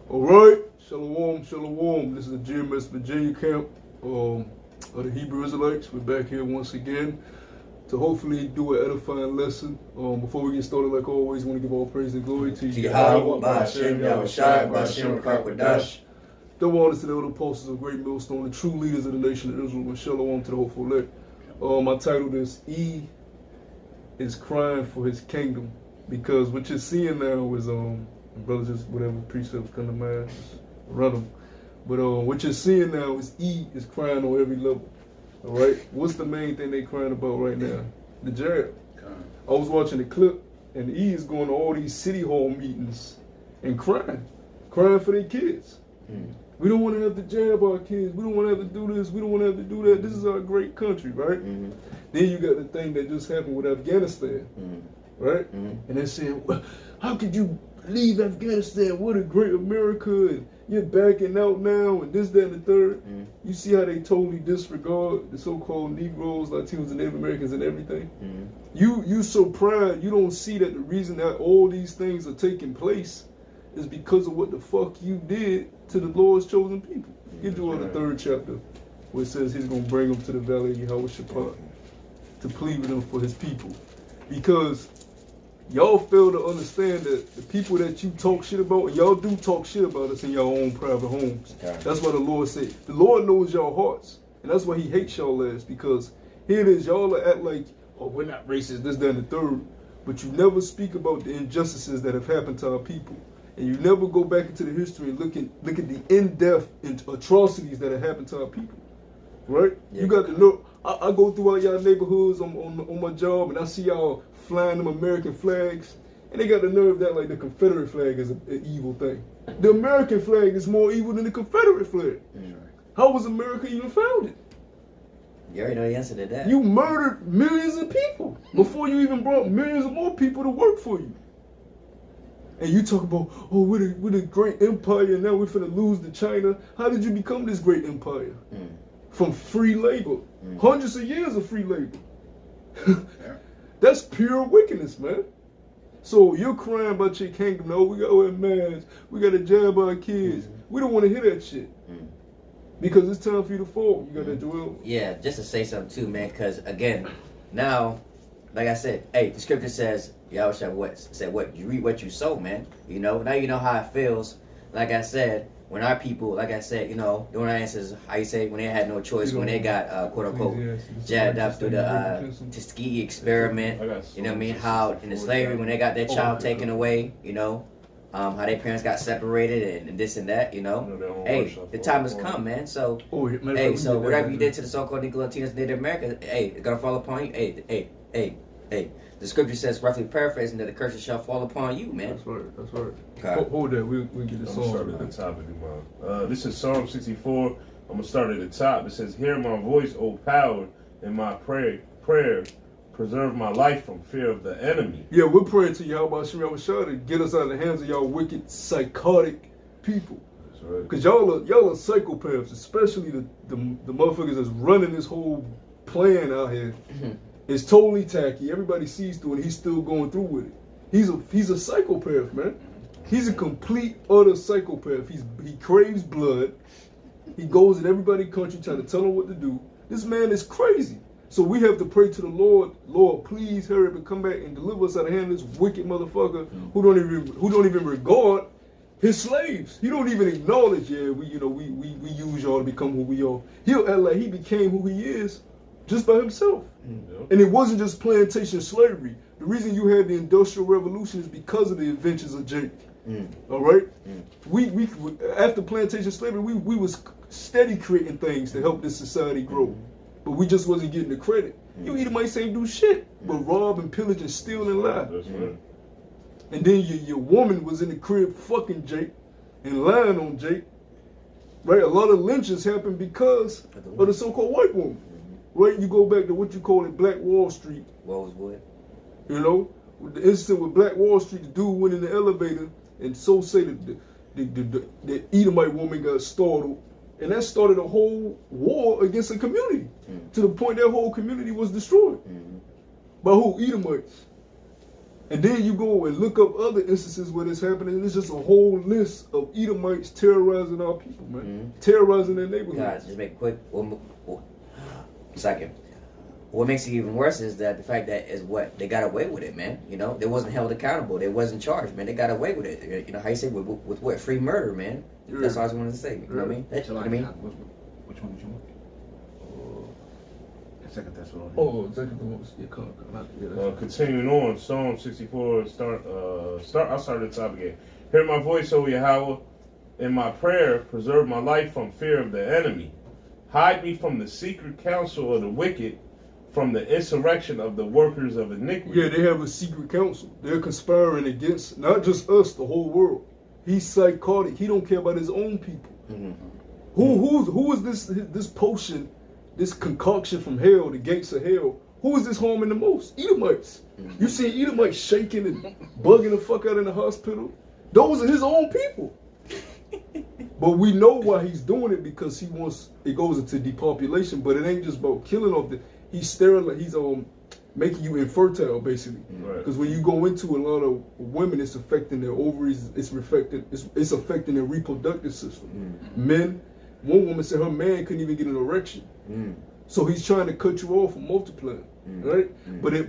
All right, shalom, shalom. This is the GMS Virginia camp of the Hebrew Israelites. We're back here once again to hopefully do an edifying lesson. Before we get started, like always, I want to give all praise and glory to Yahweh, Ba'ashem, Yahushai, Ba'ashem, Kakwadash. Double honors to the elder apostles of Great Millstone, the true leaders of the nation of Israel, and shalom to the hopeful elect. I titled this, E is crying for his kingdom, because what you're seeing now is, brothers, just whatever precepts come to mind, just run them. But what you're seeing now is E is crying on every level. All right, what's the main thing they crying about right now? The jab. I was watching the clip, and E is going to all these city hall meetings and crying for their kids. We don't want to have to jab our kids. We don't want to have to do this. We don't want to have to do that. This is our great country, right? Then you got the thing that just happened with Afghanistan, right? And they're saying, well, how could you leave Afghanistan? What a great America, and you're backing out now, and this, that, and the third. You see how they totally disregard the so-called Negroes, Latinos, and Native Americans and everything? You so proud you don't see that the reason that all these things are taking place is because of what the fuck you did to the Lord's chosen people. Get you on the 3rd chapter, where it says he's going to bring them to the valley of Yehoshaphat to plead with them for his people. Because y'all fail to understand that the people that you talk shit about, and y'all do talk shit about us in your own private homes. That's why the Lord said, the Lord knows y'all hearts. And that's why he hates y'all ass, because here it is, y'all act like, oh, we're not racist, this, that, and the third. But you never speak about the injustices that have happened to our people. And you never go back into the history and look at the in-depth atrocities that have happened to our people, right? Yeah. You got to know. I go throughout y'all neighborhoods on my job, and I see y'all flying them American flags, and they got the nerve that like the Confederate flag is an evil thing. The American flag is more evil than the Confederate flag. How was America even founded? You already know the answer to that. You murdered millions of people before you even brought millions of more people to work for you. And you talk about, oh, we're a great empire, and now we're finna lose to China. How did you become this great empire? From free labor. Hundreds of years of free labor. That's pure wickedness, man. So you're crying about your kingdom. No, we got to wear masks. We got to jab our kids. We don't want to hear that shit. Because it's time for you to fall. You got that, Joel? Yeah, just to say something too, man, because again, now, like I said, hey, the scripture says, Yahushua said, what you reap what you sow, man. You know, now you know how it feels. Like I said, when our people, like I said, you know, the one answers, how you say, when they had no choice, when they got, quote unquote, jabbed up through the Tuskegee experiment, you know what I mean? How in the slavery, when they got their child taken away, you know, how their parents got separated and this and that, you know. Hey, the time has come, man. So, hey, so whatever you did to the so-called Negro, Latinos, Native Americans, hey, it's gonna fall upon you. Hey. The scripture says, roughly paraphrasing, that the curses shall fall upon you, man. That's right. Okay. Hold that. We'll get this song. Start at the top if you mind. This is Psalm 64. I'm going to start at the top. It says, hear my voice, O power, in my prayer. Preserve my life from fear of the enemy. Yeah, we're praying to Yahweh Yahushua to get us out of the hands of y'all wicked, psychotic people. That's right. Because y'all are psychopaths, especially the motherfuckers that's running this whole plan out here. It's totally tacky. Everybody sees through it. He's still going through with it. He's a psychopath, man. He's a complete, utter psychopath. He craves blood. He goes in everybody's country trying to tell him what to do. This man is crazy. So we have to pray to the Lord. Lord, please hurry up and come back and deliver us out of hand of this wicked motherfucker who don't even regard his slaves. He don't even acknowledge, we use y'all to become who we are. He'll act like he became who he is just by himself. And it wasn't just plantation slavery. The reason you had the Industrial Revolution is because of the inventions of Jake. All right? We after plantation slavery, we was steady creating things to help this society grow. But we just wasn't getting the credit. You Edomites ain't do shit but rob and pillage and steal and lie. That's right. And then your woman was in the crib fucking Jake and lying on Jake. Right? A lot of lynchings happened because of the so-called white woman. Right, you go back to what you call it, Black Wall Street. Rosewood. You know, the incident with Black Wall Street, the dude went in the elevator and so say that the Edomite woman got startled, and that started a whole war against the community to the point that whole community was destroyed. By who? Edomites. And then you go and look up other instances where this happening, and it's just a whole list of Edomites terrorizing our people, man. Terrorizing their neighborhoods. God, just make it quick. Second. What makes it even worse is that the fact that is what they got away with it, man. You know, they wasn't held accountable. They wasn't charged, man. They got away with it. You know how you say with what free murder, man. Yeah. That's all I just wanted to say. You know what I mean? You know what I mean? Which one did you want? Second Thessalonians. Oh, second one. Yeah, come on. Continuing on, Psalm 64. I'll start at the top again. Hear my voice, O Yahweh. In my prayer, preserve my life from fear of the enemy. Hide me from the secret counsel of the wicked, from the insurrection of the workers of iniquity. Yeah, they have a secret council. They're conspiring against not just us, the whole world. He's psychotic. He don't care about his own people. Who is this potion, this concoction from hell, the gates of hell? Who is this harming the most? Edomites. You see Edomites shaking and bugging the fuck out in the hospital? Those are his own people. But we know why he's doing it, because he wants, it goes into depopulation, but it ain't just about killing off the, he's sterile, he's making you infertile basically. Because when you go into a lot of women, it's affecting their ovaries, it's affecting their reproductive system. Men, one woman said her man couldn't even get an erection. So he's trying to cut you off from multiplying, right?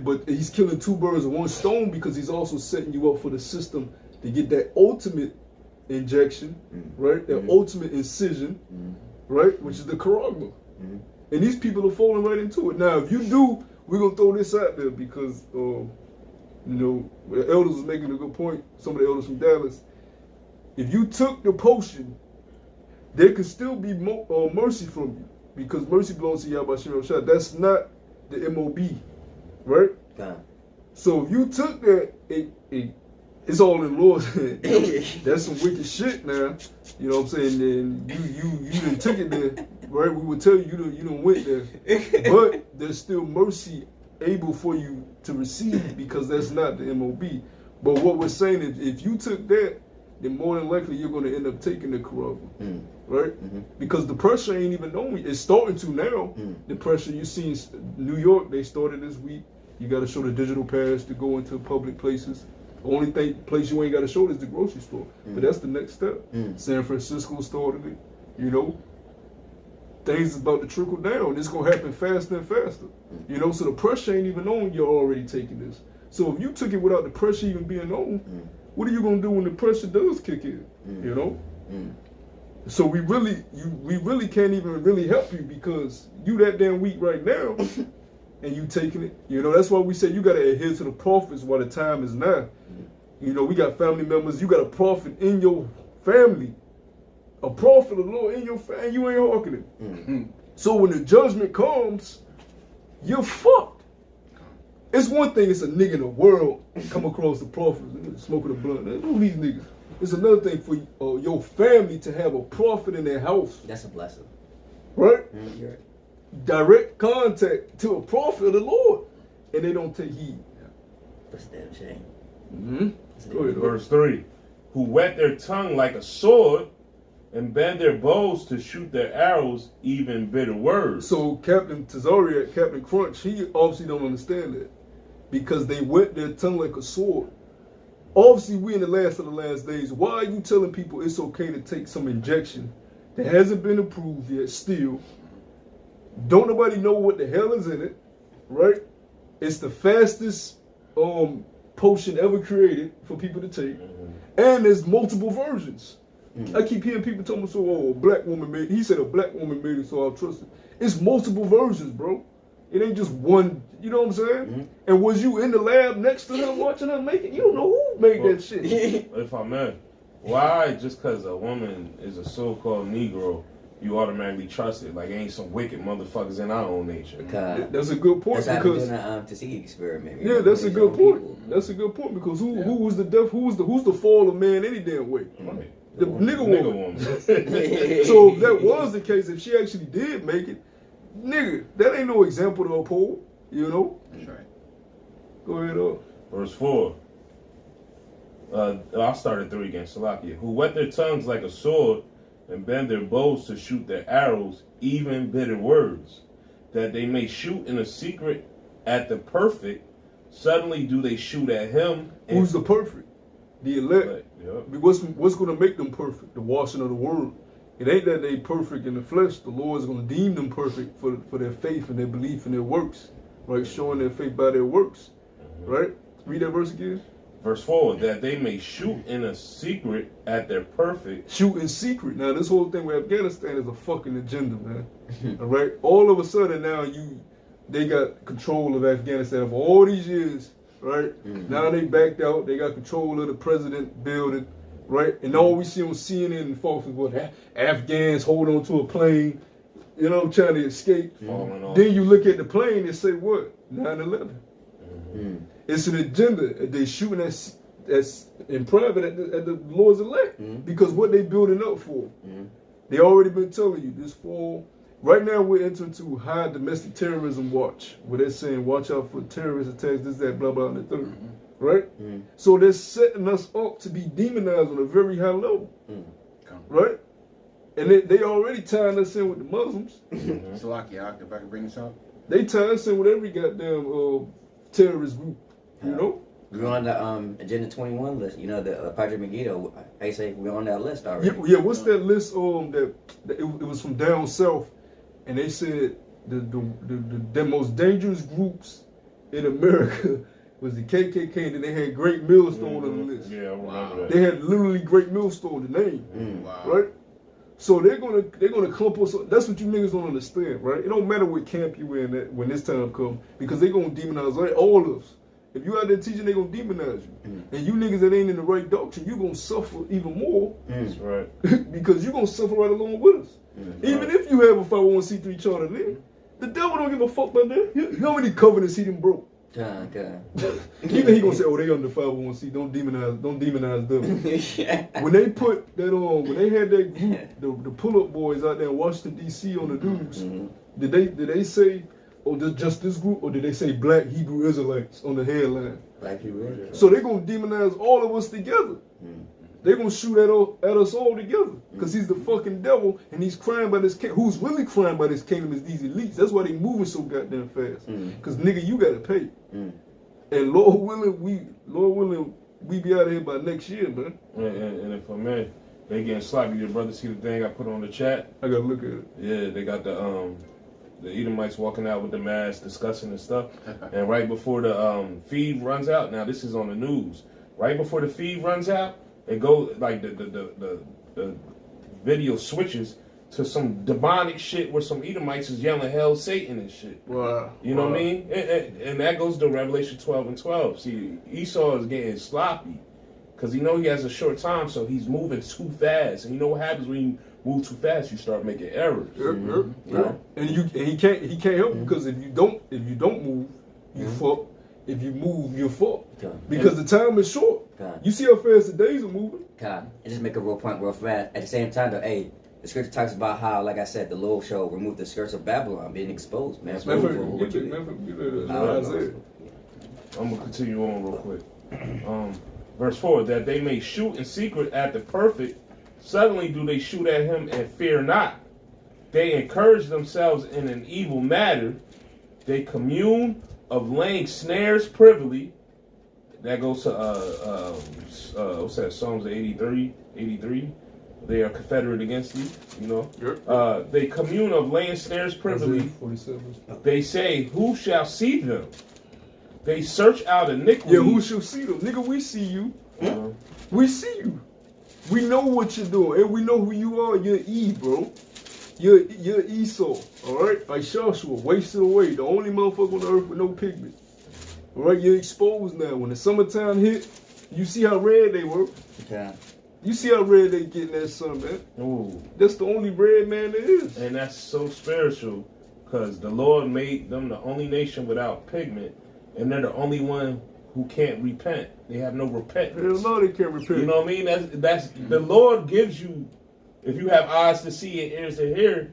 But he's killing two birds with one stone, because he's also setting you up for the system to get that ultimate injection, right? That ultimate incision, right? Which is the charagma. And these people are falling right into it. Now, if you do, we're going to throw this out there because, you know, the elders was making a good point, some of the elders from Dallas. If you took the potion, there could still be mercy from you, because mercy belongs to Yahweh Shem Shah. That's not the MOB, right? God. So if you took that, it's all in Lord's hand. That's some wicked shit now. You know what I'm saying? And you done took it there, right? We would tell you you done went there. But there's still mercy able for you to receive, because that's not the MOB. But what we're saying is, if you took that, then more than likely you're going to end up taking the charagma, right? Because the pressure ain't even on you. It's starting to now. The pressure you see in New York, they started this week. You got to show the digital pass to go into public places. The only place you ain't got to show is the grocery store. But that's the next step. San Francisco started it. You know, things is about to trickle down. It's going to happen faster and faster. You know, so the pressure ain't even on, you're already taking this. So if you took it without the pressure even being on, what are you going to do when the pressure does kick in? You know? So we really can't even really help you, because you that damn weak right now. And you taking it, you know, that's why we say you got to adhere to the prophets while the time is now. You know, we got family members, you got a prophet in your family, a prophet of the Lord in your family, you ain't hearkening. So when the judgment comes, you're fucked. It's one thing, it's a nigga in the world come across the prophet smoking a blunt. Who these niggas? It's another thing for your family to have a prophet in their house. That's a blessing. Right? You're right. Direct contact to a prophet of the Lord, and they don't take heed. That's a damn shame. Go ahead, Verse 3. Who whet their tongue like a sword, and bend their bows to shoot their arrows, even bitter words. So Captain Tazariak, Captain Crunch, he obviously don't understand that, because they whet their tongue like a sword. Obviously, we in the last of the last days. Why are you telling people it's okay to take some injection that hasn't been approved yet still? Don't nobody know what the hell is in it, right? It's the fastest potion ever created for people to take. And there's multiple versions. I keep hearing people tell me, a black woman made it. He said a black woman made it, so I'll trust it. It's multiple versions, bro. It ain't just one, you know what I'm saying? And was you in the lab next to her watching her make it? You don't know who made that shit. If I may, why just because a woman is a so-called Negro, you automatically trust it? Like, ain't some wicked motherfuckers in our own nation. That's a good point. That's because how we're doing the Tuskegee experiment. Yeah, that's a good point. That's a good point, because who was the death? Who's the fall of man any damn way? Right. The nigga woman. woman. So if that was the case, if she actually did make it, nigga, that ain't no example to uphold. You know. That's right. Go ahead. Verse 4. I'll start at 3 again. Salakia. Who whet their tongues like a sword, and bend their bows to shoot their arrows, even bitter words, that they may shoot in a secret at the perfect, Suddenly do they shoot at him. Who's the perfect? The elect. Yep. What's going to make them perfect? The washing of the word. It ain't that they perfect in the flesh. The Lord is going to deem them perfect for their faith and their belief and their works, right? Showing their faith by their works, right? Read that verse again. Verse 4, that they may shoot in a secret at their perfect. Shoot in secret. Now, this whole thing with Afghanistan is a fucking agenda, man. All right? All of a sudden now they got control of Afghanistan for all these years, right? Now they backed out. They got control of the president building, right? And all we see on CNN and Fox is what Afghans hold on to a plane, you know, trying to escape. Falling off. Then you look at the plane and say what? 9/11. It's an agenda. They shooting that's in private at the Lord's elect because what they building up for. They already been telling you this fall. Right now we're entering to high domestic terrorism watch, where they're saying watch out for terrorist attacks, this, that, blah, blah, and the third. Right? So they're setting us up to be demonized on a very high level. Right? And they already tying us in with the Muslims. Salakia, if I can bring this up. They tie us in with every goddamn terrorist group. You know? We're on the Agenda 21 list. You know, the Project Megiddo. I say we're on that list already. Yeah. What's that list? That it was from down south, and they said the most dangerous groups in America was the KKK. And then they had Great Millstone on the list. Yeah, I remember that. They had literally Great Millstone, the name, Wow. right? So they're gonna clump us. That's what you niggas don't understand, right? It don't matter what camp you in at when this time comes, because they gonna demonize all of us. If you out there teaching, they gonna demonize you. And you niggas that ain't in the right doctrine, you gonna suffer even more. That's right. Because you gonna suffer right along with us. Even if you have a 501c3 charter there, the devil don't give a fuck about that. You know how many covenants he done broke? God. Even he gonna say, oh, they under 501c, don't demonize them. When they put that on, when they had that group, the pull-up boys out there in Washington D.C. on the news, did they say, oh, just this group, or did they say Black Hebrew Israelites on the headline? Black Hebrew Israelites. So they're gonna demonize all of us together. They're gonna shoot at us all together, because he's the fucking devil, and he's crying by this kingdom. Who's really crying by this kingdom is these elites. That's why they moving so goddamn fast. Because nigga, you gotta pay. And Lord willing, we be out of here by next year, man. And if I may, they getting sloppy. Your brother see the thing I put on the chat? I gotta look at it. Yeah, they got the Edomites walking out with the mask, discussing and stuff. And right before the feed runs out, now this is on the news. Right before the feed runs out, it goes like the video switches to some demonic shit where some Edomites is yelling "Hell, Satan" and shit. Wow. You know what I mean? And that goes to Revelation 12:12. See, Esau is getting sloppy because he know he has a short time, so he's moving too fast. And you know what happens when you move too fast? You start making errors. Yep. And he can't help you, because if you don't move, you fuck. If you move, you're fucked. Because the time is short. You see how fast the days are moving. And just make a real point real fast. At the same time, though, hey, the scripture talks about how, like I said, the Lord shall remove the skirts of Babylon being exposed, man. I'm gonna continue on real quick. Verse 4, that they may shoot in secret at the perfect, suddenly do they shoot at him and fear not. They encourage themselves in an evil matter. They commune of laying snares privily. That goes to what's that? Psalms 83. They are confederate against thee. You know. They commune of laying snares privily. They say, who shall see them? They search out iniquity. Yeah, who shall see them? Nigga, we see you. We see you. We know what you're doing, and we know who you are. You're Eve, bro. You're Esau, all right? Like Joshua, wasted away. The only motherfucker on the earth with no pigment. All right, you're exposed now. When the summertime hit, you see how red they were. You see how red they get in that sun, man. Ooh. That's the only red man there is. And that's so spiritual, because the Lord made them the only nation without pigment, and they're the only one who can't repent. They have no repentance. Hell no, they can't repent. You know what I mean? That's the Lord gives you. If you have eyes to see and ears to hear,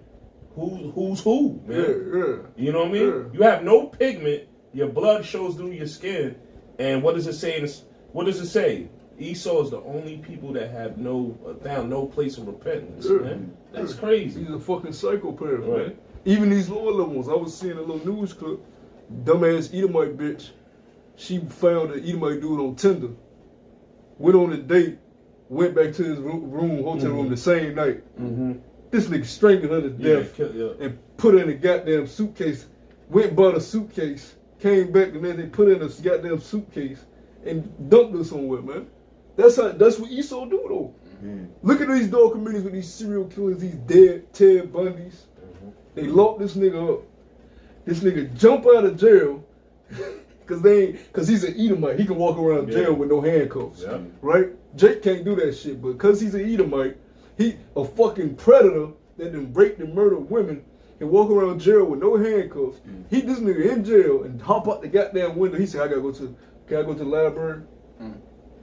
who's who, man? Yeah. You know what I mean? You have no pigment. Your blood shows through your skin. And what does it say? What does it say? Esau is the only people that have found no place of repentance, man. That's crazy. He's a fucking psychopath, Right. man. Even these lower levels. I was seeing a little news clip. Dumbass Edomite bitch she found an Edomite dude on Tinder, went on a date, went back to his hotel room the same night. Mm-hmm. This nigga strangled her to death and put her in a goddamn suitcase. Went and bought a suitcase, came back and then they put her in a goddamn suitcase and dumped her somewhere, man. That's what Esau do though. Mm-hmm. Look at these documentaries with these serial killers, these dead Ted Bundys. Mm-hmm. They lock this nigga up. This nigga jump out of jail cause he's an Edomite. He can walk around jail with no handcuffs. Yeah. Right? Jake can't do that shit, but cause he's an Edomite, he a fucking predator that done raped and murdered women and walk around jail with no handcuffs. He this nigga in jail and hop out the goddamn window. He said, can I go to the library?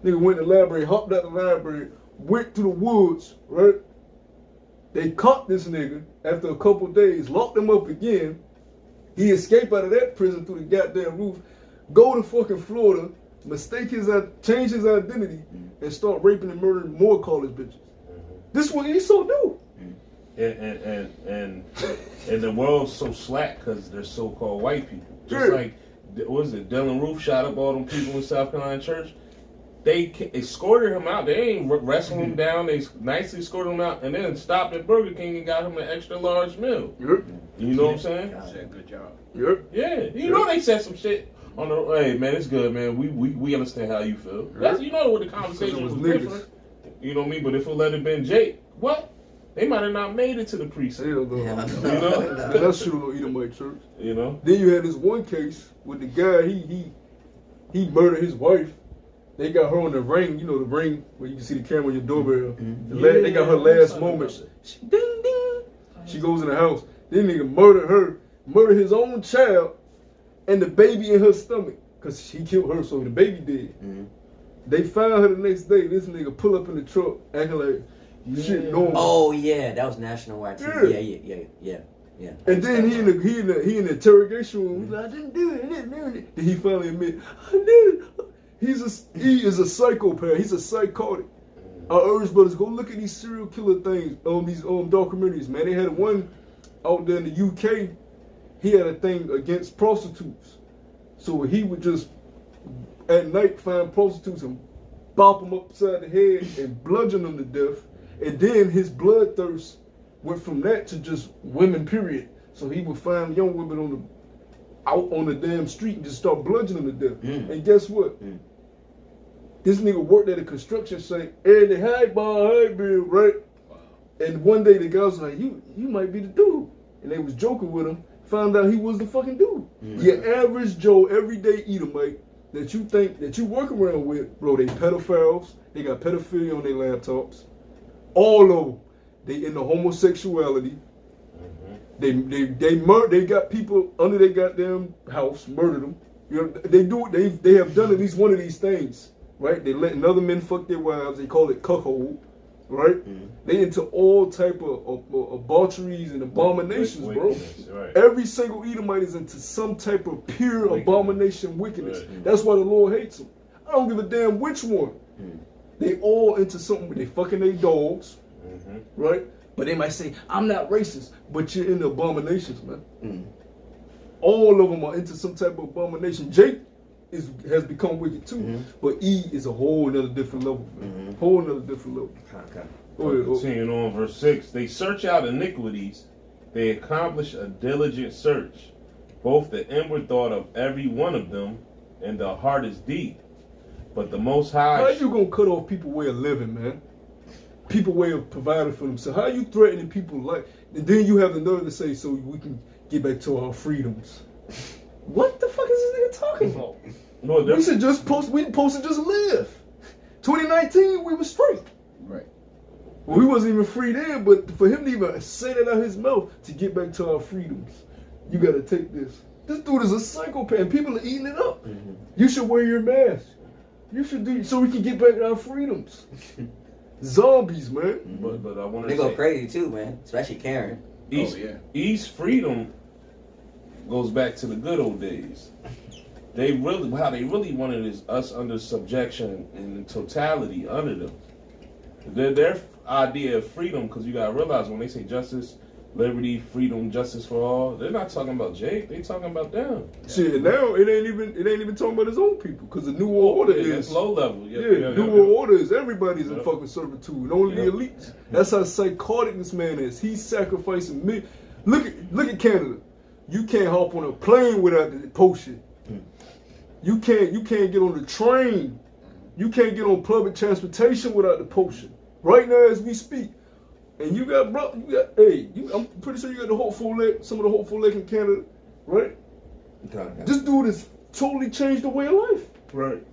Nigga went to the library, hopped out the library, went to the woods, right? They caught this nigga after a couple days, locked him up again. He escaped out of that prison through the goddamn roof, go to fucking Florida, change his identity, and start raping and murdering more college bitches. This is what Esau do. And the world's so slack because they're so-called white people. Just like, what is it, Dylan Roof shot up all them people in South Carolina church. They escorted him out. They ain't wrestling him down. They nicely escorted him out and then stopped at Burger King and got him an extra large meal. You know what I'm saying? Said good job. Yeah. You know they said some shit on the, hey man, it's good, man. We understand how you feel. That's, you know what the conversation was different. You know what I mean? But if it let it been Jake, what? They might have not made it to the precinct. You know? That's true, Edomite church. You know? Then you had this one case with the guy, he murdered his wife. They got her on the ring, you know, the ring where you can see the camera on your doorbell. They got her last moments. Ding, ding. She goes in the house. Then nigga murdered his own child and the baby in her stomach. Because he killed her, so the baby dead. They found her the next day. This nigga pull up in the truck acting like shit normal. Oh yeah, that was nationwide TV. Yeah. And then he in the interrogation room. He's like, I didn't do it. Then he finally admit, I did it. He is a psychopath. He's a psychotic. I urge brothers, go look at these serial killer things on these documentaries, man. They had one out there in the UK. He had a thing against prostitutes. So he would just at night find prostitutes and bop them upside the head and bludgeon them to death. And then his bloodthirst went from that to just women, period. So he would find young women out on the damn street and just start bludgeoning them to death. And guess what? This nigga worked at a construction site. And they hi Bill, right? And one day the guy was like, you might be the dude. And they was joking with him. Found out he was the fucking dude. Your average Joe, everyday Edomite that you think that you work around with, bro, they pedophiles. They got pedophilia on their laptops. All of them. They into homosexuality. They got people under their goddamn house, murdered them. You know, they have done at least one of these things, right? They letting other men fuck their wives. They call it cuckold, right? They into all type of debaucheries and abominations, bro. Right. Every single Edomite is into some type of pure abomination, wickedness. Right. That's why the Lord hates them. I don't give a damn which one. They all into something. They fucking their dogs, right? But they might say, I'm not racist, but you're into abominations, man. All of them are into some type of abomination. Jake has become wicked too, but E is a whole nother different level, man. Whole nother different level. Okay. Continuing on, verse 6. They search out iniquities. They accomplish a diligent search. Both the inward thought of every one of them and the heart is deep. But the Most High... How you gonna cut off people's way of living, man? People way of providing for themselves. How are you threatening people like? And then you have the nerve to say, so we can get back to our freedoms. What the fuck is this nigga talking about? No, we should just post. We supposed to just live. 2019, we were straight. Right. Well, we wasn't even free then, but for him to even say that out of his mouth to get back to our freedoms, you got to take this. This dude is a psychopath. And people are eating it up. You should wear your mask. You should do so we can get back to our freedoms. Zombies, man. But I want to They go crazy too, man. Especially Karen. East freedom goes back to the good old days. How they really wanted is us under subjection and totality under them. Their idea of freedom, because you gotta realize when they say justice, liberty, freedom, justice for all. They're not talking about Jake. They talking about them. Shit, and now it ain't even talking about his own people, because the New World Order Yeah, is that's low level. New World Order is everybody's in Yep. fucking servitude, only the Yep. elites. That's how psychotic this man is. He's sacrificing me. Look at Canada. You can't hop on a plane without the potion. You can't get on the train. You can't get on public transportation without the potion. Right now, as we speak, and I'm pretty sure you got the Hopeful Lake, some of the Hopeful Lake in Canada, right? Okay. This dude has totally changed the way of life. Right.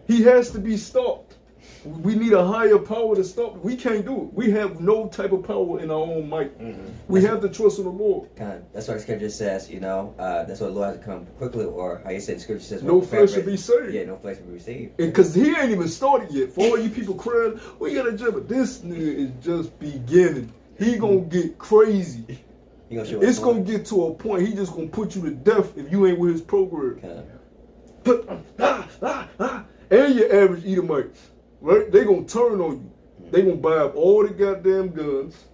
He has to be stopped. We need a higher power to stop it. We can't do it. We have no type of power in our own might. Mm-hmm. We have to trust in the Lord. That's why the scripture says, that's what the Lord has to come quickly, or how you said the scripture says, No flesh should be saved. Yeah, no flesh will be received. Because he ain't even started yet. For all you people crying, we got a job, but this nigga is just beginning. He gonna get crazy. He gonna show It's us gonna more. get to a point. He just gonna put you to death if you ain't with his program. Okay. And your average Edomites, right? They gonna turn on you. They gonna buy up all the goddamn guns,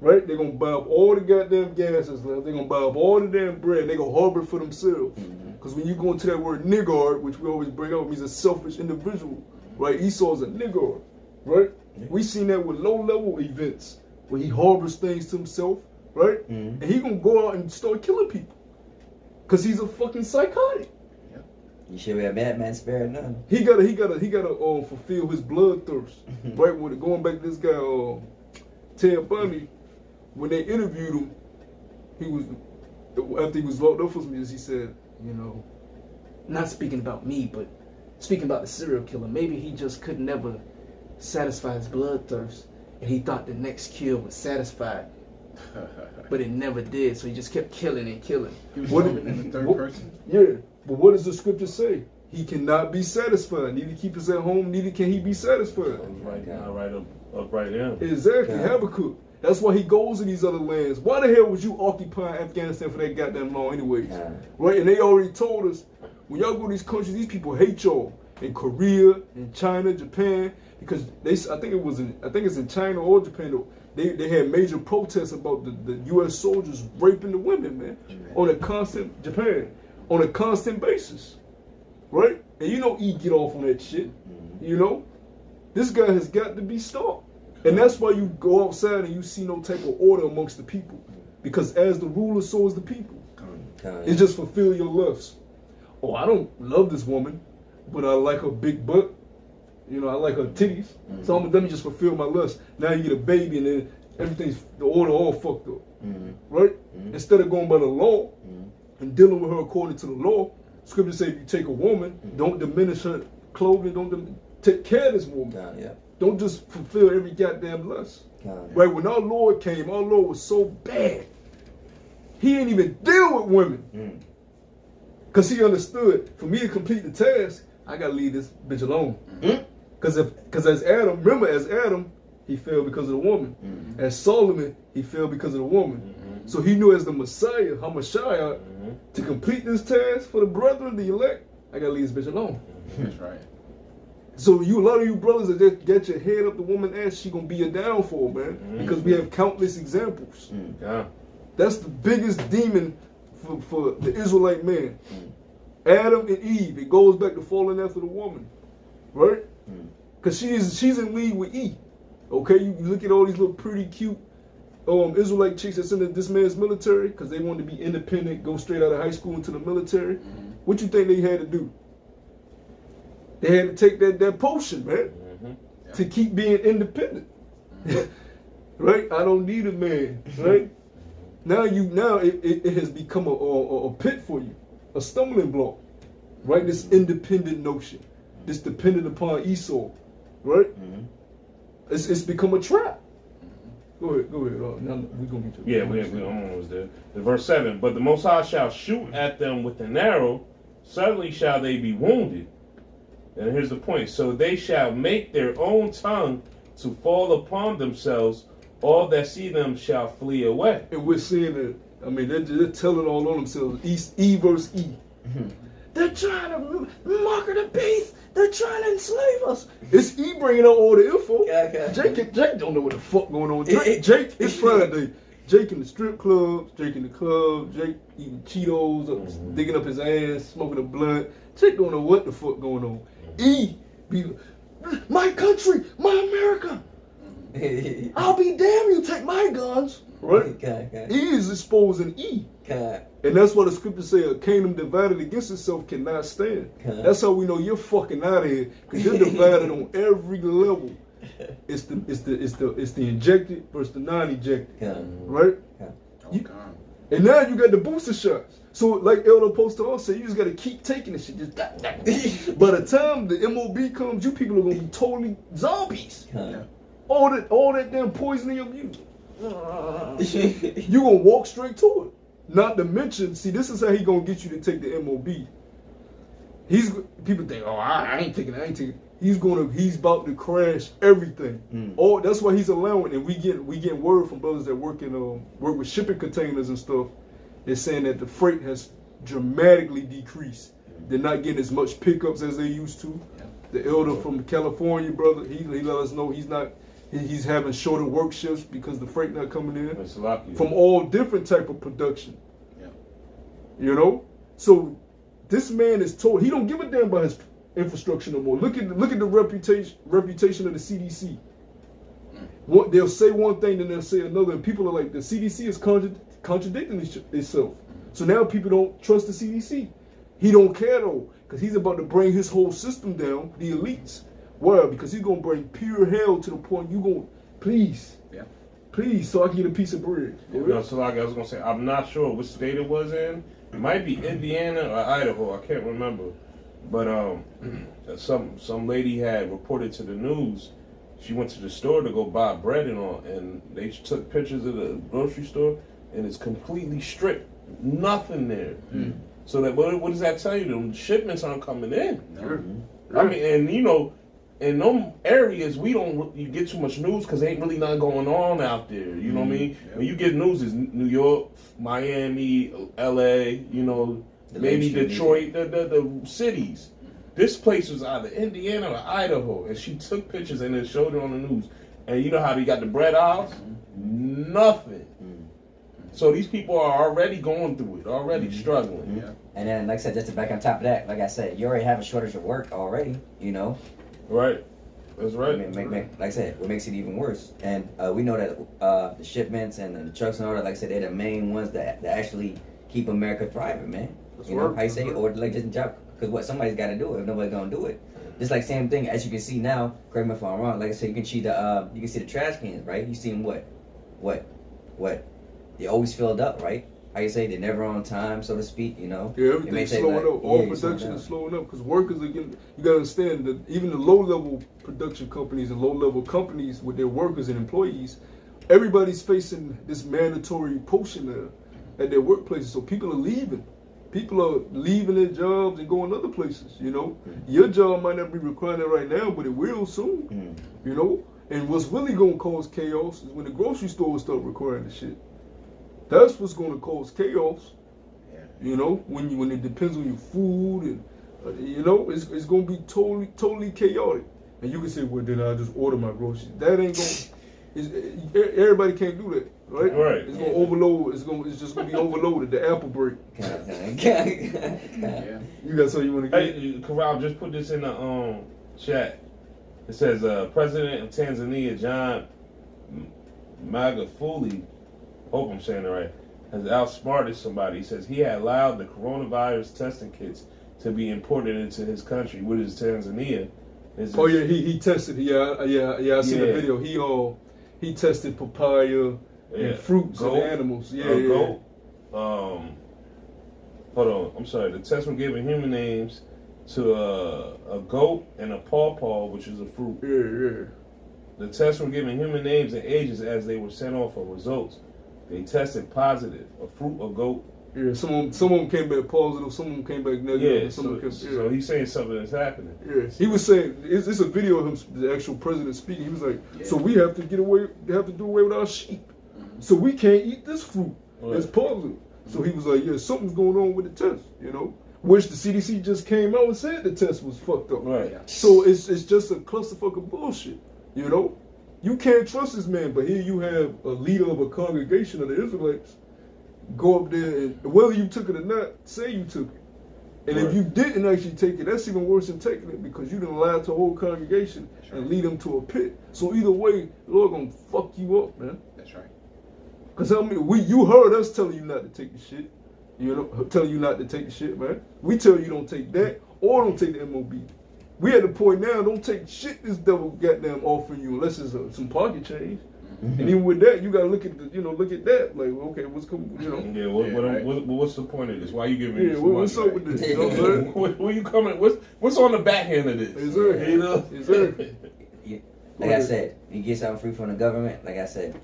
right? They gonna buy up all the goddamn gases left. They gonna buy up all the damn bread. They gonna harbor it for themselves. Because when you go into that word niggard, which we always bring up, means a selfish individual, right? Esau's a niggard, right? We seen that with low-level events where he harbors things to himself, right? And he gonna go out and start killing people because he's a fucking psychotic. You should be a madman sparing none. He gotta fulfill his bloodthirst, right? When going back to this guy, Ted Bundy, when they interviewed him, after he was locked up for some years, he said, not speaking about me, but speaking about the serial killer, maybe he just could never satisfy his bloodthirst, and he thought the next kill would satisfy it, but it never did, so he just kept killing and killing. He was What talking did- in the third what- person. Yeah, but what does the scripture say? He cannot be satisfied. Neither keep us at home, neither can he be satisfied. Right now, right now. Exactly, Okay. Habakkuk. That's why he goes to these other lands. Why the hell was you occupying Afghanistan for that goddamn long anyways? Yeah. Right? And they already told us, when y'all go to these countries, these people hate y'all. In Korea, in China, Japan, because I think it's in China or Japan though. They had major protests about the U.S. soldiers raping the women, man, on a constant basis, right? And E get off on that shit, This guy has got to be stopped, and that's why you go outside and you see no type of order amongst the people, because as the ruler, so is the people. It's just fulfill your lusts. Oh, I don't love this woman, but I like her big butt. I like her titties. So let me just fulfill my lust. Now you get a baby and then the order all fucked up. Right? Instead of going by the law and dealing with her according to the law, scripture says if you take a woman, don't diminish her clothing, take care of this woman. Don't just fulfill every goddamn lust. Right? When our Lord came, our Lord was so bad. He didn't even deal with women. Because he understood, for me to complete the task, I got to leave this bitch alone. Because as Adam, he fell because of the woman. As Solomon, he fell because of the woman. So he knew as the Messiah, Hamashiach, to complete this task for the brethren, the elect, I got to leave this bitch alone. That's right. So a lot of you brothers that just get your head up the woman ass, she going to be a downfall, man. Because we have countless examples. Yeah. That's the biggest demon for the Israelite man. Adam and Eve, it goes back to falling after the woman, right? Because she's in league with Eve. Okay, you look at all these little pretty cute Israelite chicks that's in this man's military because they wanted to be independent, go straight out of high school into the military. What you think they had to do? They had to take that potion, man, to keep being independent. Right? I don't need a man, right? Now it has become a pit for you, a stumbling block, right? This independent notion, this dependent upon Esau, right? It's become a trap. Go ahead. Now we're gonna get to it. Yeah, we almost there. In verse 7, but the Most High shall shoot at them with an arrow, certainly shall they be wounded. And here's the point. So they shall make their own tongue to fall upon themselves, all that see them shall flee away. And we're seeing it. I mean, they're telling all on themselves. E versus E. They're trying to market the beast. They're trying to enslave us. It's E bringing out all the info. Okay. Jake don't know what the fuck going on. Jake, it's Friday. Jake in the strip clubs, Jake in the club, Jake eating Cheetos, digging up his ass, smoking a blunt. Jake don't know what the fuck going on. E be my country, my America. I'll be damned you take my guns. Right? E is exposing E. And that's why the scriptures say a kingdom divided against itself cannot stand. That's how we know you're fucking out of here. Because you're divided on every level. It's the injected versus the non-injected. Right? And now you got the booster shots. So like Elder Postal said, you just gotta keep taking this shit. Just by the time the MOB comes, you people are gonna be totally zombies. All that damn poison in your music. You gonna walk straight to it. Not to mention, see, this is how he gonna get you to take the MOB. People think, oh, I ain't taking it. He's about to crash everything. Oh, that's why he's allowing, and we get word from brothers that work with shipping containers and stuff. They're saying that the freight has dramatically decreased. They're not getting as much pickups as they used to. The elder from California, brother, he let us know he's having shorter work shifts because the freight not coming in from all different type of production. You know, so this man is told he don't give a damn about his infrastructure no more. Look at the reputation of the CDC. They'll say one thing, then they'll say another, and people are like, the CDC is contradicting itself. So now people don't trust the CDC. He don't care though, because he's about to bring his whole system down, the elites. Why? Because he's gonna bring pure hell to the point you gonna please, so I can get a piece of bread. So like I was gonna say, I'm not sure which state it was in. It might be Indiana or Idaho. I can't remember. But some lady had reported to the news. She went to the store to go buy bread and all, and they took pictures of the grocery store, and it's completely stripped. Nothing there. So that what does that tell you? The shipments aren't coming in. I mean, and you know, in them areas you get too much news because ain't really nothing going on out there. You know what I mean? When you get news, is New York, Miami, LA. You know, maybe Detroit, the cities. This place was either Indiana or Idaho, and she took pictures and then showed it on the news. And you know how they got the bread aisles? Nothing. So these people are already going through it, already struggling. And then, like I said, just to back on top of that, like I said, you already have a shortage of work already, you know? Right. That's right. I mean, like I said, what makes it even worse. And we know that the shipments and the trucks and all that, like I said, they're the main ones that actually keep America thriving, man. You know, how you say, or like just a job, because somebody's got to do it if nobody's gonna do it. Just like same thing, as you can see now. Correct me if I'm wrong. Like I said, you can see the trash cans, right? You see them what? They always filled up, right? How you say, they're never on time, so to speak. You know. Yeah, everything's slowing up. All production is slowing up because workers are getting. You gotta understand that even the low-level production companies and low-level companies with their workers and employees, everybody's facing this mandatory portion at their workplaces. So people are leaving. People are leaving their jobs and going other places, you know. Your job might not be requiring it right now, but it will soon, you know. And what's really going to cause chaos is when the grocery stores start requiring the shit. That's what's going to cause chaos, you know, when it depends on your food and, you know, it's going to be totally chaotic. And you can say, well, then I'll just order my groceries. That ain't going to, everybody can't do that. Right? It's gonna overload. It's just gonna be overloaded. The apple break. You got something you want to get? Hey, Corral, just put this in the chat. It says President of Tanzania John Magufuli, hope I'm saying it right, has outsmarted somebody. He says he had allowed the coronavirus testing kits to be imported into his country, which is Tanzania. He tested. I seen the video. He tested papaya. And fruits and animals. Goat. Hold on. I'm sorry. The test were giving human names to a goat and a pawpaw, which is a fruit. The tests were giving human names and ages as they were sent off for results. They tested positive. A fruit, a goat. Yeah, some of them came back positive, some of them came back negative. Yeah, so he's saying something that's happening. Yes, he was saying, it's a video of him, the actual president speaking. He was like, so we have to do away with our sheep. So we can't eat this fruit. It's positive. So he was like, yeah, something's going on with the test, you know? Which the CDC just came out and said the test was fucked up. Right. So it's just a clusterfuck of bullshit, you know? You can't trust this man, but here you have a leader of a congregation of the Israelites go up there and whether you took it or not, say you took it. And if Right. you didn't actually take it, that's even worse than taking it because you done lied to a whole congregation and lead them to a pit. So either way, the Lord gonna fuck you up, man. That's right. Cause I mean, you heard us telling you not to take the shit. You know, telling you not to take the shit, man. We tell you don't take that or don't take the MOB. We at the point now, don't take shit this devil goddamn offering you unless it's some pocket change. And even with that, you gotta look at look at that. Like, okay, what's coming? You know, Yeah, right. what's the point of this? Why you giving me yeah, this what's money? up with this? You know what I'm saying? Where you coming? What's on the back end of this? Exactly. You know? Exactly. Like I said, you get something free from the government. Like I said,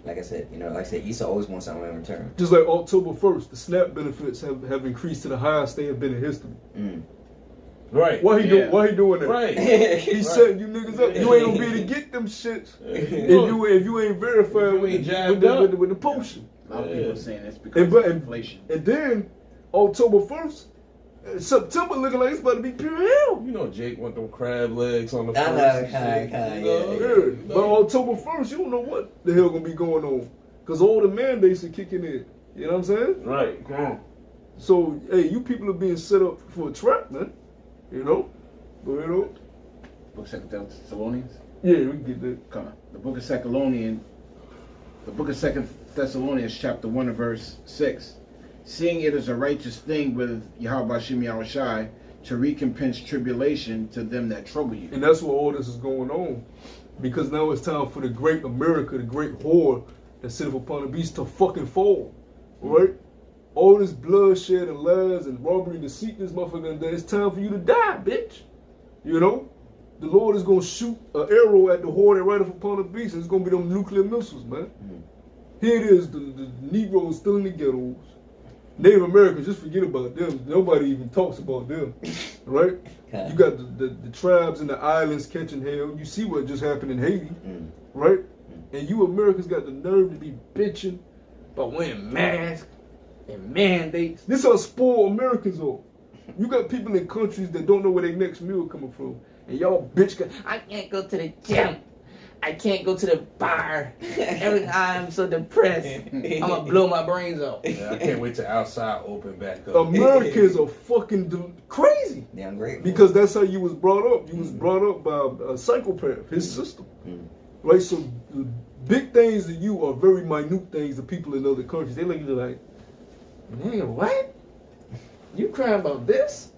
Esau always wants something in return. Just like October 1st, the SNAP benefits have increased to the highest they have been in history. Right. Why he Yeah. doing that? Right. He setting you niggas up. You ain't gonna be able to get them shits if you ain't verified If you ain't jabbed with the potion. A lot of Yeah. people are saying it's because but- of inflation. And then October 1st, September looking like it's about to be pure hell. You know Jake want them crab legs on the I first. know, and kinda, shit, yeah. you know? Yeah. But October 1st, you don't know what the hell gonna be going on. Cause all the mandates are kicking in. You know what I'm saying? Right. Come on. So hey, you people are being set up for a trap, man. You know? But you know? Book of Thessalonians. Yeah, we can get that. Come on. The book of Second Thessalonians, chapter 1 and verse 6. Seeing it is a righteous thing with Yahweh Shem Yahushai to recompense tribulation to them that trouble you. And that's why all this is going on. Because now it's time for the great America, the great whore that sitteth upon the beast to fucking fall. Right? All this bloodshed and lies and robbery and deceit this motherfucker done done, it's time for you to die, bitch. You know? The Lord is gonna shoot an arrow at the whore that rideth upon the beast, and it's gonna be them nuclear missiles, man. Here it is, the Negroes still in the ghettos. Native Americans, just forget about them. Nobody even talks about them, right? Okay. You got the tribes in the islands catching hell. You see what just happened in Haiti, right? And you Americans got the nerve to be bitching about wearing masks and mandates. This how spoiled Americans are. You got people in countries that don't know where their next meal coming from, and y'all bitch. I can't go to the gym. I can't go to the bar. I'm so depressed. I'm gonna blow my brains out. Yeah, I can't wait till outside open back up. Americans are fucking crazy. They're ungrateful. Because that's how you was brought up. You was brought up by a psychopath, his system. Right? So the big things to you are very minute things to people in other countries. They look at you like, nigga, what? You crying about this?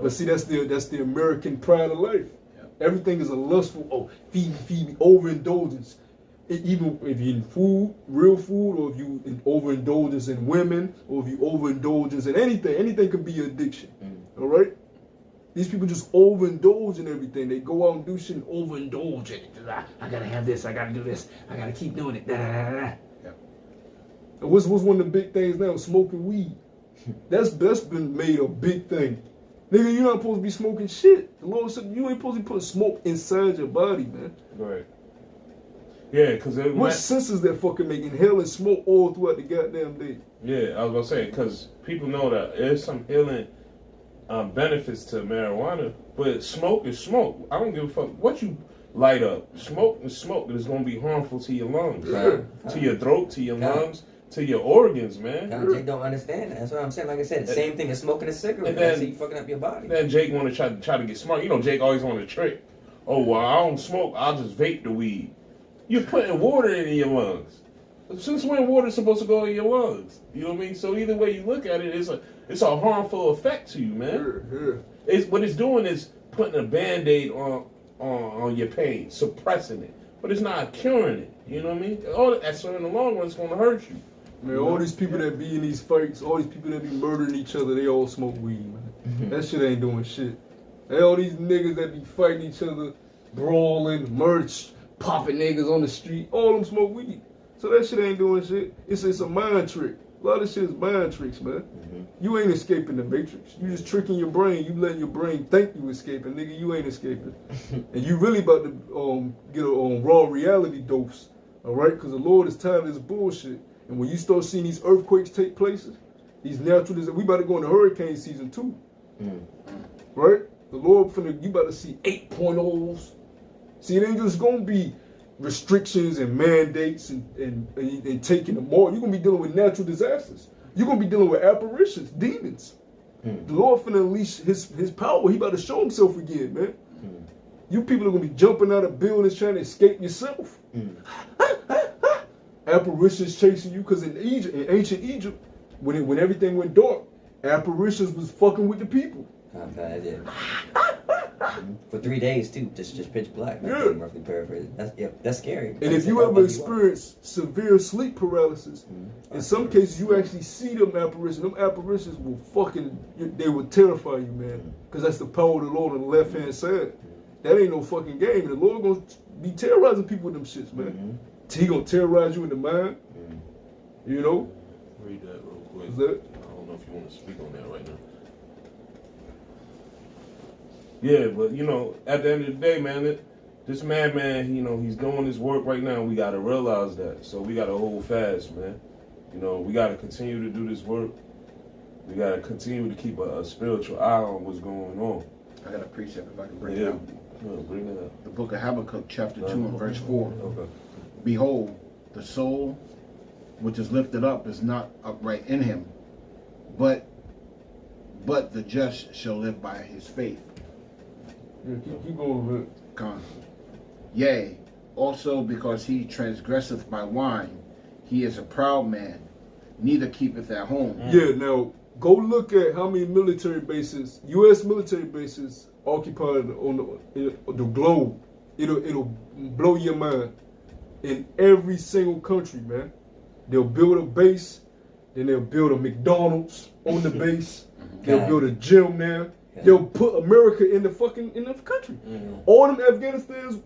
But see, that's the American pride of life. Everything is a lustful, feed me, overindulgence. Even if you're in food, real food, or if you overindulgence in women, or if you overindulgence in anything could be an addiction. All right? These people just overindulge in everything. They go out and do shit and overindulge in it. I gotta have this, I gotta do this, I gotta keep doing it. Da, da, da, da. Yeah. And what's one of the big things now? Smoking weed. That's been made a big thing. Nigga, you're not supposed to be smoking shit. The Lord said you ain't supposed to be putting smoke inside your body, man. Right. Yeah, because What sense is that fucking making inhaling smoke all throughout the goddamn day? Yeah, I was gonna say because people know that there's some healing benefits to marijuana, but smoke is smoke. I don't give a fuck what you light up. Smoke is smoke. It's gonna be harmful to your lungs, to your throat, to your lungs, to your organs, man. Jake don't understand that. That's what I'm saying. Like I said, the same thing as smoking a cigarette. And then- That's how you fucking up your body. Then Jake want to try to get smart. You know, Jake always want to trick. Oh, well, I don't smoke. I'll just vape the weed. You're putting water in your lungs. Since when water's supposed to go in your lungs? You know what I mean? So either way you look at it, it's a harmful effect to you, man. What it's doing is putting a Band-Aid on your pain, suppressing it. But it's not curing it. You know what I mean? All that, so in the long run, it's going to hurt you. Man, all these people that be in these fights, all these people that be murdering each other, they all smoke weed, man. That shit ain't doing shit. And all these niggas that be fighting each other, brawling, merch, popping niggas on the street, all them smoke weed. So that shit ain't doing shit. It's a mind trick. A lot of shit is mind tricks, man. You ain't escaping the matrix. You just tricking your brain. You letting your brain think you escaping. Nigga, you ain't escaping. And you really about to get a raw reality dose, all right? Because the Lord is tired of this bullshit. And when you start seeing these earthquakes take places, these natural disasters, we about to go into hurricane season 2. Right? The Lord, you about to see 8.0s. See, it ain't just going to be restrictions and mandates and taking them more. You're gonna be dealing with natural disasters. You're gonna be dealing with apparitions, demons. The Lord finna unleash his power. He about to show himself again, man. You people are gonna be jumping out of buildings trying to escape yourself. Apparitions chasing you, because in ancient Egypt, when everything went dark, apparitions was fucking with the people. Oh, God, I did. For 3 days too, just pitch black. I Yeah. can roughly paraphrase. That's scary. And if you ever experience severe sleep paralysis, in some cases you actually see them apparitions will they will terrify you, man. Because that's the power of the Lord on the left hand side. That ain't no fucking game. The Lord gonna be terrorizing people with them shits, man. He gonna terrorize you in the mind. You know? Read that real quick. Is that? I don't know if you want to speak on that right now. Yeah, but you know, at the end of the day, man, this madman, you know, he's doing his work right now. We got to realize that. So we got to hold fast, man. You know, we got to continue to do this work. We got to continue to keep a spiritual eye on what's going on. I got a precept if I can bring it out. Yeah, bring it up. The book of Habakkuk, chapter 2 and verse 4. Okay. Behold, the soul which is lifted up is not upright in him, but the just shall live by his faith. Yeah, keep going with it. Con. Yea, also because he transgresseth by wine, he is a proud man, neither keepeth at home. Yeah, now go look at how many military bases, U.S. military bases, occupied on the globe. It'll blow your mind. In every single country, man, they'll build a base, then they'll build a McDonald's on the base. They'll build a gym there. They'll put America in the country. All them Afghanistans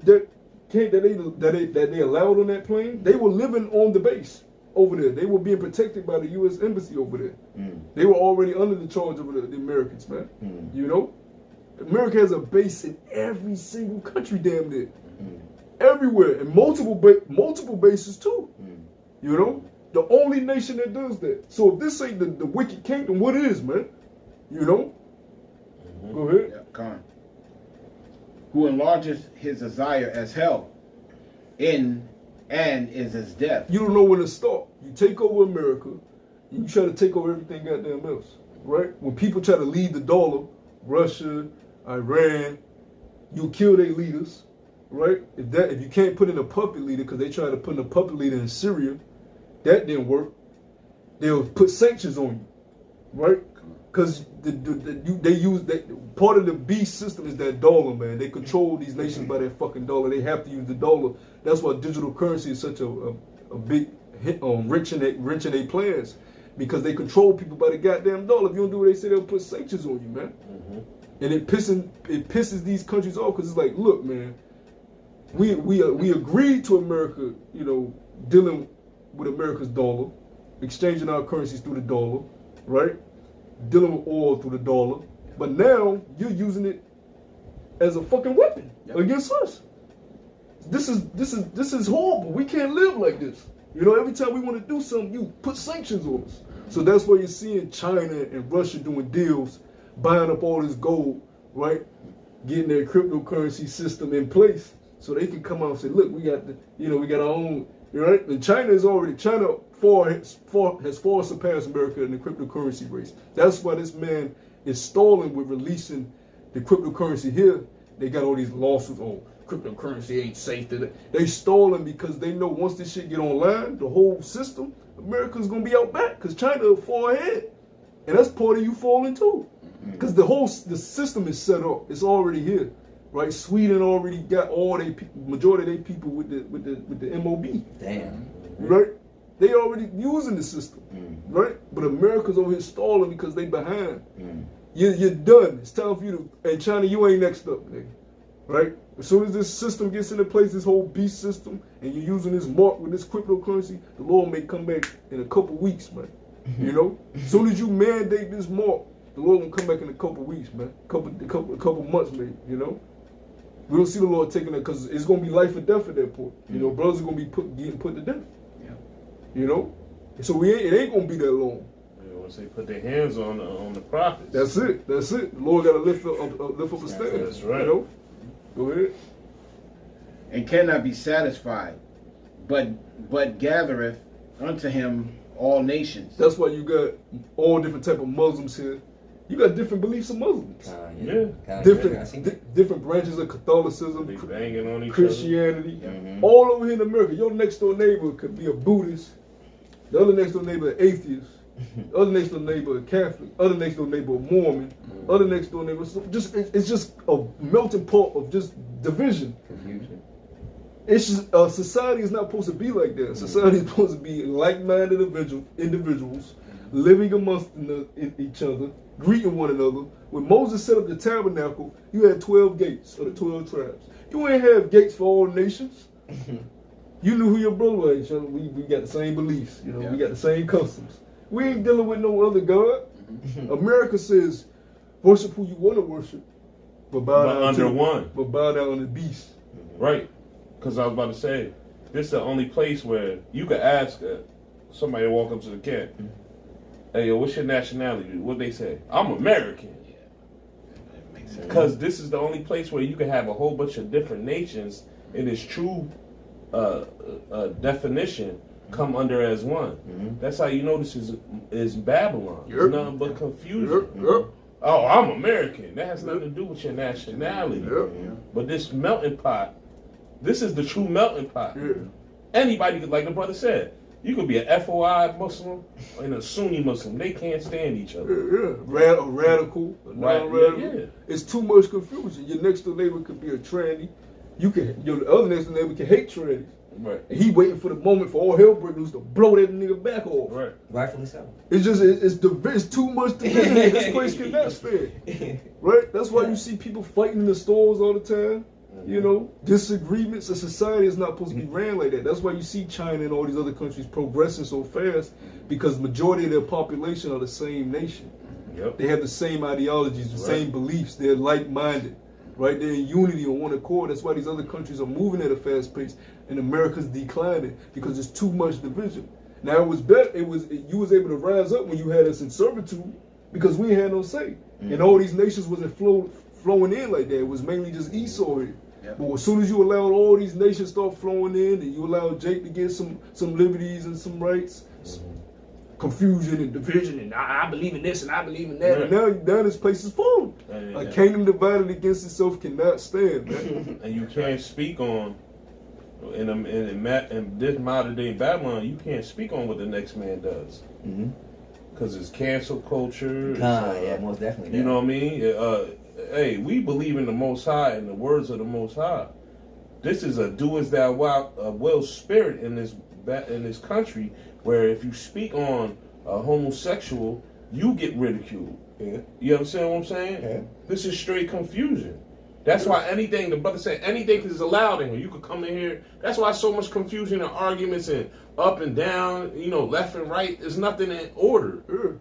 that they allowed on that plane, they were living on the base over there. They were being protected by the U.S. embassy over there. They were already under the charge of the Americans, man. You know, America has a base in every single country, damn near, everywhere, and multiple bases too. You know, the only nation that does that. So if this ain't the wicked kingdom, what is, man? You know. Go ahead. Yeah, con. Who enlarges his desire as hell, and is as death. You don't know when to stop. You take over America, and you try to take over everything goddamn else, right? When people try to lead the dollar, Russia, Iran, you kill their leaders, right? If you can't put in a puppet leader, because they tried to put in a puppet leader in Syria, that didn't work. They'll put sanctions on you, right? Because they use that part of the beast system is that dollar, man. They control these nations by that fucking dollar. They have to use the dollar. That's why digital currency is such a big hit on rich in their plans, because they control people by the goddamn dollar. If you don't do what they say, they'll put sanctions on you, man. And it pisses these countries off, because it's like, look, man, we agreed to America, you know, dealing with America's dollar, exchanging our currencies through the dollar, right? Dealing with oil through the dollar, but now you're using it as a fucking weapon against us. This is horrible. We can't live like this. You know, every time we want to do something, you put sanctions on us. So that's why you're seeing China and Russia doing deals, buying up all this gold, right? Getting their cryptocurrency system in place so they can come out and say, look, we got our own, right? And China has far surpassed America in the cryptocurrency race. That's why this man is stalling with releasing the cryptocurrency here. They got all these lawsuits. Oh, cryptocurrency ain't safe. They stalling because they know once this shit get online, the whole system, America's gonna be out back because China far ahead, and that's part of you falling too. Because the system is set up. It's already here, right? Sweden already got all majority of their people with the MOB. Damn. Right? They already using the system, right? But America's over here stalling because they behind. You're done. It's time for you to. And China, you ain't next up, nigga. Right? As soon as this system gets into place, this whole beast system, and you're using this mark with this cryptocurrency, the Lord may come back in a couple weeks, man. You know? As soon as you mandate this mark, the Lord will come back in a couple weeks, man. Couple months, maybe. You know? We don't see the Lord taking that because it's gonna be life or death at that point. You know, brothers are gonna be getting put to death. You know, so it ain't gonna be that long. Yeah, once they put their hands on the prophets. That's it. The Lord got to lift up a stand. That's right. You know, go ahead. and cannot be satisfied, but gathereth unto him all nations. That's why you got all different type of Muslims here. You got different beliefs of Muslims. Different branches of Catholicism, They banging on each Christianity. Mhm. All over here in America, your next door neighbor could be a Buddhist. The other next door neighbor an atheist. The other next door neighbor a Catholic. Other next door neighbor a Mormon. Other next door neighbor. So it's just a melting pot of just division. Confusion. It's just society is not supposed to be like that. Society is supposed to be like-minded individuals living amongst each other, greeting one another. When Moses set up the tabernacle, you had 12 gates of the 12 tribes. You ain't have gates for all nations. You knew who your brother was. We got the same beliefs. You know, we got the same customs. We ain't dealing with no other God. America says, worship who you want to worship, but bow down under one. But bow down to the beast. Right. Because I was about to say, this is the only place where you could ask somebody to walk up to the camp, hey, yo, what's your nationality? What they say? I'm American. Because this is the only place where you can have a whole bunch of different nations in its true definition come under as one. That's how you know this is Babylon. Yep. It's nothing but confusion. Oh, I'm American. That has nothing to do with your nationality. But this melting pot, this is the true melting pot. Anybody could, like the brother said, you could be an FOI Muslim and a Sunni Muslim. They can't stand each other. Radical, non-radical. Yeah. It's too much confusion. Your next door neighbor could be a tranny. Your other next door neighbor can hate trannies. Right. And he waiting for the moment for all hell breaking loose to blow that nigga back off. Right. Rightfully so. It's just it's too much division. This place cannot stand. Right? That's why you see people fighting in the stores all the time. You know, disagreements. A society is not supposed to be ran like that. That's why you see China and all these other countries progressing so fast, because majority of their population are the same nation. Yep. They have the same ideologies, the same beliefs. They're like-minded, right? They're in unity on one accord. That's why these other countries are moving at a fast pace, and America's declining because there's too much division. Now it was better. You was able to rise up when you had us in servitude because we had no say, and all these nations wasn't flowing in like that. It was mainly just Esau here. But as soon as you allowed all these nations start flowing in, and you allowed Jake to get some liberties and some rights, confusion and division, and I believe in this and I believe in that. And now this place is falling. A kingdom divided against itself cannot stand, man. And you can't speak on in this modern day Babylon. You can't speak on what the next man does. Because it's cancel culture. Yeah, most definitely. You know what I mean? Hey, we believe in the Most High and the words of the Most High. This is a do as thou will spirit in this country, where if you speak on a homosexual, you get ridiculed. You understand what I'm saying? This is straight confusion. That's why anything, the brother said, anything is allowed in here. You could come in here. That's why so much confusion and arguments and up and down, left and right. There's nothing in order.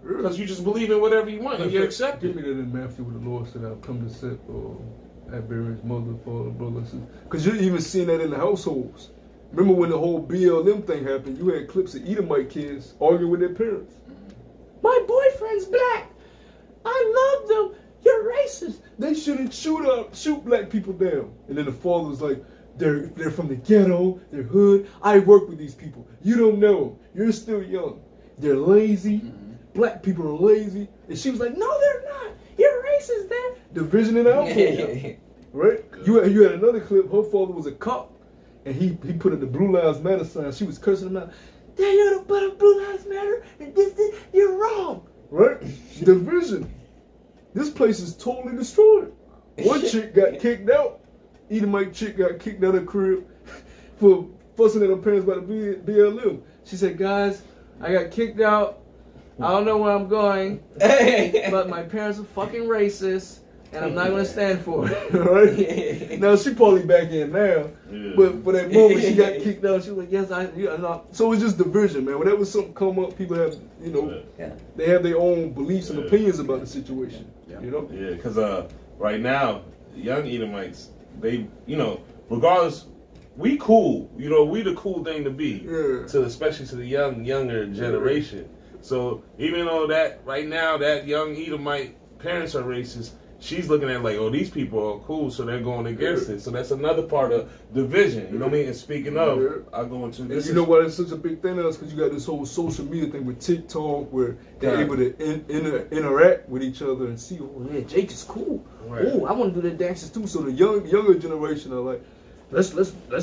Because you just believe in whatever you want and you accept it. Give me that in Matthew where the Lord said, I've come to set Abarian's mother, father, brother, sister. Because you're even seeing that in the households. Remember when the whole BLM thing happened, you had clips of Edomite kids arguing with their parents. My boyfriend's black. I love them. You're racist. They shouldn't shoot black people down. And then the father was like, they're from the ghetto, they're hood. I work with these people. You don't know them. You're still young. They're lazy. Black people are lazy. And she was like, no, they're not. You're racist, Dad. Division in the household. Right? You had another clip. Her father was a cop. And he put in the Blue Lives Matter sign. She was cursing him out. Dad, you don't put up Blue Lives Matter. And this, you're wrong. Right? Division. This place is totally destroyed. One chick got kicked out. Edomite chick got kicked out of her crib for fussing at her parents about the BLM. She said, guys, I got kicked out. I don't know where I'm going, but my parents are fucking racist, and I'm not going to stand for it. Right? Now, she probably back in now, but for that moment she got kicked out, she was like, yes, So it's just division, man. Whenever something come up, people have, they have their own beliefs and opinions about the situation. Yeah, because right now, young Edomites, they, regardless, we cool. We the cool thing to be, especially to the younger generation. So even though that right now that young Edomite parents are racist, she's looking at like, oh, these people are cool, so they're going against it. So that's another part of division. You know what I mean? And speaking of, I go into And this. you know why it's such a big thing now? It's because you got this whole social media thing with TikTok where they're able to interact with each other and see, oh yeah, Jake is cool. Right. Oh, I want to do the dances too. So the younger generation are like, let's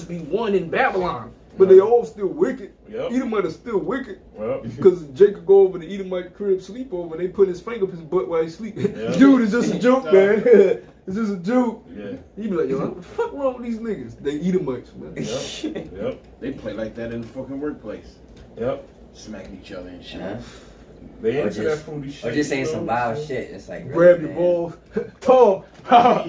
be one in Babylon. But they all still wicked. Yep. Edomite is still wicked. Well, Because Jake could go over to Edomite crib, sleep over, and they put his finger up his butt while he sleep. Yeah. Dude, it's just a joke, man. It's just a joke. yeah. He be like, yo, what the fuck wrong with these niggas? They Edomites, man. Yep. Yep. They play like that in the fucking workplace. Yep. Smacking each other and shit. Uh-huh. They Or into that just, fruity shit. or just saying you some know? wild shit. It's like, Grab really, your balls. Tom.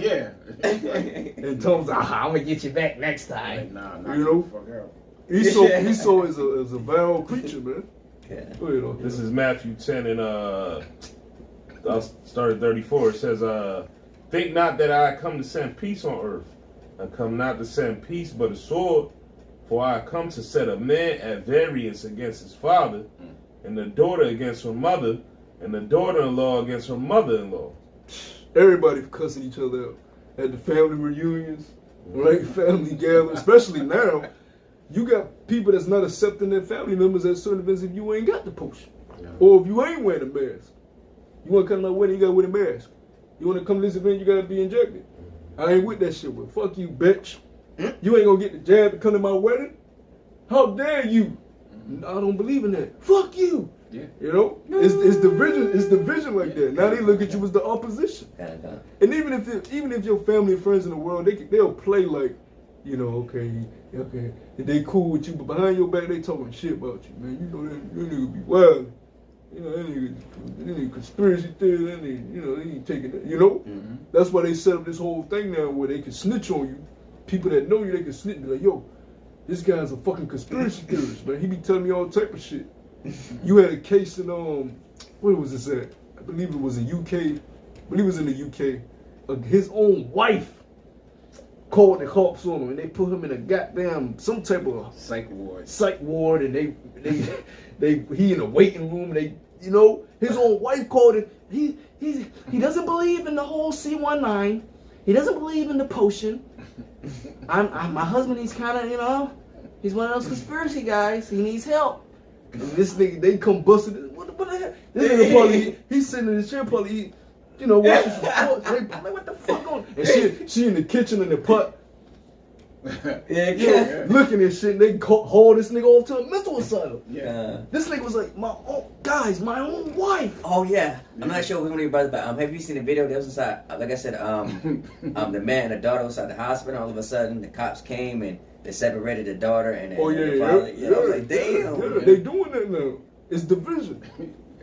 Yeah. And Tom's like, I'm going to get you back next time. Like, nah, You know? the fuck out. Esau is a vile creature, man. Yeah. Go ahead, okay. This is Matthew 10 and I'll start at 34. It says, think not that I come to send peace on earth. I come not to send peace but a sword. For I come to set a man at variance against his father, and the daughter against her mother, and the daughter-in-law against her mother-in-law. Everybody cussing each other out at the family reunions, right? Family gatherings, especially now. You got people that's not accepting their family members at certain events if you ain't got the potion. Yeah. Or if you ain't wearing a mask. You want to come to my wedding, you got to wear a mask. You want to come to this event, you got to be injected. I ain't with that shit. Well, fuck you, bitch. You ain't going to get the jab to come to my wedding? How dare you? I don't believe in that. Fuck you. Yeah. You know? It's division. It's division like that. Now they look at you as the opposition. Kinda. And even if your family and friends in the world, they'll play like, you know, okay, they cool with you, but behind your back they talking shit about you, man. You know that nigga be wild. You know that nigga conspiracy theory. That nigga, you know they ain't taking that. You know, Mm-hmm. that's why they set up this whole thing now where they can snitch on you. People that know you, they can snitch. Be like, yo, this guy's a fucking conspiracy theorist, man. He be telling me all type of shit. You had a case in where was this at? I believe it was in UK. I believe it was in the UK. His own wife called the cops on him, and they put him in a goddamn some type of Psych ward. psych ward, and he in a waiting room. And they, you know, his own wife called it. He doesn't believe in the whole C19. He doesn't believe in the potion. My husband, he's kind of, you know, he's one of those conspiracy guys. He needs help. And this nigga, they come busting. What the hell? This nigga probably, he's sitting in the chair, probably, you know, watching some sports. They like, what the fuck on? And she in the kitchen in the pot, Yeah. looking at shit. And they haul this nigga off to a mental asylum. Yeah. This nigga was like, my own wife. Oh yeah, I'm not sure which one of your brothers, but have you seen the video that was inside? Like I said, the man and the daughter was at the hospital. All of a sudden, the cops came and they separated the daughter and the, Oh and yeah, the father. yeah. I was like, damn. Yeah, they doing that now. It's division.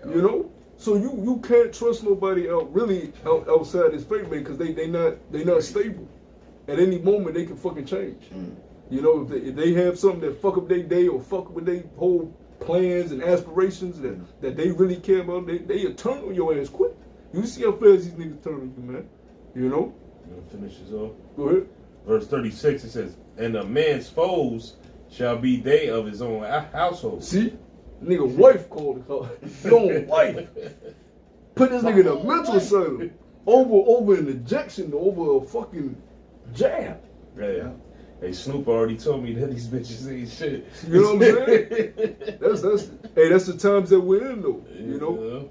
You know, so you can't trust nobody outside this faith, man, because they not stable. At any moment they can fucking change. You know, if they have something that fuck up their day or fuck with their whole plans and aspirations that they really care about, they turn on your ass quick. You see how fast these niggas turn on you, man. You know. I'm gonna finish this off. Go ahead. Verse 36, it says, and a man's foes shall be they of his own household. See, nigga, wife called the call. Your own wife. Put this nigga in a mental asylum over an injection, over a fucking jab. Yeah. Hey, Snoop already told me that these bitches ain't shit. You know what I'm saying? That's the times that we're in though. You know?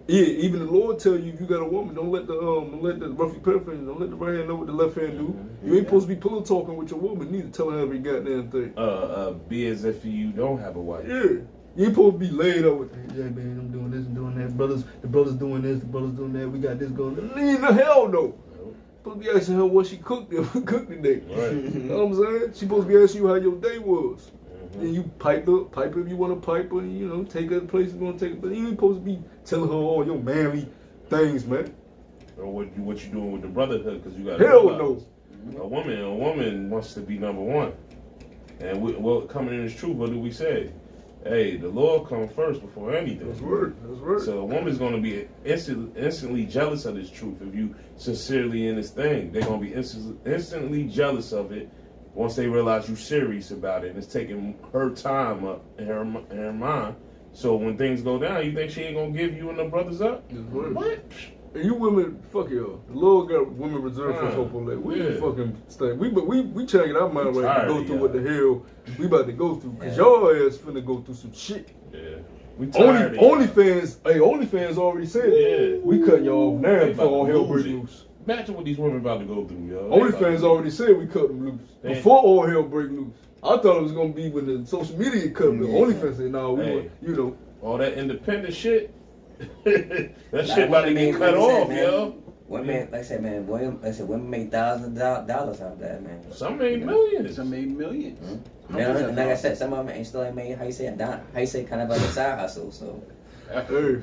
Yeah, even the Lord tell you if you got a woman, don't let the roughly paraphrase, don't let the right hand know what the left hand do. You ain't supposed to be pillow talking with your woman, neither tell her every goddamn thing. Be as if you don't have a wife. Yeah. You ain't supposed to be laid up with, hey, man, I'm doing this and doing that. The brother's doing this, the brother's doing that. We got this going on. In the hell no. Supposed to be asking her what she cooked today. Right. You know what I'm saying? She supposed to be asking you how your day was. And you pipe her if you want to pipe her, you know, take her to places you want to take her. But you ain't supposed to be telling her all your manly things, man. Or what you doing with the brotherhood, because you got Hell no. A woman wants to be number one. And well, coming in is true, what do we say? Hey, the Lord comes first before anything. That's right. So a woman's going to be instantly jealous of this truth if you sincerely in this thing. They're going to be instantly jealous of it once they realize you're serious about it. And it's taking her time up in her mind. So when things go down, you think she ain't going to give you and the brothers up? That's right. What? And you women, fuck y'all. The Lord got women reserved for Hope Ole. We Yeah. fucking stay. We changing our mind We right to go tired through of what the hell we about to go through. Cause Yeah. y'all ass finna go through some shit. Yeah. We tired of OnlyFans, OnlyFans already said Yeah. we cutting y'all off now They before all about to hell lose break it. loose. Imagine what these women about to go through, yo. OnlyFans already said we cut them loose They- before all hell break loose. I thought it was gonna be when the social media cut, but Yeah. OnlyFans said, "No, we Hey. want, you know." All that independent shit. that Like, shit about to women get make- cut like I said, off, man, yo. Women, like I said, man, women make $1,000s out of that, man. Some made millions. Some made millions. And like I said, some of them ain't still ain't made. How you say kind of like a side hustle. So Hey,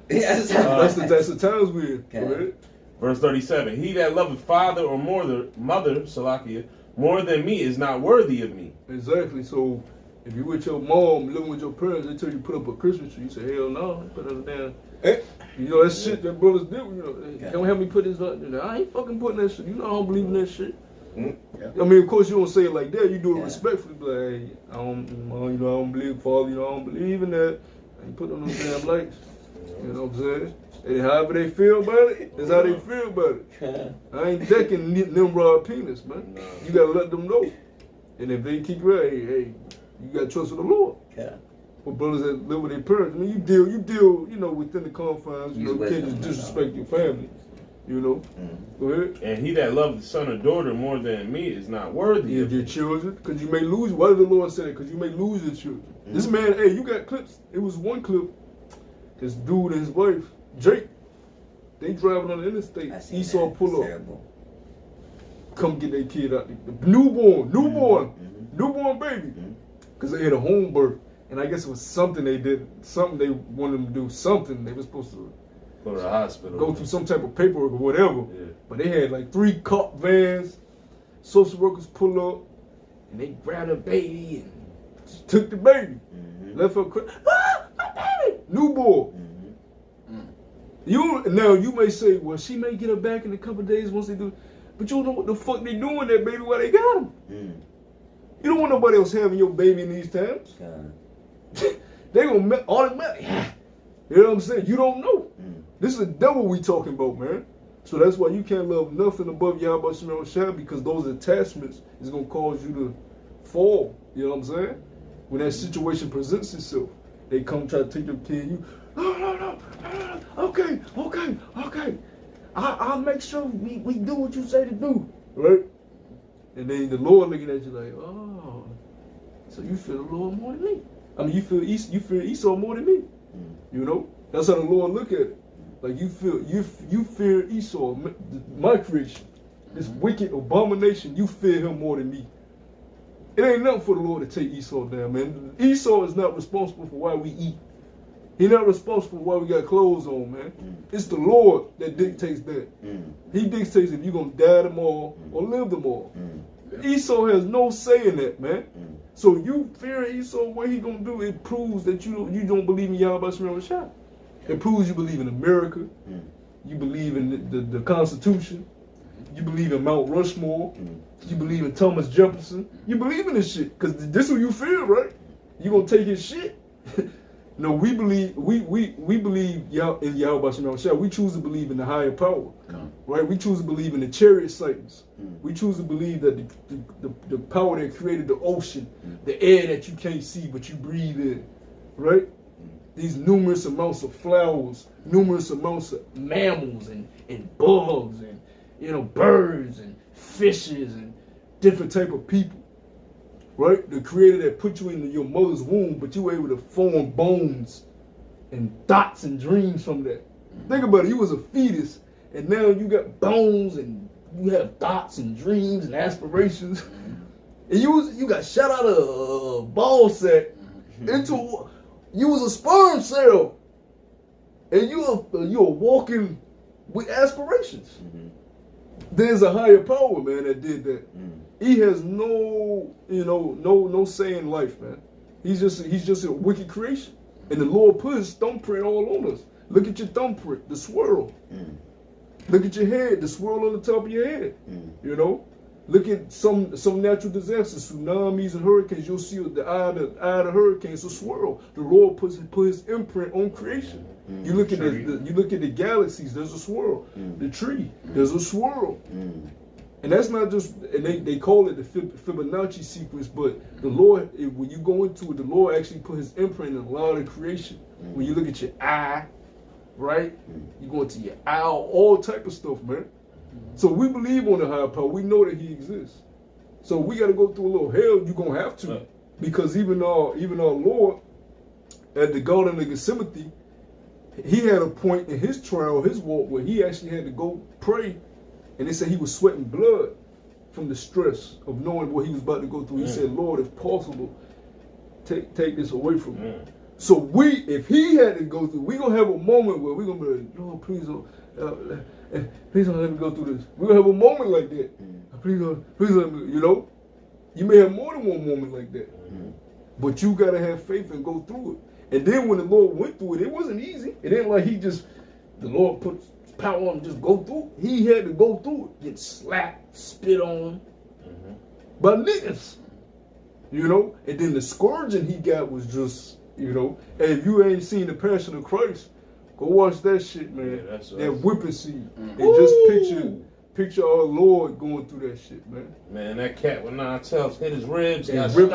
that's that's the times we're in. Okay. Go ahead. Verse 37. He that loveth father or mother, Salakia, more than me is not worthy of me. Exactly. So if you with your mom, living with your parents, they tell you put up a Christmas tree, you say, "Hell no, put up a damn." You know that shit that brothers do. You know, hey, come help me put this up. You know, I ain't fucking putting that shit. You know I don't believe in that shit. I mean, of course you don't say it like that. You do it Yeah. respectfully. Be like, hey, I don't believe, Father. You know, I don't believe in that. I ain't put on those damn lights. You know what I'm saying? And however they feel about it, that's how they feel about it. I ain't decking Nimrod penis, man. No. You gotta let them know. And if they keep right, hey, you gotta trust in the Lord. Yeah. For brothers that live with their parents, I mean, you deal, you know, within the confines. You know, you Use can't wisdom, just disrespect your family. You know. Go ahead. And he that loveth son or daughter more than me is not worthy Yeah, of your me. children, because you may lose. Why did the Lord say that? Because you may lose your children. This man, hey, you got clips. It was one clip. This dude and his wife, Jake, they driving on the interstate. I seen Esau that. pull It's up, terrible. come get their kid out. The newborn Mhm. baby, Mhm. because they had a home birth, and I guess it was something they did, something they wanted them to do, something they were supposed to Go to the hospital. go through some type of paperwork or whatever. Yeah. But they had like 3 cop vans. Social workers pull up, and they grabbed a baby and just took the baby. Mhm. Left her crying. Ah, my baby! Newborn. Mhm. You may say, well, she may get her back in a couple of days once they do, but you don't know what the fuck they doing with that baby while they got him. Mhm. You don't want nobody else having your baby in these times. God. They gonna automatically. You know what I'm saying? You don't know. Mhm. This is the devil we talking about, man. So that's why you can't love nothing above Yahweh Shemel Shah, because those attachments is gonna cause you to fall. You know what I'm saying? When that situation presents itself, they come try to take your kid. You, no. Okay. I'll make sure we do what you say to do, right? And then the Lord looking at you like, oh, so you feel the Lord more than me. I mean, you feel Esau more than me. You know, that's how the Lord look at it. Like you fear Esau, my creation, this wicked abomination. You fear him more than me. It ain't nothing for the Lord to take Esau down, man. Esau is not responsible for why we eat. He's not responsible for why we got clothes on, man. It's the Lord that dictates that. He dictates if you're gonna die tomorrow or live tomorrow. Esau has no say in that, man. So you fear Esau, what he gonna do? It proves that you don't believe in Yahweh Shemel Shah. It proves you believe in America. You believe in the Constitution. You believe in Mount Rushmore. You believe in Thomas Jefferson. You believe in this shit because this who you fear, right? You gonna take his shit? No, we believe in Yahweh Shemel Shah. We choose to believe in the higher power, right? We choose to believe in the chariot Satans. We choose to believe that the power that created the ocean, the air that you can't see but you breathe in, right? These numerous amounts of flowers, numerous amounts of mammals and bugs and birds and fishes and different type of people, right? The creator that put you in your mother's womb, but you were able to form bones and thoughts and dreams from that. Think about it, you was a fetus and now you got bones and you have thoughts and dreams and aspirations. And you got shot out of a ball sack into, you was a sperm cell. And you're walking with aspirations. There's a higher power, man, that did that. He has no say in life, man. He's just a wicked creation. And the Lord put his thumbprint all on us. Look at your thumbprint, the swirl. Look at your head, the swirl on the top of your head. You know? Look at some natural disasters, tsunamis and hurricanes. You'll see the eye of the hurricanes will swirl. The Lord put his imprint on creation. You look at you look at the galaxies. There's a swirl. The tree. There's a swirl. And that's not just, and they call it the Fibonacci sequence, but the Lord, when you go into it, the Lord actually put his imprint in a lot of creation. When you look at your eye, right? You go into your eye, all type of stuff, man. So we believe on the higher power. We know that he exists. So we got to go through a little hell. You're going to have to. Because even our Lord, at the Garden of Gethsemane, he had a point in his trial, his walk, where he actually had to go pray. And they said he was sweating blood from the stress of knowing what he was about to go through. He said, Lord, if possible, take this away from me. So if he had to go through, we're going to have a moment where we're going to be like, Lord, please don't let me go through this. We're going to have a moment like that. Please let me, you know. You may have more than one moment like that. But you got to have faith and go through it. And then when the Lord went through it, it wasn't easy. It ain't like the Lord put power on him, just go through it. He had to go through it. Get slapped, spit on by niggas. You know? And then the scourging he got was just, you know. And if you ain't seen the Passion of Christ, go watch that shit, man. Yeah, that whipping scene. And just picture our Lord going through that shit, man. Man, that cat with 9 tails hit his ribs and ripped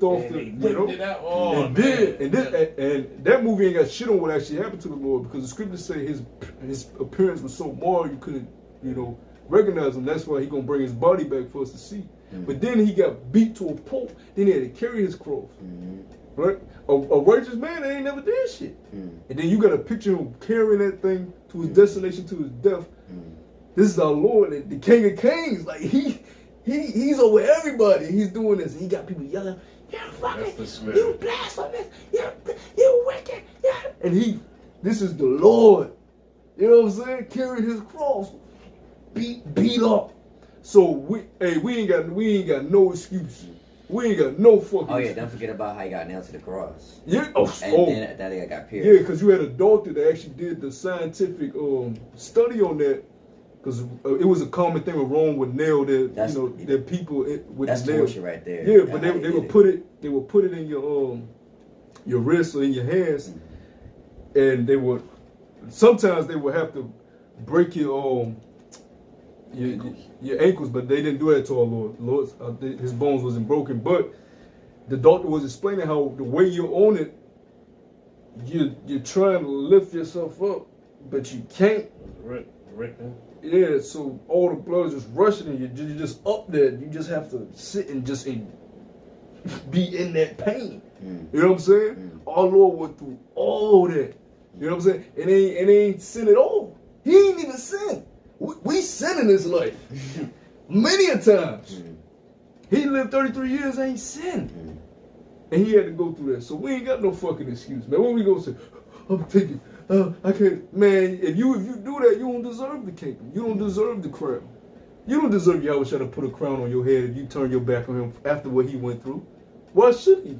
off and the, you know, it out. Oh, and that movie ain't got shit on what actually happened to the Lord, because the scriptures say his appearance was so marred you couldn't, you know, recognize him. That's why he gonna bring his body back for us to see. But then he got beat to a pulp. Then he had to carry his cross. Right? A righteous man that ain't never did shit. And then you got to picture him carrying that thing to his destination, to his death. This is our Lord, the King of Kings. Like he's over everybody. He's doing this. And he got people yelling, "You fucking, you blasphemous, you wicked." And this is the Lord. You know what I'm saying? Carrying his cross, beat up. So we ain't got no excuse. We ain't got no fucking. Oh yeah, don't forget about how he got nailed to the cross. Yeah. And then that got pierced. Yeah, because you had a doctor that actually did the scientific study on that. Because it was a common thing with Rome would nail their people with that's the nail. torture right there. Yeah, but they would put it in your wrist or in your hands, and sometimes they would have to break your ankles, but they didn't do that to our Lord. His bones wasn't broken, but the doctor was explaining how the way you're on it, you're trying to lift yourself up, but you can't. Yeah, so all the blood is just rushing and you're just up there. You just have to sit and just be in that pain. You know what I'm saying? Our Lord went through all that. You know what I'm saying? And it ain't sin at all. He ain't even sin. We sin in this life. Many a times. He lived 33 years, ain't sin. And he had to go through that. So we ain't got no fucking excuse, man. When we go say, I'm thinking, I can't, man, if you do that, you don't deserve the kingdom. You don't deserve the crown. You don't deserve Yahweh to put a crown on your head if you turn your back on him after what he went through. Why should he?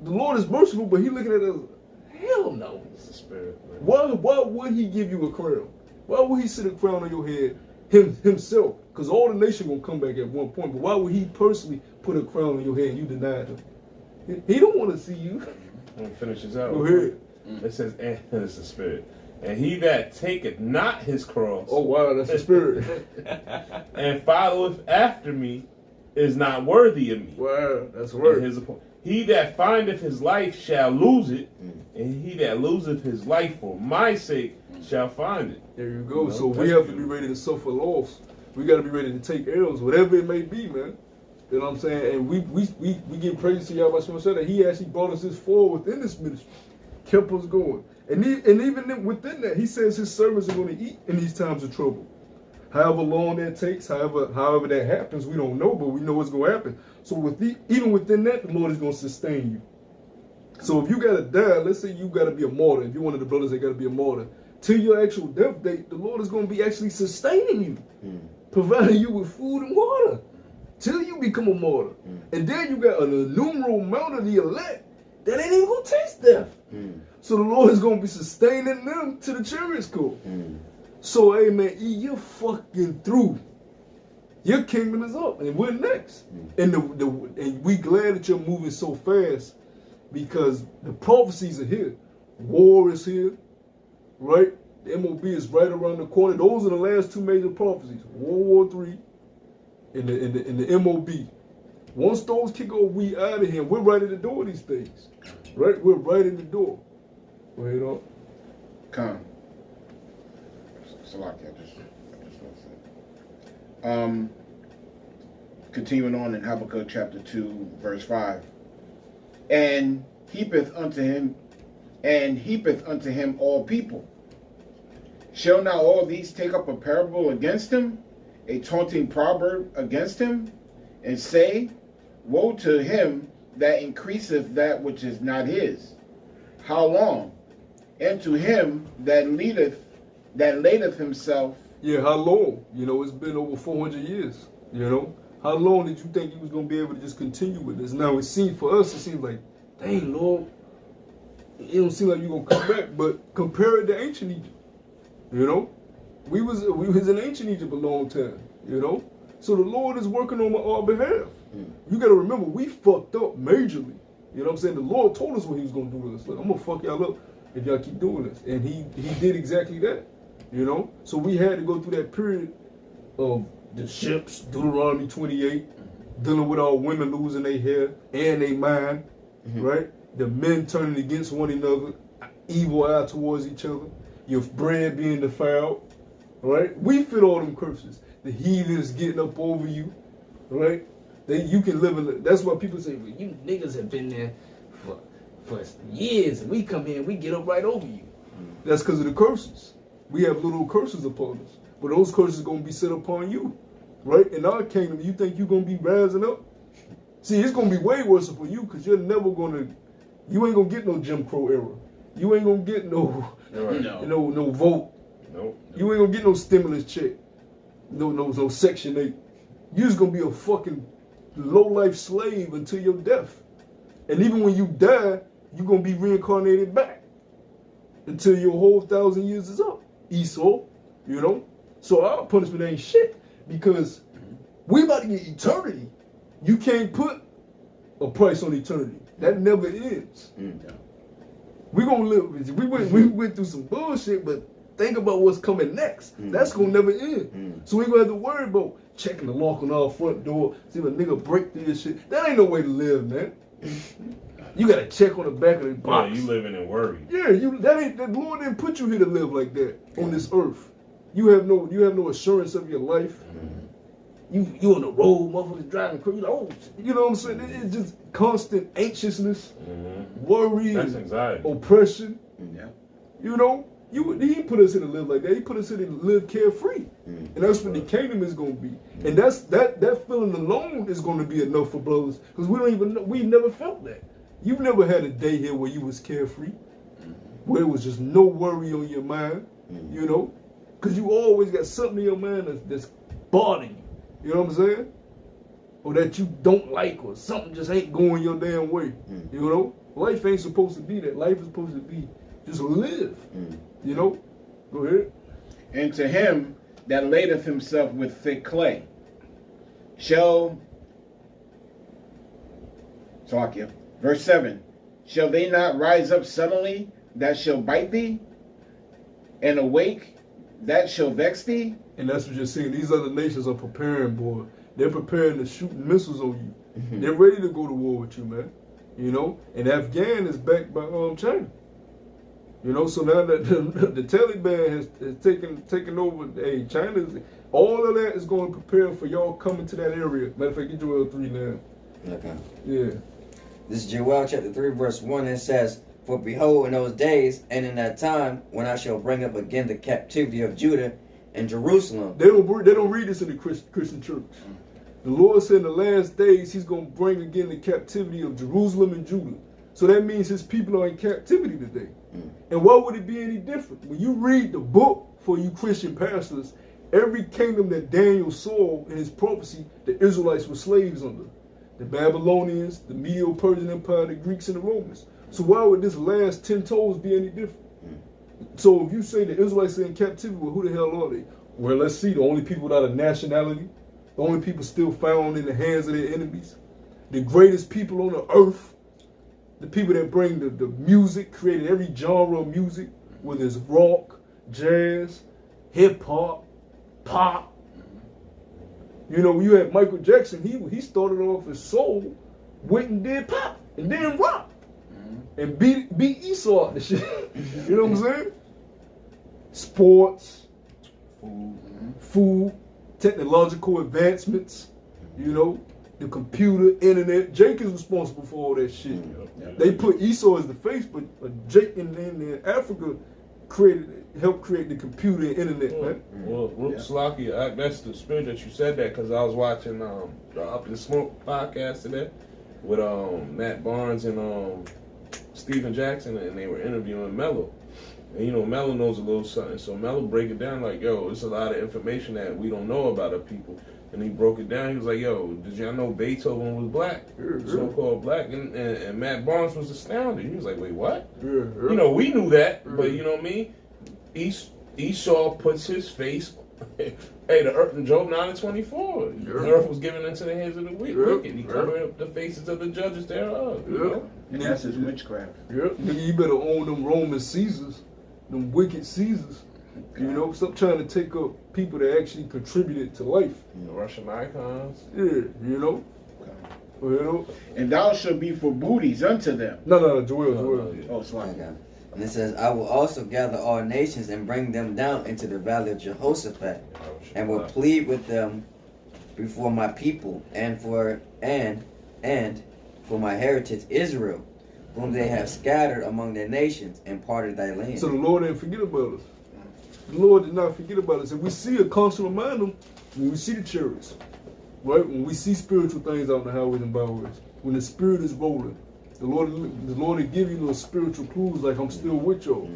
The Lord is merciful, but he looking at us, hell no. It's the spirit, man. Why would he give you a crown? Why would he sit a crown on your head himself? Because all the nation gonna come back at one point, but why would he personally put a crown on your head and you denied him? He don't want to see you. I'm gonna finish this out. Go ahead. It says, and it's the spirit. And he that taketh not his cross. Oh wow, that's the spirit. And followeth after me is not worthy of me. Wow, that's right. He that findeth his life shall lose it, and he that loseth his life for my sake shall find it. There you go. So we have to be ready to suffer loss. We got to be ready to take L's, whatever it may be, man. You know what I'm saying? And we give praise to Yahweh that he actually brought us this forward within this ministry, kept us going. And even within that, he says his servants are going to eat in these times of trouble. However long that takes, however that happens, we don't know, but we know it's going to happen. So even within that, the Lord is going to sustain you. So if you got to die, let's say you got to be a martyr. If you're one of the brothers that got to be a martyr, till your actual death date, the Lord is going to be actually sustaining you, providing you with food and water, till you become a martyr. And then you got an innumerable amount of the elect that ain't even going to taste death. So the Lord is going to be sustaining them to the chariot school. So, hey, man, you're fucking through. Your kingdom is up, and we're next. And and we glad that you're moving so fast because the prophecies are here. War is here, right? The MOB is right around the corner. Those are the last two major prophecies: World War III and the MOB. Once those kick off, we out of here. We're right at the door of these things, right? We're right at the door. Go ahead, on. Come. Salaki, I just want to say. Continuing on in Habakkuk chapter 2, verse 5. And heapeth unto him all people. Shall not all these take up a parable against him, a taunting proverb against him, and say, Woe to him that increaseth that which is not his. How long? And to him that ladeth himself. Yeah, how long? You know, it's been over 400 years. You know, how long did you think you was gonna be able to just continue with this? Now it seems for us, it seems like, dang Lord, it don't seem like you're gonna come back. But compare it to ancient Egypt. You know, we was in ancient Egypt a long time. You know, so the Lord is working on our behalf. You got to remember, we fucked up majorly. You know what I'm saying? The Lord told us what He was gonna do to us. Like, I'm gonna fuck y'all up if y'all keep doing this, and He did exactly that. You know, so we had to go through that period of the ships, Deuteronomy 28, dealing with our women losing their hair and their mind, right? The men turning against one another, evil eye towards each other, your bread being defiled, right? We fit all them curses. The heathens getting up over you, right? You can live in. That's why people say, well, you niggas have been there for years, and we come here and we get up right over you. That's because of the curses. We have little curses upon us, but those curses are gonna be set upon you, right? In our kingdom, you think you're gonna be rising up? See, it's gonna be way worse for you because you ain't gonna get no Jim Crow era. You ain't gonna get no vote. Nope. You ain't gonna get no stimulus check. No Section 8. You just gonna be a fucking low-life slave until your death. And even when you die, you're gonna be reincarnated back until your whole 1,000 years is up. Esau, you know? So our punishment ain't shit because we about to get eternity. You can't put a price on eternity. That never ends. We gonna live. We went through some bullshit, but think about what's coming next. That's gonna never end. So we ain't gonna have to worry about checking the lock on our front door, see if a nigga break through this shit. That ain't no way to live, man. You gotta check on the back of the box. Yeah, you living in worry. Yeah, that Lord didn't put you here to live like that on this earth. You have no assurance of your life. You on the road, motherfuckers driving crazy. Oh, you know what I'm saying? It's just constant anxiousness, worry, That's anxiety, oppression. Yeah. You know, he didn't put us here to live like that. He put us here to live carefree, and that's what the kingdom is going to be. And that feeling alone is going to be enough for brothers because we've never felt that. You've never had a day here where you was carefree, where there was just no worry on your mind. You know, because you always got something in your mind that's bothering you. You know what I'm saying? Or that you don't like, or something just ain't going your damn way. You know? Life ain't supposed to be that. Life is supposed to be just live. You know? Go ahead. And to him that ladeth himself with thick clay, shall, Salakia, verse 7, shall they not rise up suddenly that shall bite thee, and awake that shall vex thee? And that's what you're seeing. These other nations are preparing, boy. They're preparing to shoot missiles on you. They're ready to go to war with you, man. You know? And Afghan is backed by China. You know, so now that the Taliban has taken over, hey, China's, all of that is going to prepare for y'all coming to that area. Matter of fact, get Joel 3 now. Okay. Yeah. This is Joel chapter 3, verse 1. It says, For behold, in those days and in that time, when I shall bring up again the captivity of Judah and Jerusalem. They don't read this in the Christian church. The Lord said in the last days He's going to bring again the captivity of Jerusalem and Judah. So that means His people are in captivity today. And why would it be any different? When you read the book for you Christian pastors, every kingdom that Daniel saw in his prophecy, the Israelites were slaves under. The Babylonians, the Medo-Persian Empire, the Greeks, and the Romans. So why would this last 10 toes be any different? So if you say the Israelites are in captivity, well, who the hell are they? Well, let's see. The only people without a nationality, The only people still found in the hands of their enemies. The greatest people on the earth. The people that bring the music, created every genre of music, whether it's rock, jazz, hip hop, pop. You know, you had Michael Jackson, he started off as soul, went and did pop, and then rock. And beat Esau out the shit. You know what I'm saying? Sports, food, technological advancements, you know, the computer, internet. Jake is responsible for all that shit. They put Esau as the face, but Jake in Africa helped create the computer and internet, man. Well, Slaki, that's the spirit that you said that, because I was watching the Up in Smoke podcast today with Matt Barnes and Steven Jackson, and they were interviewing Mello. And you know, Mello knows a little something, so Mello break it down like, yo, it's a lot of information that we don't know about our people. And he broke it down. He was like, yo, did y'all know Beethoven was black? So-called black. And Matt Barnes was astounded. He was like, wait, what? You know, we knew that, but you know what I mean? Esau puts his face. Hey, the earth in Job 9:24. The earth was given into the hands of the wicked. He covered up the faces of the judges thereof. You know? And that's his witchcraft. Nigga, you better own them Roman Caesars, them wicked Caesars. You know, stop trying to take up people that actually contributed to life. The Russian icons. Yeah, you know. You know. And thou shalt be for booties unto them. No, Joel. Oh, sorry. And it says, I will also gather all nations and bring them down into the valley of Jehoshaphat, and will plead with them before my people and for my heritage Israel, whom they have scattered among their nations and parted thy land. So the Lord didn't forget about us. The Lord did not forget about us. And we see a constant reminder when we see the chariots, right? When we see spiritual things out in the highways and byways, when the spirit is rolling, the Lord will give you those spiritual clues like I'm still with y'all,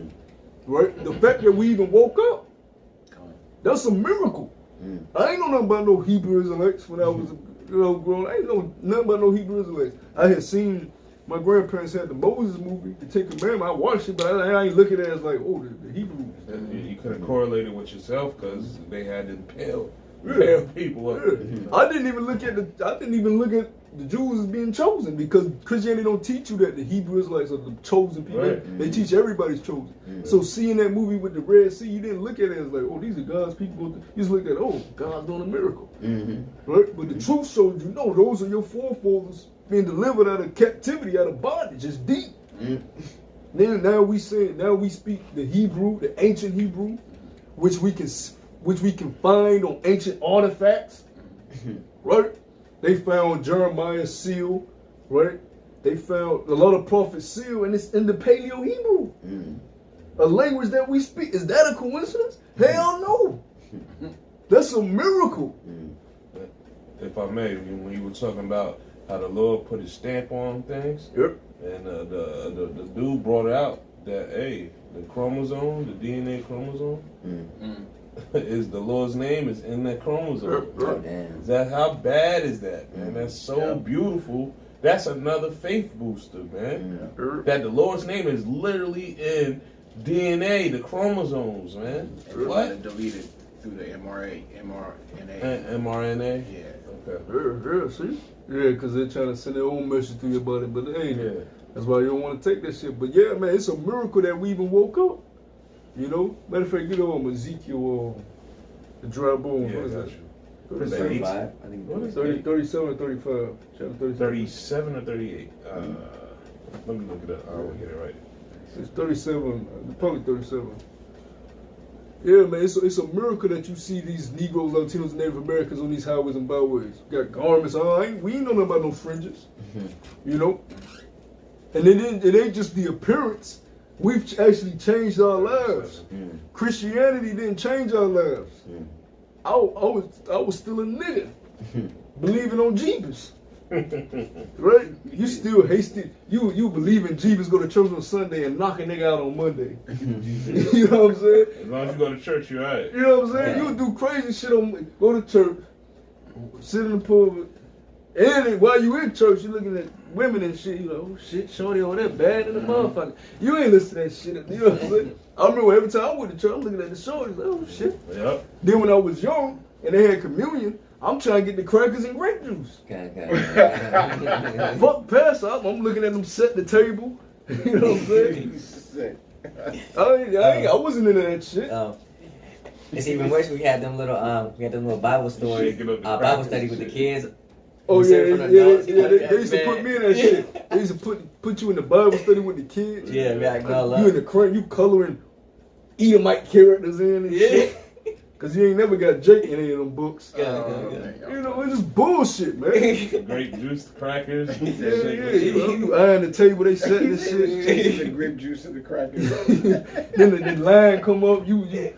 right? The fact that we even woke up, that's a miracle. I ain't know nothing about no Hebrew Israelites when I was grown. I ain't know nothing about no Hebrew Israelites. I had seen my grandparents had the Moses movie, the Ten Commandments. I watched it, but I ain't looking at it as like, oh, the Hebrews. You could have correlated with yourself because they had to pale people up. I didn't even look at the Jews as being chosen, because Christianity don't teach you that the Hebrew Israelites are the chosen people. Right. They teach everybody's chosen. So seeing that movie with the Red Sea, you didn't look at it as like, oh, these are God's people. You just looked at, oh, God's doing a miracle. Right? But the truth showed you, no, those are your forefathers being delivered out of captivity, out of bondage. It's deep. Then now we speak the Hebrew, the ancient Hebrew, which we can find on ancient artifacts. Right? They found Jeremiah's seal, right? They found a lot of prophets' seal, and it's in the Paleo Hebrew, a language that we speak. Is that a coincidence? Hell no. That's a miracle. If I may, when you were talking about how the Lord put his stamp on things, and the dude brought out that, hey, the chromosome, the DNA chromosome, is the Lord's name is in that chromosome. Oh, damn. How bad is that, man? That's so beautiful. That's another faith booster, man. That the Lord's name is literally in DNA, the chromosomes, man. What? Deleted through the mRNA. mRNA? Yeah. Okay. See? Yeah, because they're trying to send their own message through your body, but hey, that's why you don't want to take that shit. But yeah, man, it's a miracle that we even woke up. You know? Matter of fact, get on Ezekiel, the dry bone. Yeah, what is got that? you. 35, I think. What is 37 or 35. Chapter 37. 37 or 38? Let me look it up. I will get it right. It's 37, probably 37. Yeah, man, it's a miracle that you see these Negroes, Latinos, and Native Americans on these highways and byways. Got garments on. We ain't know nothing about no fringes. You know? And it ain't just the appearance. We've actually changed our lives. Christianity didn't change our lives. I was still a nigga, believing on Jeebus. Right? You still hasty. You believe in Jeebus, go to church on Sunday and knock a nigga out on Monday. You know what I'm saying? As long as you go to church, you're all right. You know what I'm saying? You do crazy shit go to church, sit in the pulpit, and while you in church, you looking at women and shit. You like, oh shit, shorty over there bad in the motherfucker. You ain't listening to that shit. You know what I'm saying? I remember every time I went to church, I'm looking at the shorties like, oh shit. Yep. Then when I was young and they had communion, I'm trying to get the crackers and grape juice. Okay. Fuck pass up. I'm looking at them set the table. You know what I'm saying? Sick. I wasn't into that shit. It's even worse. We had them little Bible stories, Shaking up the Bible crackers study with the and kids. Oh We yeah, serve yeah, for the adults, yeah. you know, They used to put me in that shit. They used to put you in the Bible study with the kids. Yeah, man, You in the crane, you coloring Edomite characters in and shit. Cause you ain't never got Jake in any of them books. You know, it's just bullshit, man. Grape juice, crackers. You eyeing the table, they set this shit. The grape juice and the crackers. Then the line come up, you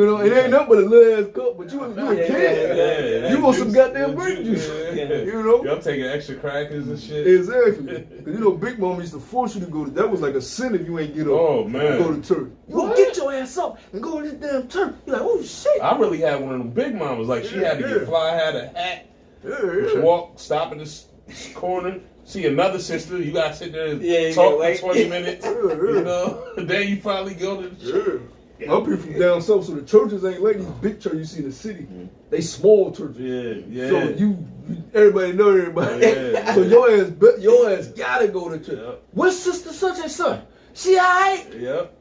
know, it ain't nothing but a little ass cup, but you a kid. You want some goddamn grape juice. You know? Y'all taking extra crackers and shit. Exactly. Cause you know, Big Mama used to force you to go to, that was like a sin if you ain't get up. Oh, man. Go to church. You gonna get your ass up and go to this damn church. You're like, oh shit. I really had one of them big mamas. Like, she had to get fly, had a hat, Yeah. walk, stop in this corner, see another sister. You got to sit there and Yeah, you talk gotta for wait. 20 minutes. Yeah. You know? Then you finally go to the church. Yeah. I'm people from down south, so the churches ain't like these big churches you see in the city. They small churches. Yeah, So you everybody know everybody. Yeah. So your ass gotta go to church. Yep. What's sister such and such? She alright? Yep.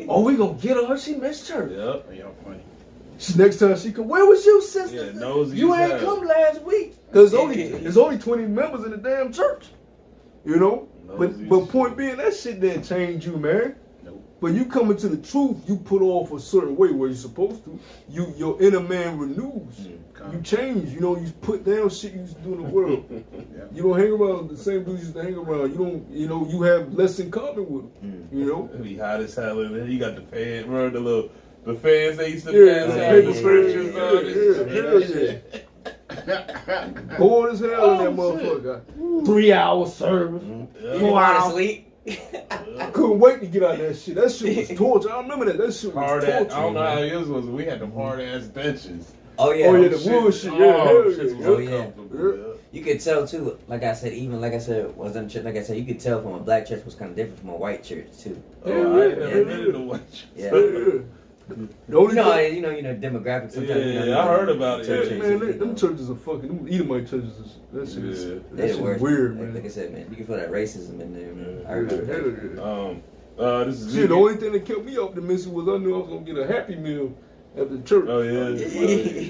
Oh, we gonna get her. She missed church. Yep. Y'all funny. Next time she come, where was you, sister? Yeah, nosy You as ain't hell. come last week. Cause there's only 20 members in the damn church. You know? Nosy But as point shit. being, that shit didn't change you, man. Nope. But you coming to the truth, you put off a certain way where you're supposed to. Your inner man renews. You change, you know, you put down shit you used to do in the world. You don't hang around the same dudes you used to hang around. You don't, you know, you have less in common with them. You know? It be hot as hell in there. You got the fan, remember the fans they used to Yeah, pass yeah, out paper the scriptures yeah, on it. yeah. Bored as hell in that motherfucker. 3 hour service. You want to sleep? I couldn't wait to get out of that shit. That shit was torture. I remember that. That shit was Hard ass, torture. I don't know how yours was. We had them hard ass benches. Oh yeah. Oh yeah, the wood shit. Yeah, hell shit was yeah. Oh, yeah. uncomfortable. You could tell too. Like I said, was in church. Like I said, you could tell from a black church was kind of different from a white church too. Oh, I ain't never Yeah. been in the white church. Yeah. The only You know, demographics. Sometimes, Yeah, you know, I heard about it. churches, man, you them know. churches are fucking. Them Edomite churches. That shit is. Yeah. That They're shit the worst. weird, Like man. I said, man, you can feel that racism in there, man. I Hell remember that. yeah. This is Shit, the only thing that kept me optimistic was I knew I was gonna get a Happy Meal at the church. Oh yeah.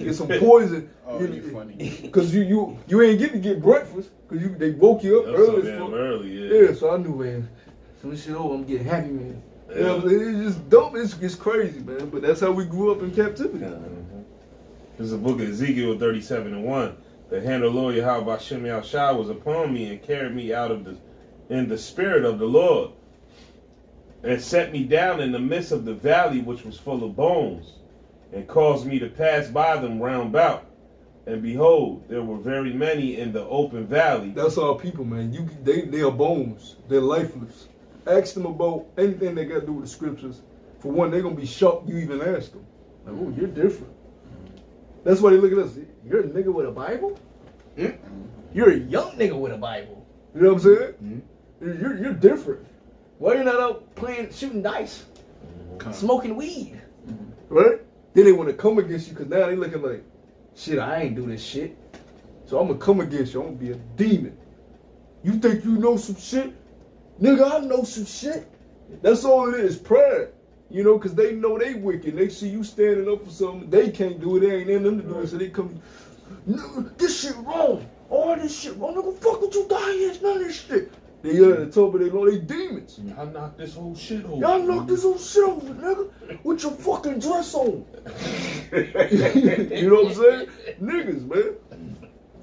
Get some poison. Oh, you funny. Cause you ain't get to get breakfast because they woke you up That's so early. as damn fuck. early, yeah. Yeah, so I knew, man. Some shit over, I'm getting Happy Meal. Yeah. You know what I'm saying? It's just dope. It's crazy, man. But that's how we grew up in captivity. This is a book of Ezekiel 37:1. The hand of the Lord Yahweh Bashem Yahushua was upon me and carried me out of in the spirit of the Lord, and set me down in the midst of the valley which was full of bones, and caused me to pass by them round about. And behold, there were very many in the open valley. That's our people, man. They are bones. They're lifeless. Ask them about anything they got to do with the scriptures. For one, they're gonna be shocked you even asked them. Like, oh, you're different. That's why they look at us. You're a nigga with a Bible? You're a young nigga with a Bible. You know what I'm saying? You're different. Why you not out playing, shooting dice, smoking weed, right? Then they want to come against you because now they looking like, shit, I ain't do this shit. So I'm gonna come against you. I'm gonna be a demon. You think you know some shit? Nigga, I know some shit. That's all it is, pride. You know, because they know they wicked. They see you standing up for something. They can't do it. They ain't in them to do it. So they come, nigga, this shit wrong. All this shit wrong. Nigga, fuck what you die is. None of this shit. They at the top of their law. They demons. I knocked this whole shit over. Y'all knock this whole shit over, nigga. With your fucking dress on. You know what I'm saying? Niggas, man.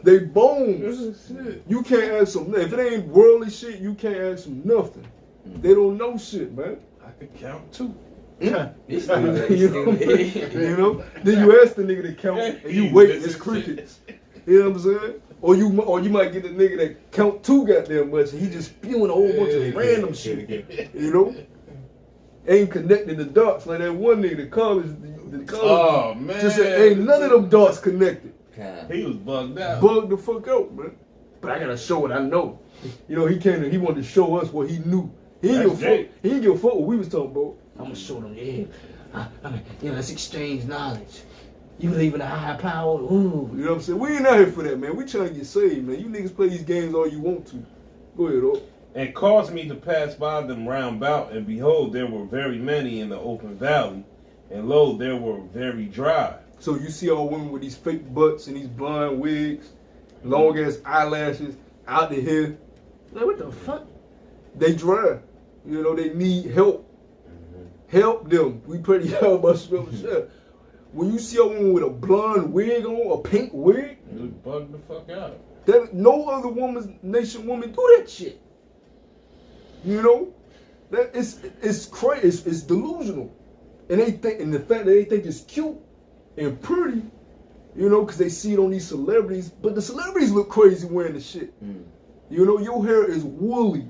They bones. You can't ask them. If it ain't worldly shit, you can't ask them nothing. They don't know shit, man. I could count too. You know? You know? Then you ask the nigga to count and you wait, it's crickets. You know what I'm saying? Or you might get the nigga that count too goddamn much and he just spewing a whole bunch of random shit. You know? Ain't connecting the dots like that one nigga, the college Oh man. just said, ain't none of them dots connected. He was bugged out. Bugged the fuck out, man. But I gotta show what I know. You know, he wanted to show us what he knew. He ain't give a fuck. He ain't give a fuck what we was talking about. I'm gonna show them, yeah. Let's exchange knowledge. You believe in a higher power? Ooh. You know what I'm saying? We ain't out here for that, man. We trying to get saved, man. You niggas play these games all you want to. Go ahead, oh. And caused me to pass by them round about, and behold, there were very many in the open valley, and lo, there were very dry. So you see all women with these fake butts and these blonde wigs, long ass eyelashes, out the hair. Like, what the fuck? They dry. You know, they need help. Help them. We pretty hard about shit. When you see a woman with a blonde wig on, a pink wig, You bug the fuck out. that no other nation woman do that shit. You know, that it's crazy. It's delusional, and they think, and the fact that they think it's cute and pretty, you know, because they see it on these celebrities. But the celebrities look crazy wearing the shit. You know, your hair is woolly.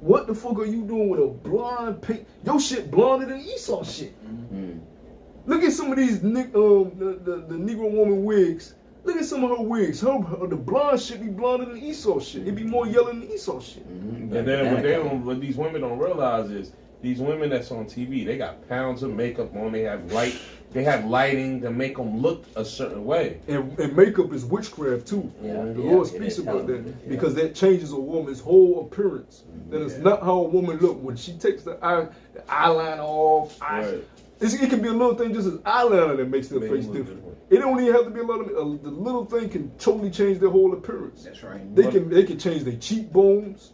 What the fuck are you doing with a blonde pink? Your shit blonder than Esau shit. Look at some of these the Negro woman wigs. Look at some of her wigs. The blonde shit be blonder than Esau shit. It be more yellow than Esau shit. And then what these women don't realize is these women that's on TV, they got pounds of makeup on. They have lighting to make them look a certain way. And makeup is witchcraft too. Yeah, The yeah, Lord it speaks is about hell. that because that changes a woman's whole appearance. That is not how a woman look when she takes the eyeliner off. Right. It can be a little thing, just an eyeliner that makes their Make face them look different. different. It don't even have to be a lot of. The little thing can totally change their whole appearance. That's right. They can change their cheekbones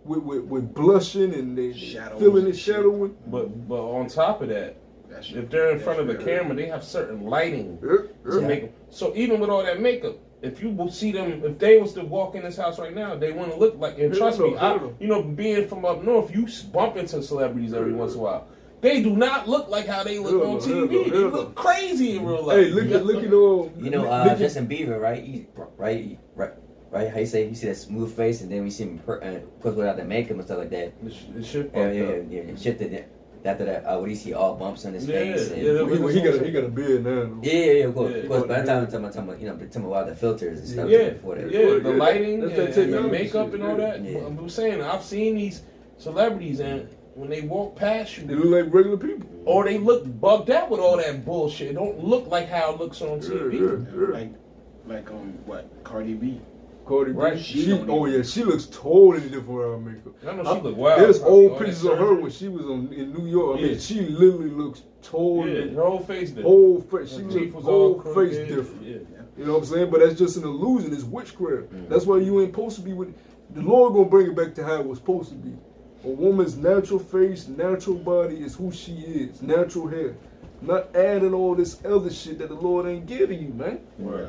with blushing and they Shadows filling and and shadowing. But on top of that, That's if they're in front of the right. camera, they have certain lighting Yeah, to yeah. make them. So even with all that makeup, if you will see them, if they was to walk in this house right now, they wouldn't look like. And trust me, being from up north, you bump into celebrities every once in a while. They do not look like how they look on TV. They look crazy in real life. Hey, look at You know, Justin Bieber, right? Right? How you say? You see that smooth face, and then we see him, of course, without the makeup and stuff like that. The shit fucked Yeah. Shifted after that. What do you see? All bumps on his face. And, he got a beard now. Yeah, of course. Yeah. Of course. By the time I'm talking about, talking about the filters and stuff Yeah, before that. yeah, the lighting That's and that the technology makeup shit, and all that. yeah. I'm saying, I've seen these celebrities, and when they walk past They you, look like regular people. or they look bugged out with all that bullshit. It don't look like how it looks on TV. Like what? Cardi B. Cardi B. Right. She looks totally different without makeup. I know she look wild. There's Probably all old that pictures of her surgery. when she was in New York. I Yeah. mean, she literally looks Yeah, totally her whole face different. whole face. She Her looks teeth was all whole face crooked. different. Yeah. You know what I'm saying? But that's just an illusion. It's witchcraft. That's why you ain't supposed to be with. The Lord gonna bring it back to how it was supposed to be. A woman's natural face, natural body is who she is. Natural hair. Not adding all this other shit that the Lord ain't giving you, man. Right.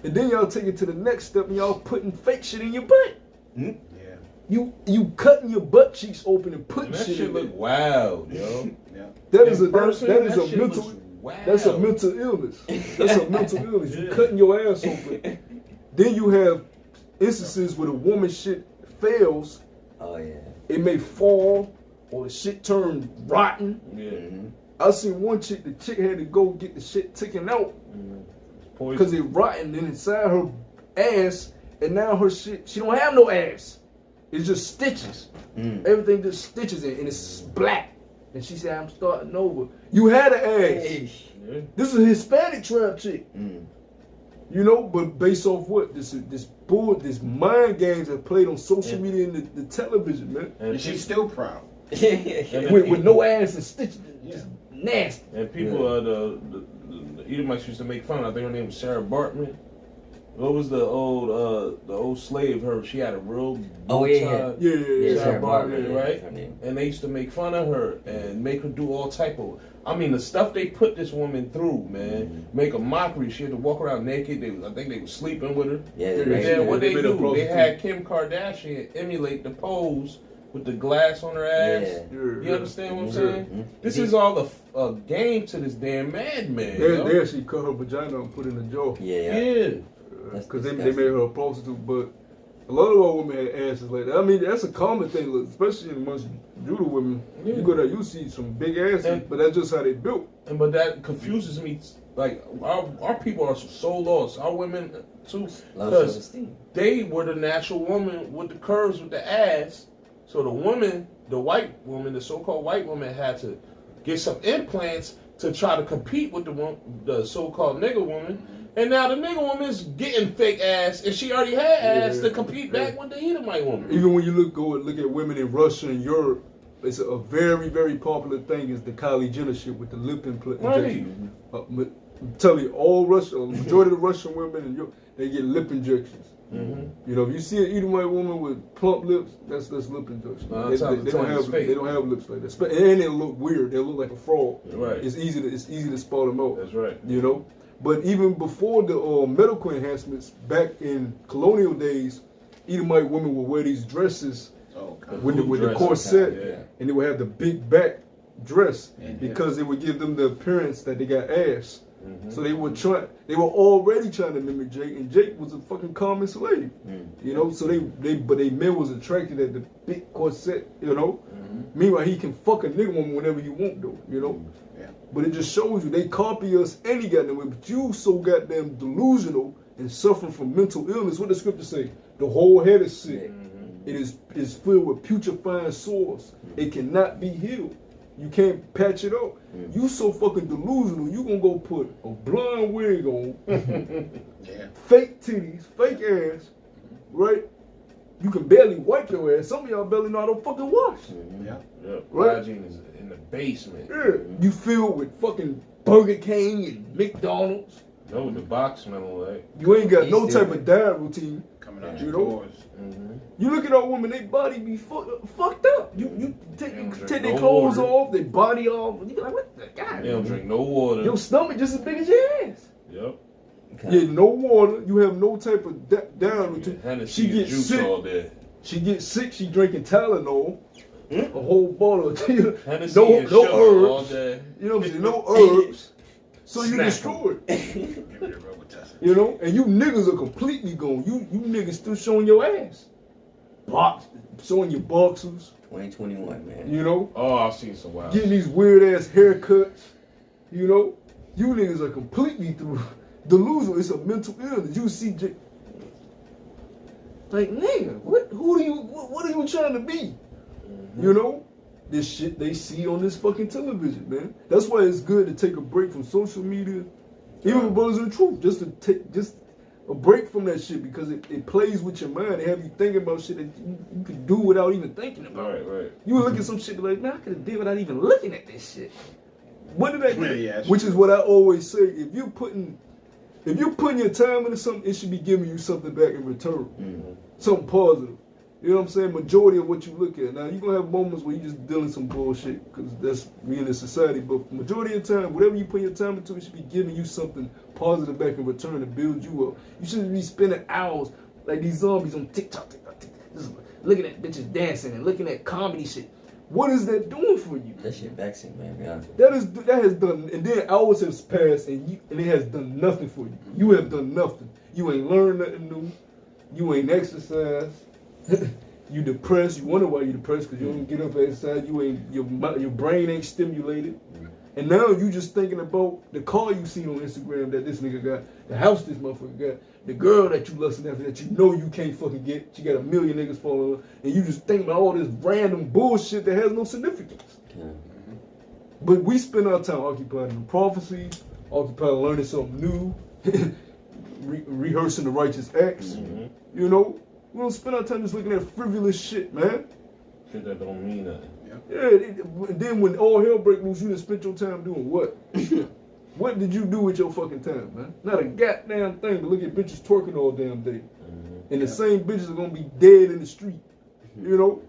And then y'all take it to the next step and y'all putting fake shit in your butt. Yeah. You cutting your butt cheeks open and putting And that shit shit in look there. wild, yo. Yeah. That is In a person, that is that a shit mental looks wild. that's a mental illness. That's a mental illness. You Yeah. cutting your ass open. Then you have instances where the woman shit fails. Oh yeah. It may fall or the shit turn rotten. Yeah. Mm-hmm. I seen one chick. The chick had to go get the shit taken out Poison. because it rotten inside her ass, and now her shit. She don't have no ass. It's just stitches. Mm. Everything just stitches in, and it's black. And she said, "I'm starting over." You had an ass. Hey. Yeah. This is a Hispanic trap chick. Mm. You know, but based off what? This mind games that played on social media and the television, man. And And she's still proud. With no ass and stitches. Just nasty. And people, the Edomites used to make fun. I think her name was Sarah Bartman. What was the old slave? She had a real Oh, yeah, bow tie. Yeah. Yeah, Sarah Sarah Bartman, Bartman, right? that's her name. And they used to make fun of her and make her do all type of. I mean, the stuff they put this woman through, man, make a mockery. She had to walk around naked. I think they were sleeping with her. Yeah, Yeah, And right. then what they they made her do? They prostitute. had Kim Kardashian emulate the pose with the glass on her ass. Yeah. You understand what I'm Yeah. saying? Mhm. This See- is all a game to this damn madman. They yo. actually cut her vagina and put it in the jaw. Yeah. Yeah. That's Because they disgusting. made her a prostitute. But a lot of our women had asses like that. I mean, that's a common thing, look, especially amongst Judah women. Yeah. You go there, you see some big asses, And- but that's just how they built. But that confuses me. Like our people are so lost. Our women too, Low because self-esteem. they were the natural woman with the curves with the ass. So the woman, the white woman, the so-called white woman, had to get some implants to try to compete with the so-called nigga woman. And now the nigga woman's getting fake ass, and she already had ass to compete back with the Edomite woman. Even when you look at women in Russia and Europe, it's a very, very popular thing is the Kylie Jenner shit with the lip injection. I'm telling you, all Russia, majority of the Russian women in Europe, they get lip injections. Mm-hmm. You know, if you see an Edomite woman with plump lips, that's lip injection. They don't have lips like that, and they look weird. They look like a frog. Right. It's easy to spot them out. That's right. You know, but even before the medical enhancements, back in colonial days, Edomite women would wear these dresses with the corset, and they would have the big back dress because it would give them the appearance that they got ass. Mm-hmm. So they were already trying to mimic Jake, and Jake was a fucking common slave. Mm-hmm. You know, so they men was attracted at the big corset, you know. Mm-hmm. Meanwhile, he can fuck a nigga woman whenever you want though, you know. Yeah. But it just shows you they copy us any goddamn way, but you so goddamn delusional and suffering from mental illness. What the scripture say? The whole head is sick. Mm-hmm. It is filled with putrefying sores. Mm-hmm. It cannot be healed. You can't patch it up. Mm. You so fucking delusional. You gonna go put a blonde wig on, fake titties, fake ass, right? You can barely wipe your ass. Some of y'all barely know how to fucking wash. Mm-hmm. Yeah. Right? Hygiene is in the basement. Yeah. Mm-hmm. You filled with fucking Burger King and McDonald's. Know what the box smelling like. You ain't got no type of diet routine. Coming out you your know? doors. Mm-hmm. You look at all women, they body be fucked up. You take their clothes off, their body off. You be like, what the god? They don't drink no water. Your stomach just as big as your ass. Yep. Yeah, no water. You have no type of down routine. She gets juice sick all day. She gets sick. She drinking Tylenol, a whole bottle of Hennessy no and sugar herbs. all day. You know what I'm saying? No herbs. So you Snack. destroyed. You know, and you niggas are completely gone. You niggas still showing your ass. Showing your boxers. 2021, man. You know? Oh, I've seen some wild. Getting these weird ass haircuts. You know? You niggas are completely delusional. It's a mental illness. You see like, nigga, what are you trying to be? Mm-hmm. You know? This shit they see on this fucking television, man. That's why it's good to take a break from social media. Even with Brothers in the Truth, just to take a break from that shit because it plays with your mind. They have you thinking about shit that you could do without even thinking about. Right. You look at some shit like, man, I could have did without even looking at this shit. What did that do? Yeah, which is what I always say. If you're putting your time into something, it should be giving you something back in return. Mm-hmm. Something positive. You know what I'm saying? Majority of what you look at. Now, you're going to have moments where you're just dealing some bullshit because that's we in a society. But majority of the time, whatever you put your time into, it should be giving you something positive back in return to build you up. You shouldn't be spending hours like these zombies on TikTok. Just looking at bitches dancing and looking at comedy shit. What is that doing for you? That shit vexing, man. Yeah. That has done, and then hours has passed and it has done nothing for you. You have done nothing. You ain't learned nothing new. You ain't exercised. You depressed. You wonder why you depressed because you don't get up exercise. You ain't your brain ain't stimulated, and now you just thinking about the car you seen on Instagram that this nigga got, the house this motherfucker got, the girl that you lusting after that you know you can't fucking get. She got 1 million niggas following her, and you just thinking about all this random bullshit that has no significance. Mm-hmm. But we spend our time occupied in prophecies, occupied learning something new, rehearsing the righteous acts. Mm-hmm. You know. We don't spend our time just looking at frivolous shit, man. Shit that don't mean nothing. Yeah, then when all hell break loose, you done spent your time doing what? What did you do with your fucking time, man? Not a goddamn thing to look at bitches twerking all damn day. Mm-hmm. And the same bitches are gonna be dead in the street. You know?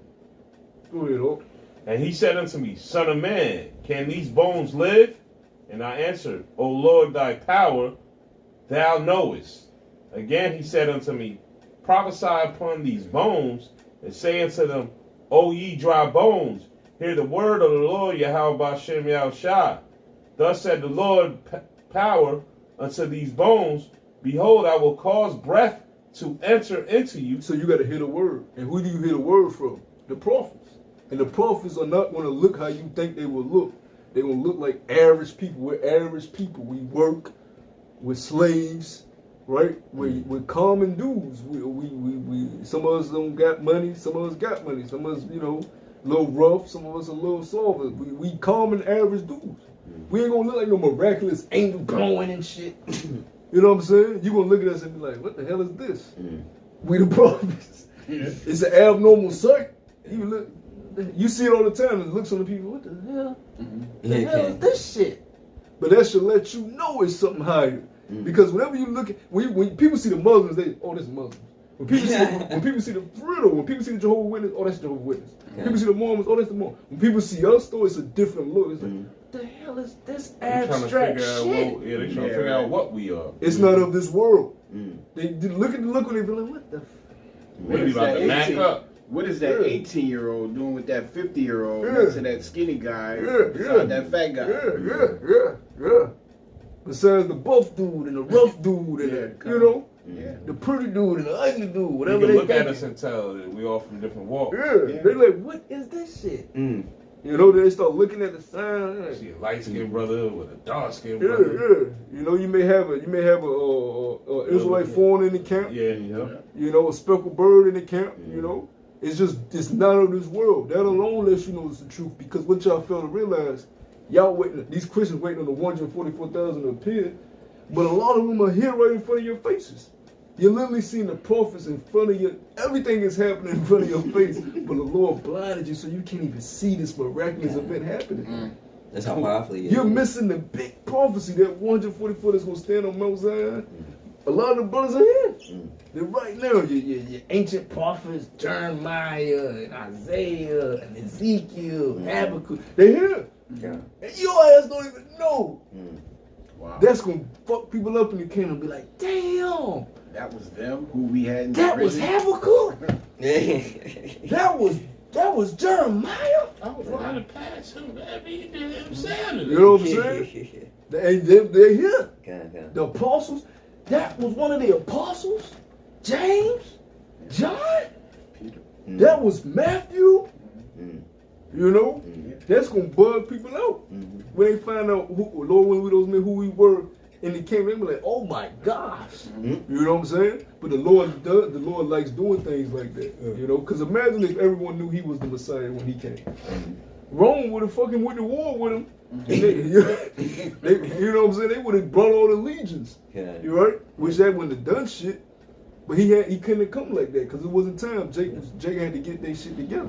Go ahead, Hawk. And he said unto me, Son of man, can these bones live? And I answered, O Lord, thy power, thou knowest. Again he said unto me, Prophesy upon these bones, and say unto them, O ye dry bones, hear the word of the Lord Yahweh B'Shem Yahushua. Thus said the Lord power unto these bones, Behold, I will cause breath to enter into you. So you got to hear the word. And who do you hear the word from? The prophets. And the prophets are not going to look how you think they will look. They're going to look like average people. We're average people. We work. We're slaves. Right? We're common dudes. We some of us don't got money, some of us got money, some of us, a little rough, some of us a little soft. We common average dudes. We ain't gonna look like no miraculous angel blowing and shit. You know what I'm saying? You gonna look at us and be like, what the hell is this? We the prophets. It's an abnormal sight. You see it all the time. It looks on the people. What the hell? The hell is this shit? But that should let you know it's something higher. Because whenever you look at when people see the Muslims, they this Muslim. When people see the when people see the Jehovah's Witness, that's Jehovah's Witness. When people see the Mormons, that's the Mormons. When people see us, though, it's a different look. It's like, what the hell is this abstract shit? They're trying to figure out what we are. It's not of this world. They look at the look when they be like, what the? Maybe about to back up. What is that 18-year-old doing with that 50-year-old next to that skinny guy beside that fat guy? Yeah. Besides the buff dude and the rough dude and the pretty dude and the ugly dude, whatever You they can look at think. us and tell that we all from different walks. Yeah, they like, what is this shit? You know, they start looking at the sign. Like, See a light-skinned brother with a dark-skinned yeah. brother. You know, you may have a Israelite fawn in the camp. Yeah. You know, a speckled bird in the camp. You know, it's not of this world. That alone lets you know it's the truth. Because what y'all fail to realize, y'all waiting. These Christians waiting on the 144,000 to appear, but a lot of them are here right in front of your faces. You're literally seeing the prophets in front of you. Everything is happening in front of your face, but the Lord blinded you so you can't even see this miraculous event happening. That's how powerful he is. You're missing the big prophecy, that 144 that's going to stand on Mount Zion. A lot of the brothers are here. They're right now. Your ancient prophets, Jeremiah, and Isaiah, and Ezekiel, and Habakkuk. They're here. Yeah. And your ass don't even know. Wow. That's going to fuck people up in the kingdom. Be like, damn. That was them who we had in the That was prison. Habakkuk? Yeah. That was Jeremiah? I was trying to pass him. He didn't sound it. You know what I'm saying? They're here. Okay. The apostles, that was one of the apostles? James? John? Peter. That was Matthew? You know? That's going to bug people out. When they find out, Lord, when those men who we were in the kingdom, they be like, oh my gosh. You know what I'm saying? But the Lord likes doing things like that. You know? Because imagine if everyone knew he was the Messiah when he came. Rome would have fucking went to war with him. And you know what I'm saying? They would have brought all the legions. Yeah. You right? Which they wouldn't have done shit. But he couldn't have come like that because it wasn't time. Jake had to get their shit together.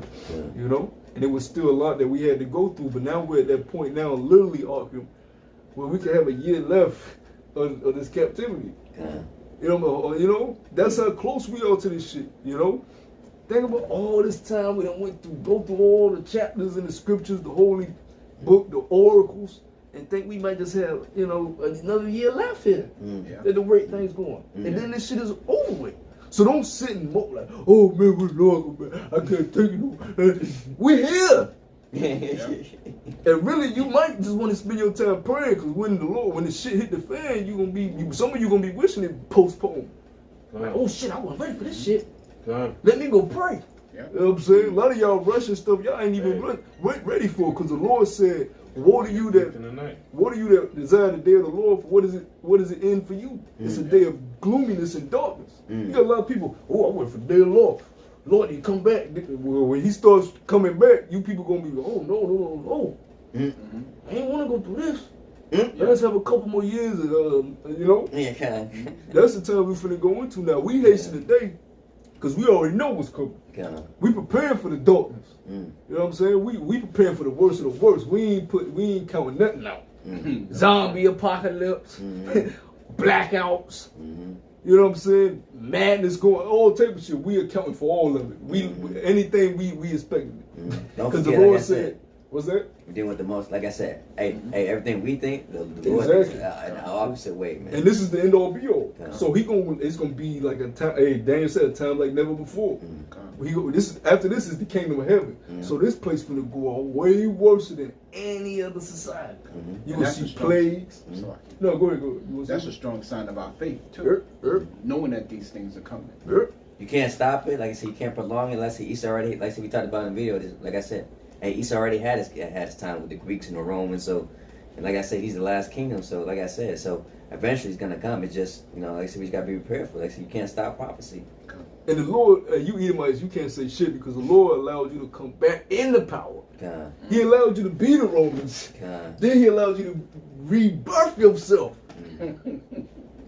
You know? And it was still a lot that we had to go through. But now we're at that point now, literally, Arkham, where we can have a year left of this captivity. You know, that's how close we are to this shit. You know? Think about all this time we done go through all the chapters in the scriptures, the holy book, the oracles, and think we might just have, you know, another year left here. At the rate things going. And then this shit is over with. So don't sit and mope like, oh man, we're Lord, man. I can't take it no. We're here. And really, you might just want to spend your time praying, because when the shit hit the fan, some of you gonna be wishing it postponed. Like, oh shit, I wasn't ready for this shit. Let me go pray. You know what I'm saying? A lot of y'all rushing stuff y'all ain't even ready for, because the Lord said, woe to you that desire the day of the Lord, for what is it in for you? It's a day of gloominess and darkness. You got a lot of people, I wait for the day of the Lord. Lord, he come back. Well, when he starts coming back, you people gonna be like, oh no. I ain't wanna go through this. Let's have a couple more years, you know? That's the time we finna go into now. We hasten the day, because we already know what's coming. We preparing for the darkness. You know what I'm saying? We preparing for the worst of the worst. We ain't counting nothing out. Zombie apocalypse, blackouts. You know what I'm saying? Madness going, all type of shit. We accounting for all of it. Anything we expecting. Because the Lord said, what's that? We're dealing with the most, like I said, hey, everything we think, the Lord is in the opposite way, man. And this is the end all be all. So it's gonna be like a time. Hey, Daniel said, a time like never before. After this is the kingdom of heaven. So this place gonna go way worse than any other society. You gonna see plagues. No, go ahead. That's a strong sign of our faith too. Knowing that these things are coming. You can't stop it. Like I said, you can't prolong it. Like I said, we talked about in the video. Like I said, hey, Esau already had his time with the Greeks and the Romans. So, and like I said, he's the last kingdom. So, like I said, so eventually he's gonna come. It's just, you know, like I said, we just gotta be prepared for it. Like I said, you can't stop prophecy. And the Lord, you Edomites, you can't say shit because the Lord allowed you to come back in the power. God, He allowed you to be the Romans. God. Then he allowed you to rebirth yourself.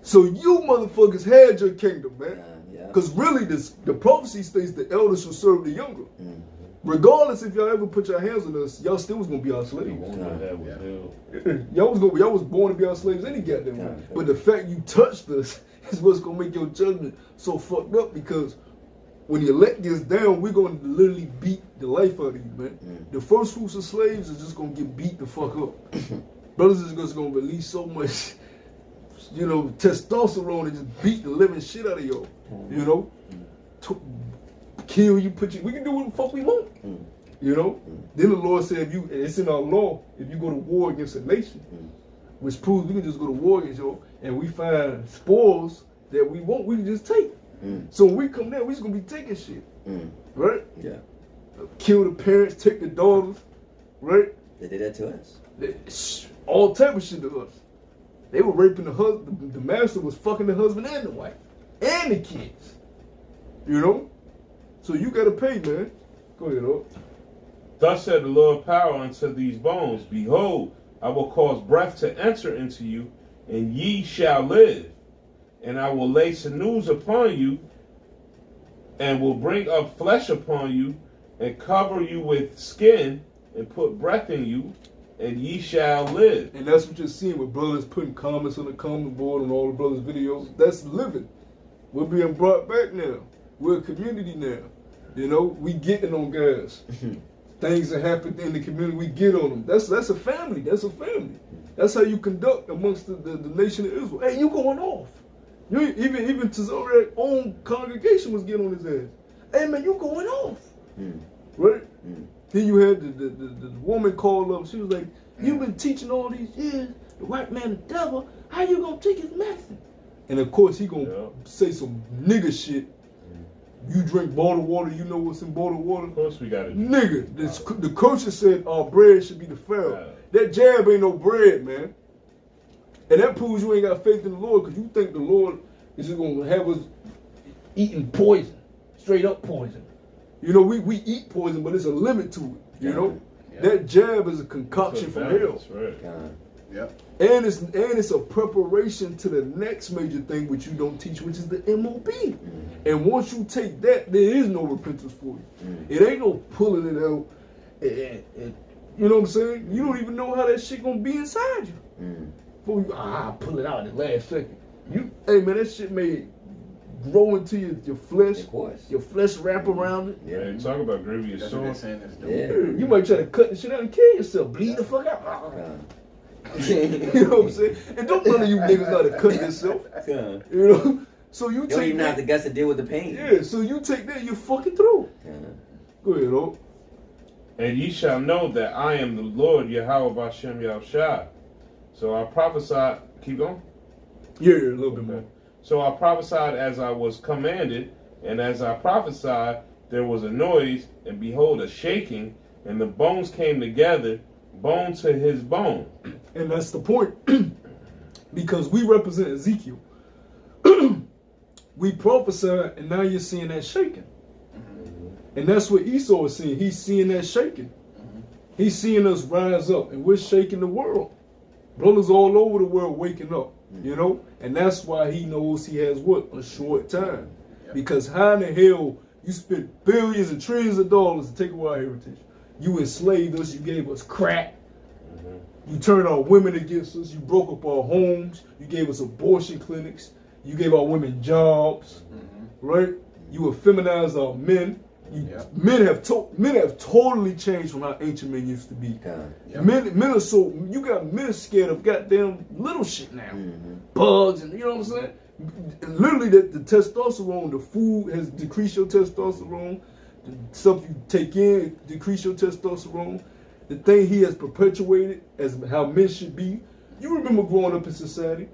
So you motherfuckers had your kingdom, man. Yeah. Because really, the prophecy states the elders shall serve the younger. Regardless if y'all ever put your hands on us, y'all still was gonna be our We slaves. won't know that was hell. Y'all was born to be our slaves any goddamn way. But the fact you touched us is what's gonna make your judgment so fucked up, because when the elect gets down, we're gonna literally beat the life out of you, man. The first fruits of slaves is just gonna get beat the fuck up. Brothers is just gonna release so much, testosterone and just beat the living shit out of y'all. You know? Kill you, we can do what the fuck we want. Then the Lord said, it's in our law, if you go to war against a nation, which proves we can just go to war against y'all, and we find spoils that we want, we can just take. So when we come there, we just gonna be taking shit. Right? Yeah. Kill the parents, take the daughters, right? They did that to us. All type of shit to us. They were raping the husband. The master was fucking the husband and the wife. And the kids. So you gotta pay, man. Go ahead, oh. Thus said the Lord power unto these bones, behold, I will cause breath to enter into you, and ye shall live. And I will lay sinews upon you, and will bring up flesh upon you, and cover you with skin, and put breath in you, and ye shall live. And that's what you're seeing with brothers putting comments on the comment board on all the brothers' videos. That's living. We're being brought back now. We're a community now. We getting on guys. Things that happen in the community, we get on them. That's a family. That's a family. That's how you conduct amongst the nation of Israel. Hey, you going off. Even Tazariak's own congregation was getting on his ass. Hey, man, you going off. Right? Then you had the woman called up. She was like, you've been teaching all these years, the white man the devil. How you going to take his medicine? And of course, he going to say some nigga shit. You drink bottled water, you know what's in bottled water? Of course we got it. Nigga, the culture said our bread should be the Pharaoh. That jab ain't no bread, man. And that proves you ain't got faith in the Lord, because you think the Lord is just going to have us eating poison. Straight up poison. We eat poison, but there's a limit to it, Yeah. That jab is a concoction from hell. Right. Yep. And it's a preparation to the next major thing which you don't teach, which is the MOB. And once you take that, there is no repentance for you. It ain't no pulling it out. And you know what I'm saying? You don't even know how that shit gonna be inside you. Before you pull it out in the last second. Hey man, that shit may grow into your flesh. Of course. Your flesh wrap around it. Yeah, you talk about grievous That's what they're sore. saying is Yeah. You might try to cut the shit out and kill yourself. Bleed the fuck out. God. You know what I'm saying? And don't none of you niggas know how to cut yourself. God. So you You don't take even have the that. guts to deal with the pain. Yeah, so you take that, you fucking through. God. Go ahead, oh. And ye shall know that I am the Lord Yahweh Bashem Yahushua. So I prophesied. Keep going. Yeah, a little bit more. So I prophesied as I was commanded, and as I prophesied, there was a noise, and behold, a shaking, and the bones came together, bone to his bone. And that's the point. Because we represent Ezekiel. We prophesied, and now you're seeing that shaking. And that's what Esau is seeing. He's seeing that shaking. He's seeing us rise up, and we're shaking the world. Brothers all over the world waking up, And that's why he knows he has what? A short time. Because how in the hell you spent billions and trillions of dollars to take away our heritage? You enslaved us, you gave us crack. You turned our women against us, you broke up our homes, you gave us abortion clinics, you gave our women jobs, right? You effeminized our men. Men have totally changed from how ancient men used to be. Men are so, you got men scared of goddamn little shit now. Bugs and you know what I'm saying? Literally the testosterone, the food has decreased your testosterone. The stuff you take in decrease your testosterone. The thing he has perpetuated as how men should be. You remember growing up in society.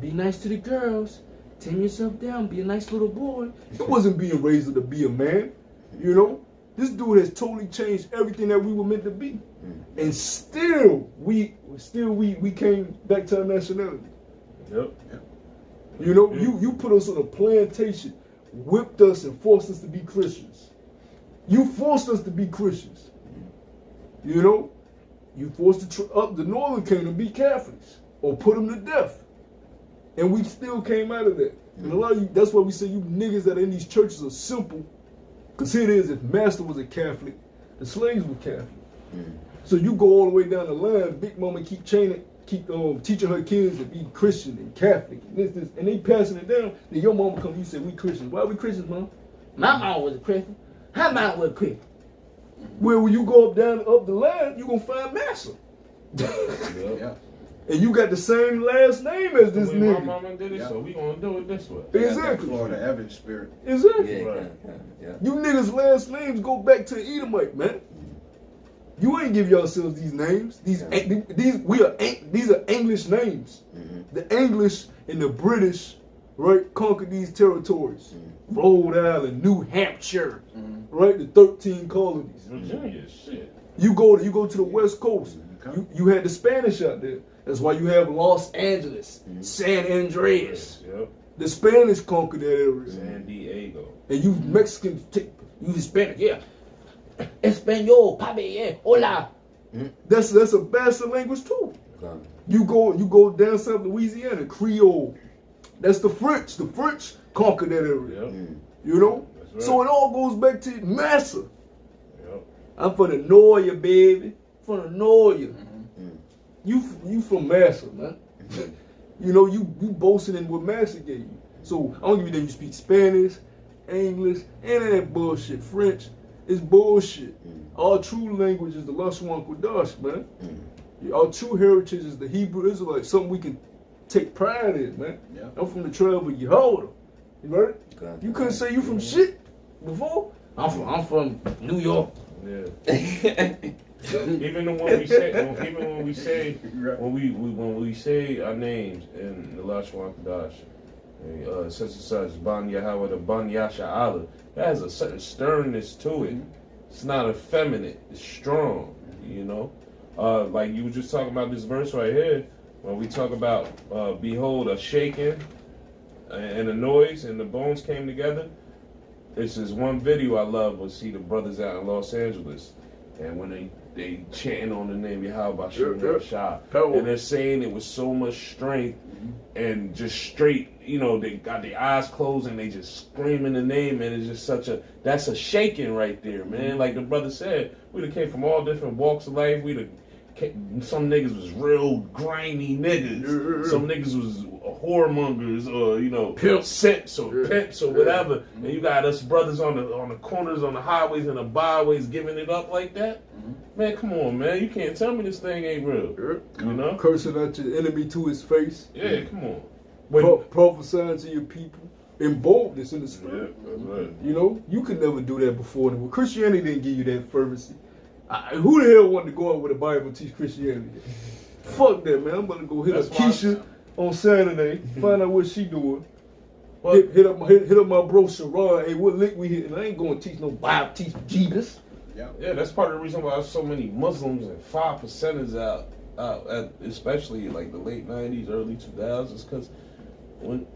Be nice to the girls. Tame yourself down. Be a nice little boy. It wasn't being raised to be a man. This dude has totally changed everything that we were meant to be. And still we came back to our nationality. Yep. You put us on a plantation whipped us and forced us to be Christians. You forced us to be Christians. You know, you forced the Northern Kingdom to be Catholics or put them to death, and we still came out of that. And a lot of you, that's why we say you niggas that are in these churches are simple. Because here it is, if Master was a Catholic, the slaves were Catholic. So you go all the way down the line, Big Mama keep teaching her kids to be Christian and Catholic, and this, and they passing it down. Then your mama come, you say, we Christians. Why are we Christians, Mom? My mom was a Christian. Her mom was a Christian. Well, when you go up the line, you gonna find Master. Yeah. And you got the same last name as this The way my nigga. mama did it, so we gonna do it this way. Exactly. Florida Evans spirit. Exactly. Yeah, Right. yeah. You niggas' last names go back to Edomite, man. You ain't give yourselves these names. These are English names. The English and the British, right, conquered these territories. Rhode Island, New Hampshire, right, the 13 colonies. Virginia, shit. You go to the West Coast. You had the Spanish out there. That's why you have Los Angeles, San Andreas. Yep. The Spanish conquered that area. San Diego. And you Mexicans, you Hispanic, yeah. Espanol, papi, yeah, hola. That's a bastard language too. You go down south Louisiana, Creole. That's the French. The French conquered that area. Yep. You know? That's right. So it all goes back to Massa. Yep. I'm from the Noya, baby. From the Noya. You from Massa, man. You know, you boasting in what Massa gave you. So I don't give you that you speak Spanish, English, and that bullshit. French is bullshit. Our true language is the Lashwan Kodash, man. Our true heritage is the Hebrew Israelite, something we can take pride in, man. Yeah. I'm from the tribe of Yehuda. You right? You couldn't say you from shit before. I'm from New York. Yeah. Even when we say our names in the Lashwan Kadash, such and such, Ban Yahweh, the Ban Yasha Allah, that has a certain sternness to it. It's not effeminate, it's strong, you know. Like you were just talking about this verse right here, when we talk about, behold, a shaking and a noise, and the bones came together. This is one video I love, was see the brothers out in Los Angeles, and when they chanting on the name Yahweh Shem Shah, and they're saying it with so much strength and just straight, you know, they got their eyes closed and they just screaming the name, and it's just that's a shaking right there, man. Like the brother said, we done came from all different walks of life. Some niggas was real grimy niggas. Some niggas was whoremongers, or you know, simps or pimps or whatever. And you got us brothers on the corners, on the highways and the byways giving it up like that. Man, come on, man. You can't tell me this thing ain't real. You know? Cursing out your enemy to his face. Yeah, come on. Prophesying to your people. In boldness in the spirit. Yeah, that's right. You know? You could never do that before. Christianity didn't give you that fervency. Who the hell wanted to go out with a Bible and teach Christianity? Fuck that, man. I'm about to go hit up Keisha on Saturday, find out what she doing. Hit up my bro Sherrod. Hey, what lick we hitting? I ain't going to teach no Bible, teach Jesus. Yeah, that's part of the reason why so many Muslims and 5%ers out at especially like the late 90s, early 2000s, because when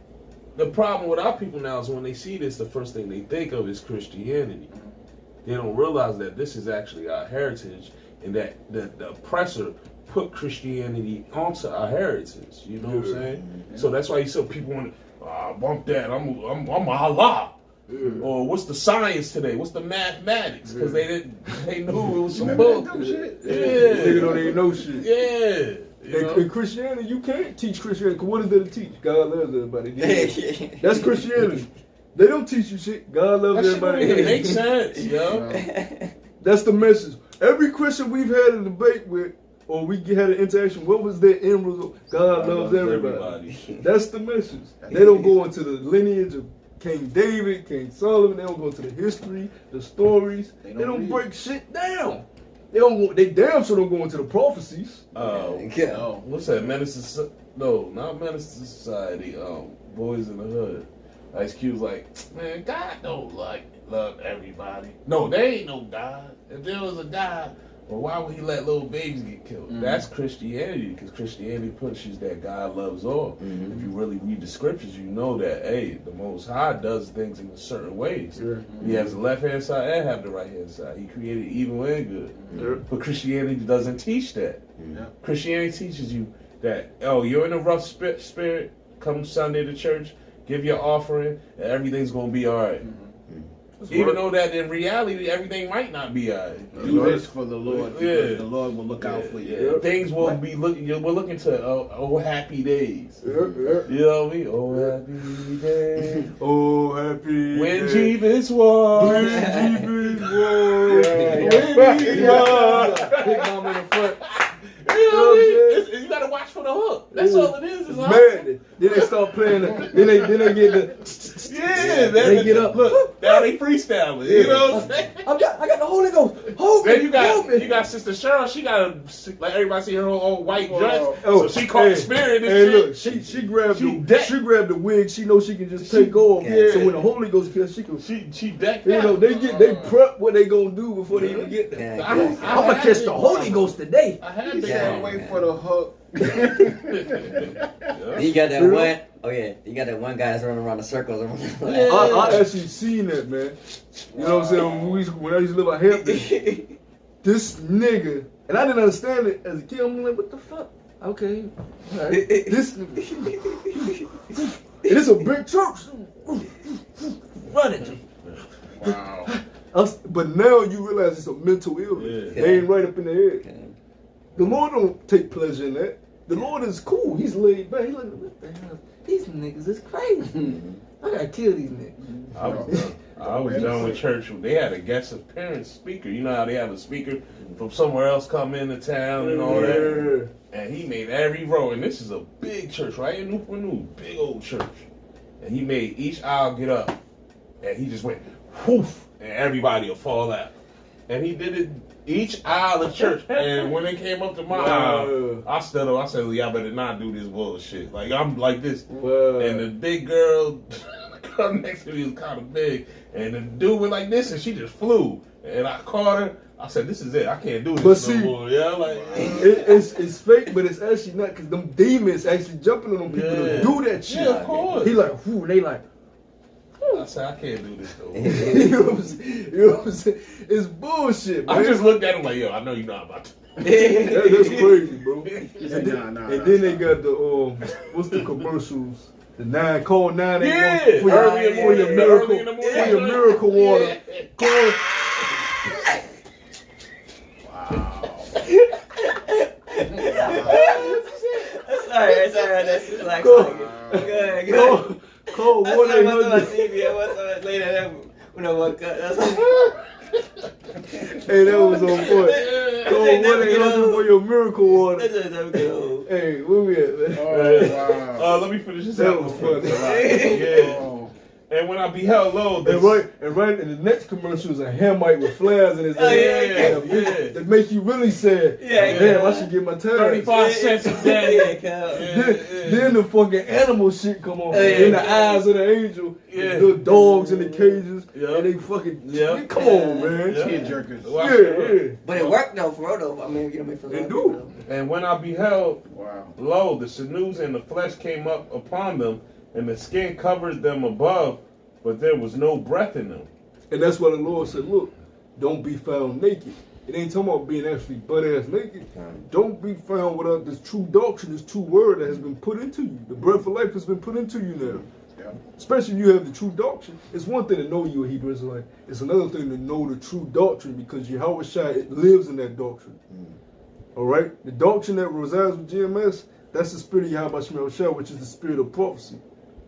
the problem with our people now is when they see this, the first thing they think of is Christianity. They don't realize that this is actually our heritage, and that the oppressor put Christianity onto our heritage. You know what I'm saying? Yeah. So that's why you see people want to bump that. I'm Allah. Yeah. Or what's the science today? What's the mathematics? Because they knew it was some bullshit. Yeah, nigga don't even know shit. Yeah. In Christianity, you can't teach Christianity. What is there to teach? God loves everybody. That's Christianity. They don't teach you shit. God loves everybody. It makes sense, yo. That's the message. Every Christian we've had a debate with, or we had an interaction, what was their end result? God loves everybody. That's the message. They don't go into the lineage of King David, King Solomon. They don't go into the history, the stories. They don't break shit down. They damn sure don't go into the prophecies. No. What's that? Not Menace to Society. Boys in the Hood. Ice Cube's like, man, God don't love everybody. No, there ain't no God. If there was a God, Well, why would he let little babies get killed? Mhm. That's Christianity, because Christianity pushes that God loves all. Mhm. If you really read the scriptures, you know that, hey, the Most High does things in certain ways. Yeah. He has the left-hand side and have the right-hand side. He created evil and good. Yeah. But Christianity doesn't teach that. Yeah. Christianity teaches you that, oh, you're in a rough spirit, come Sunday to church, give your offering, and everything's going to be all right. Even though that in reality, everything might not be all right. Do this for the Lord, because the Lord will look out for you. Yeah. Things will be looking, we're looking to oh happy days. Yeah, yeah. You know what I mean? Oh happy day. Oh, happy When day. Jeebus was. When Jeebus was. When he was. Big mama in the front. You know what I mean? You gotta watch for the hook. That's all it is. It's Man, then they start playing it. Then they get the. yeah, They get up. Look, now they freestyling. You know what I'm saying? I got the Holy Ghost. Hold me. Then you hold me. got Sister Cheryl. She got like everybody see her old white dress. Oh, So she caught the spirit and Hey, shit. look, she grabbed she grabbed the wig. She knows she can just take off. yeah. So when the Holy Ghost kills, she can. She decked You know, out. they prep what they gonna do before they even get there. Yeah, I'm gonna catch the Holy Ghost today. I had He to said, wait for the hook. You got that one. Oh yeah, you got that one guy that's running around the circles. I actually seen that, man. You know what I'm saying? When I used to live out Hampton, this nigga, and I didn't understand it as a kid. I'm like, what the fuck? Okay, all right. This nigga, and it's a big church. Running. Wow. But now you realize it's a mental illness. Yeah. They ain't right up in the head. The Lord don't take pleasure in that. The Lord is cool. He's laid back. He's like, what the hell? These niggas is crazy. I gotta kill these niggas. I was done with church. They had a guest appearance speaker. You know how they have a speaker from somewhere else come into town and all that. And he made every row. And this is a big church, right in Newport News, big old church. And he made each aisle get up, and he just went whoof, and everybody will fall out. And he did it each aisle of church. And when they came up to my aisle, I stood up. I said, well, y'all better not do this bullshit. Like, I'm like this. And the big girl next to me was kind of big. And the dude went like this, and she just flew. And I caught her. I said, this is it. I can't do this But see, no more. Yeah, like, it's fake, but it's actually not, because them demons actually jumping on them people to do that shit. yeah, of course. He like, whoo, they like, I said, I can't do this no more. you know what I'm saying? It's bullshit, man. I just looked at him like, yo, I know you're not about to. That's crazy, bro. He said, nah, And then they got the what's the commercials? The call 911 Yeah, for early in the your morning, miracle, early in the morning. for your miracle water. Call. Sorry. That's just like good. Call That's 1 what I was on 800. TV. I was later when I woke up. That's like, Hey, that was on point. Call 1 800 for your miracle water. that's just never get old. Hey, where we at, man? Oh, wow. Let me finish this That out. was funny. Yeah. Oh. And when I beheld, lo, And right in the next commercial is a Hamite with flares in his Oh, head. yeah. That make you really sad. Yeah, Damn, yeah. I should get my tag. 35 cents a day. Then the fucking animal shit come on. Yeah. In the eyes of the angel. Yeah. The dogs in the cages. Yeah. And they fucking. Yeah. Come on, man. Yeah. Tear jerkers. Watch Yeah, it. yeah. But it worked though, for real though. I mean, you know, for a lot It of do. people, And when I beheld, Wow. lo, the sinews and the flesh came up upon them, and the skin covered them above, but there was no breath in them. And that's why the Lord said, look, don't be found naked. It ain't talking about being actually butt-ass naked. Don't be found without this true doctrine, this true word that has been put into you. The breath of life has been put into you now. Yeah. Especially if you have the true doctrine. It's one thing to know you're a Hebrew Israelite. It's another thing to know the true doctrine, because Yahweh Shai lives in that doctrine. All right? The doctrine that resides with GMS, that's the spirit of Yahweh Shai, Shai, which is the spirit of prophecy.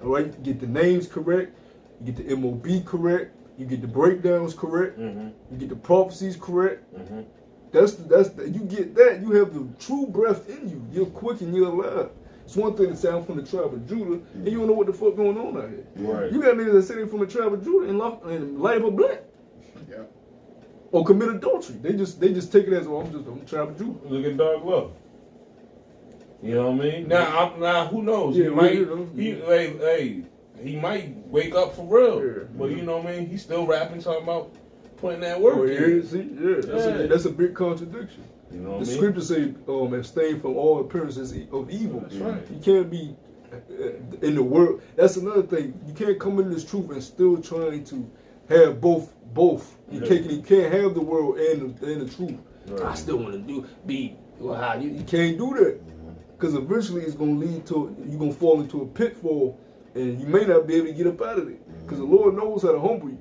All right? You get the names correct. You get the MOB correct. You get the breakdowns correct. Mm-hmm. You get the prophecies correct. Mm-hmm. You get that. You have the true breath in you. You're quick and you're alive. It's one thing to say I'm from the tribe of Judah, and you don't know what the fuck going on out here. Right. You got niggas that say they're from the tribe of Judah and light up a blunt. Yeah. Or commit adultery. They just take it as, oh, I'm the tribe of Judah. Look at Dog Love. You know what I mean? Now, who knows? Yeah, He might, you know. he might wake up for real. Yeah. But you know what I mean? He's still rapping, talking about putting that work Oh, in. yeah, see, yeah, Yeah. that's a big contradiction. You know what The I mean? scriptures say, abstain from all appearances of evil. That's right. You can't be in the world. That's another thing. You can't come into this truth and still trying to have both. You can't have the world and the truth. Right. I still want to be how You can't do that, because eventually it's gonna lead to you're gonna fall into a pitfall, and you may not be able to get up out of it. Because the Lord knows how to humble you.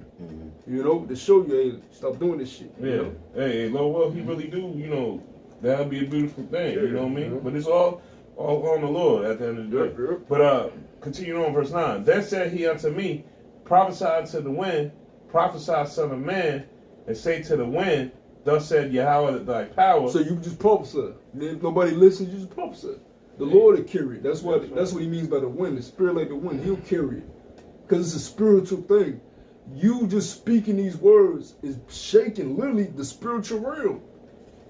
You know, to show you, hey, stop doing this shit. Yeah. You know? Hey, Lord, well, he really do, you know, that'd be a beautiful thing, you know what I mean? Yeah. But it's all on the Lord at the end of the day. Yeah. But continuing on verse 9. Then said he unto me, prophesy to the wind, prophesy, son of man, and say to the wind, thus said Yahweh thy power. So you just prophesy. And if nobody listens, you just prophesy. The Lord will carry it. That's what he means by the wind. The spirit like the wind, he'll carry it. Because it's a spiritual thing. You just speaking these words is shaking literally the spiritual realm.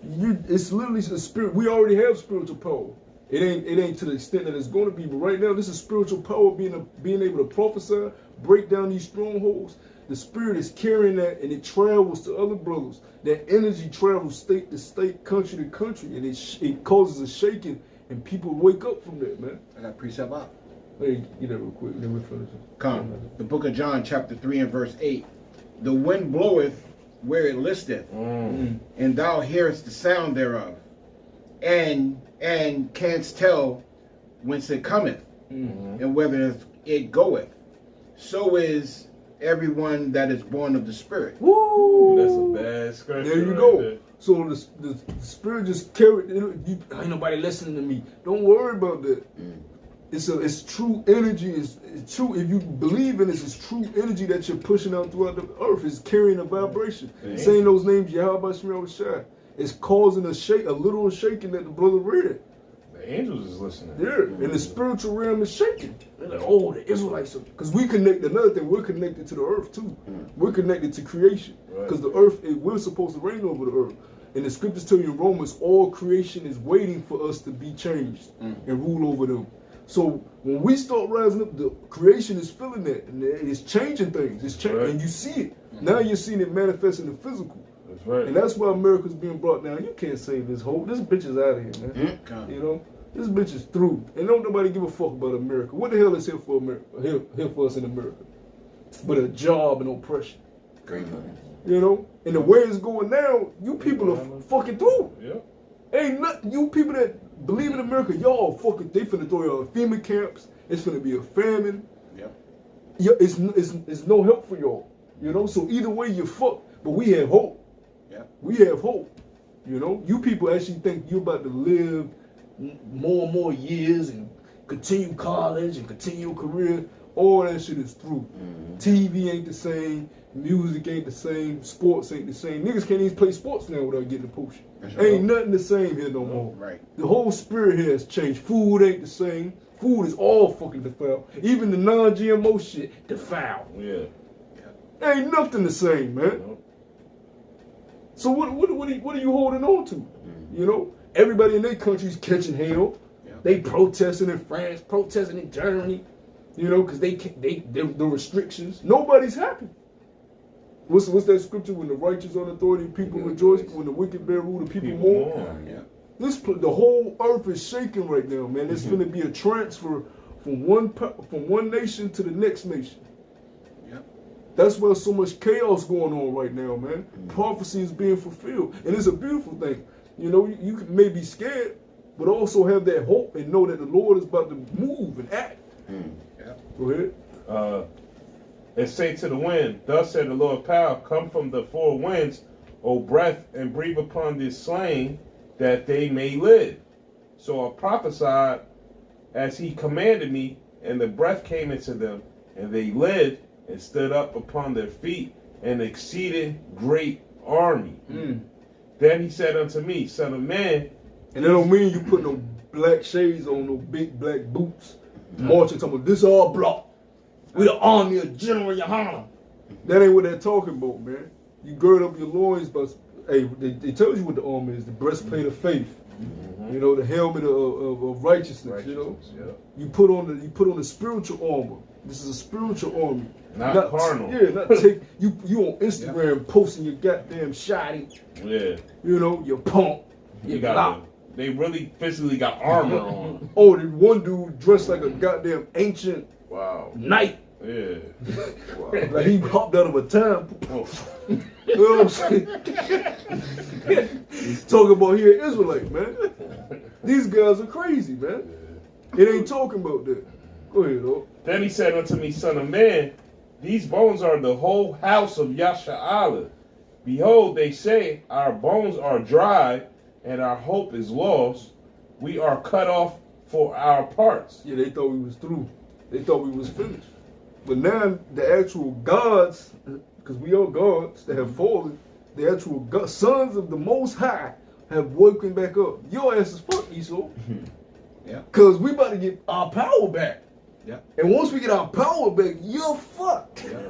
It's literally the spirit. We already have spiritual power. It ain't to the extent that it's going to be. But right now, this is spiritual power, being able to prophesy, break down these strongholds. The spirit is carrying that, and it travels to other brothers. That energy travels state to state, country to country, and it causes a shaking, and people wake up from that, man. I got precept out. Hey, get that real quick. Let me finish it. Come. The book of John, chapter 3 and verse 8. The wind bloweth where it listeth, and thou hearest the sound thereof, and canst tell whence it cometh, and whither it goeth. So is everyone that is born of the Spirit. Woo! That's a bad scripture. There you right go. there. So the spirit just carried. Ain't nobody listening to me. Don't worry about that. It's true energy. It's true. If you believe in this, it's true energy that you're pushing out throughout the earth. It's carrying a vibration. Saying those names, Yahweh Shemel Shai, it's causing a literal shaking that the brother read. The angels is listening. Yeah, and the spiritual realm is shaking. They're like, oh, the Israelites. Because we connect. Another thing, we're connected to the earth too. We're connected to creation. Because the earth, we're supposed to reign over the earth. And the scriptures tell you in Romans, all creation is waiting for us to be changed and rule over them. So when we start rising up, the creation is feeling that, and it's changing things. It's changing, and you see it. Now you're seeing it manifest in the physical. That's right. And that's why America's being brought down. You can't save this whole. This bitch is out of here, man. You know, this bitch is through, and don't nobody give a fuck about America. What the hell is here for America? Here for us in America, but a job and oppression. Great money. You know, and the way it's going now, you people are fucking through. Yep. Ain't nothing. You people that believe in America, y'all fucking. They finna throw y'all in FEMA camps. It's finna be a famine. Yep. Yeah, it's no help for y'all. You know, so either way you fuck. But we have hope. Yeah. We have hope. You know, you people actually think you're about to live more and more years and continue college and continue your career. All that shit is through. TV ain't the same. Music ain't the same. Sports ain't the same. Niggas can't even play sports now without getting a potion. Ain't nothing the same here no more. Right. The whole spirit here has changed. Food ain't the same. Food is all fucking defiled. Even the non-GMO shit defiled. Yeah. Ain't nothing the same, man. Nope. So what are you holding on to? You know, everybody in their country's catching hell. Yeah. They protesting in France, protesting in Germany. You know, because the restrictions. Nobody's happy. What's that scripture? When the righteous on authority, people rejoice. When the wicked bear rule, the people mourn. Yeah. The whole earth is shaking right now, man. There's going to be a transfer from one nation to the next nation. Yep. That's why so much chaos going on right now, man. Prophecy is being fulfilled, and it's a beautiful thing. You know, you may be scared, but also have that hope and know that the Lord is about to move and act. Yeah. Go ahead. And say to the wind, thus said the Lord power, come from the four winds, O breath, and breathe upon this slain, that they may live. So I prophesied as he commanded me, and the breath came into them, and they lived and stood up upon their feet, an exceeding great army. Then he said unto me, Son of man, and that don't mean you put no black shades on, no big black boots, marching, talking about this all block. We the army of General Yohanan. That ain't what they're talking about, man. You gird up your loins, but hey, they tell you what the armor is: the breastplate of faith. You know, the helmet of righteousness. You know, you put on the spiritual armor. This is a spiritual army. Not carnal. Yeah, not take you on Instagram posting your goddamn shoddy, Yeah. you know, your pump, You your got lock. they really physically got armor on. Oh, the one dude dressed like a goddamn ancient Wow. knight. Yeah. Wow. Like he hopped out of a time. Oh. You know what I'm saying? Talking about here Israelite, man. These guys are crazy, man. It ain't talking about that. Go ahead, though. Then he said unto me, Son of man, these bones are the whole house of Yasha'Allah. Behold, they say, our bones are dry, and our hope is lost. We are cut off for our parts. Yeah, they thought we was through. They thought we was finished. But now the actual gods, because we are gods that have fallen, the actual sons of the Most High have woken back up. Your ass is fucked, Esau. Yeah. Because we about to get our power back. Yeah. And once we get our power back, you're fucked. Yeah.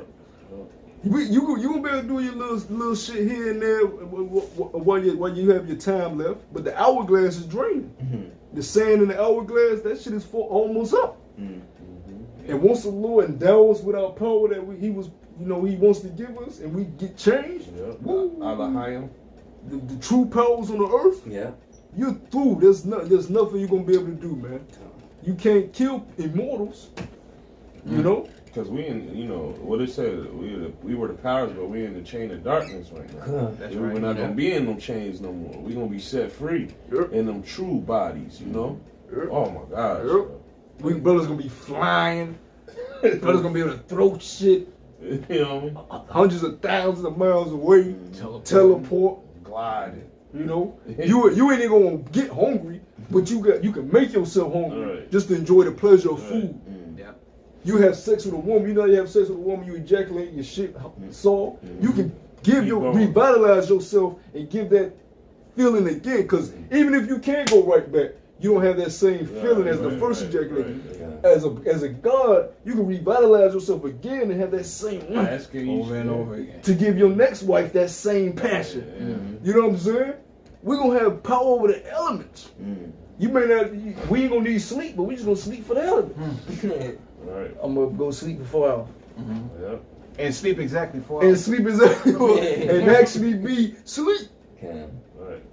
You gonna be able to do your little shit here and there while you have your time left. But the hourglass is draining. The sand in the hourglass, that shit is almost up. And once the Lord endows us with our power that He wants to give us, and we get changed, woo, Alahayim. the true powers on the earth, Yeah. you're through. There's nothing you're gonna be able to do, man. You can't kill immortals, you know. Because we in, what it said, we were the powers, but we in the chain of darkness right now. That's We're right. not going to be in them chains no more. We're going to be set free in them true bodies, Oh my gosh. Yep. We brothers gonna be flying. Brothers gonna be able to throw shit You know what I mean? hundreds of thousands of miles away. Teleport. Gliding. You ain't even gonna get hungry, but you can make yourself hungry Right. just to enjoy the pleasure of food. Yeah. You have sex with a woman. You know you have sex with a woman. You ejaculate your shit saw. You can revitalize yourself and give that feeling again. Because even if you can't go right back, you don't have that same feeling as the first ejaculation. As a God, you can revitalize yourself again and have that same Asking you Over and over again. to give your next wife that same passion. You know what I'm saying? We're gonna have power over the elements. You may not. We ain't gonna need sleep, but we just gonna sleep for the elements. Right. I'm gonna go sleep for 4 hours. Yep. And sleep exactly 4 And hours. sleep is and actually be sleep. Okay. Right.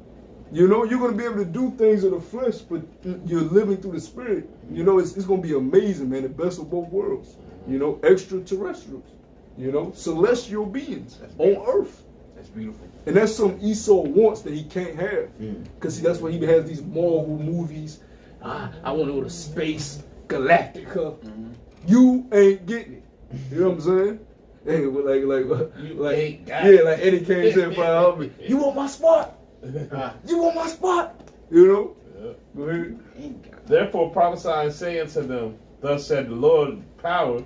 You know, you're gonna be able to do things of the flesh, but you're living through the spirit. You know, it's gonna be amazing, man. The best of both worlds. You know, extraterrestrials. You know, celestial beings on earth. That's beautiful. And that's something Esau wants that he can't have. Because that's why he has these Marvel movies. I want to go to space, Galactica. You ain't getting it. You know what I'm saying? Hey, like ain't got like Eddie Kane said, "500. You want my spot? You want my spot? You know?" Go ahead. Therefore prophesy and say unto them, Thus said the Lord power,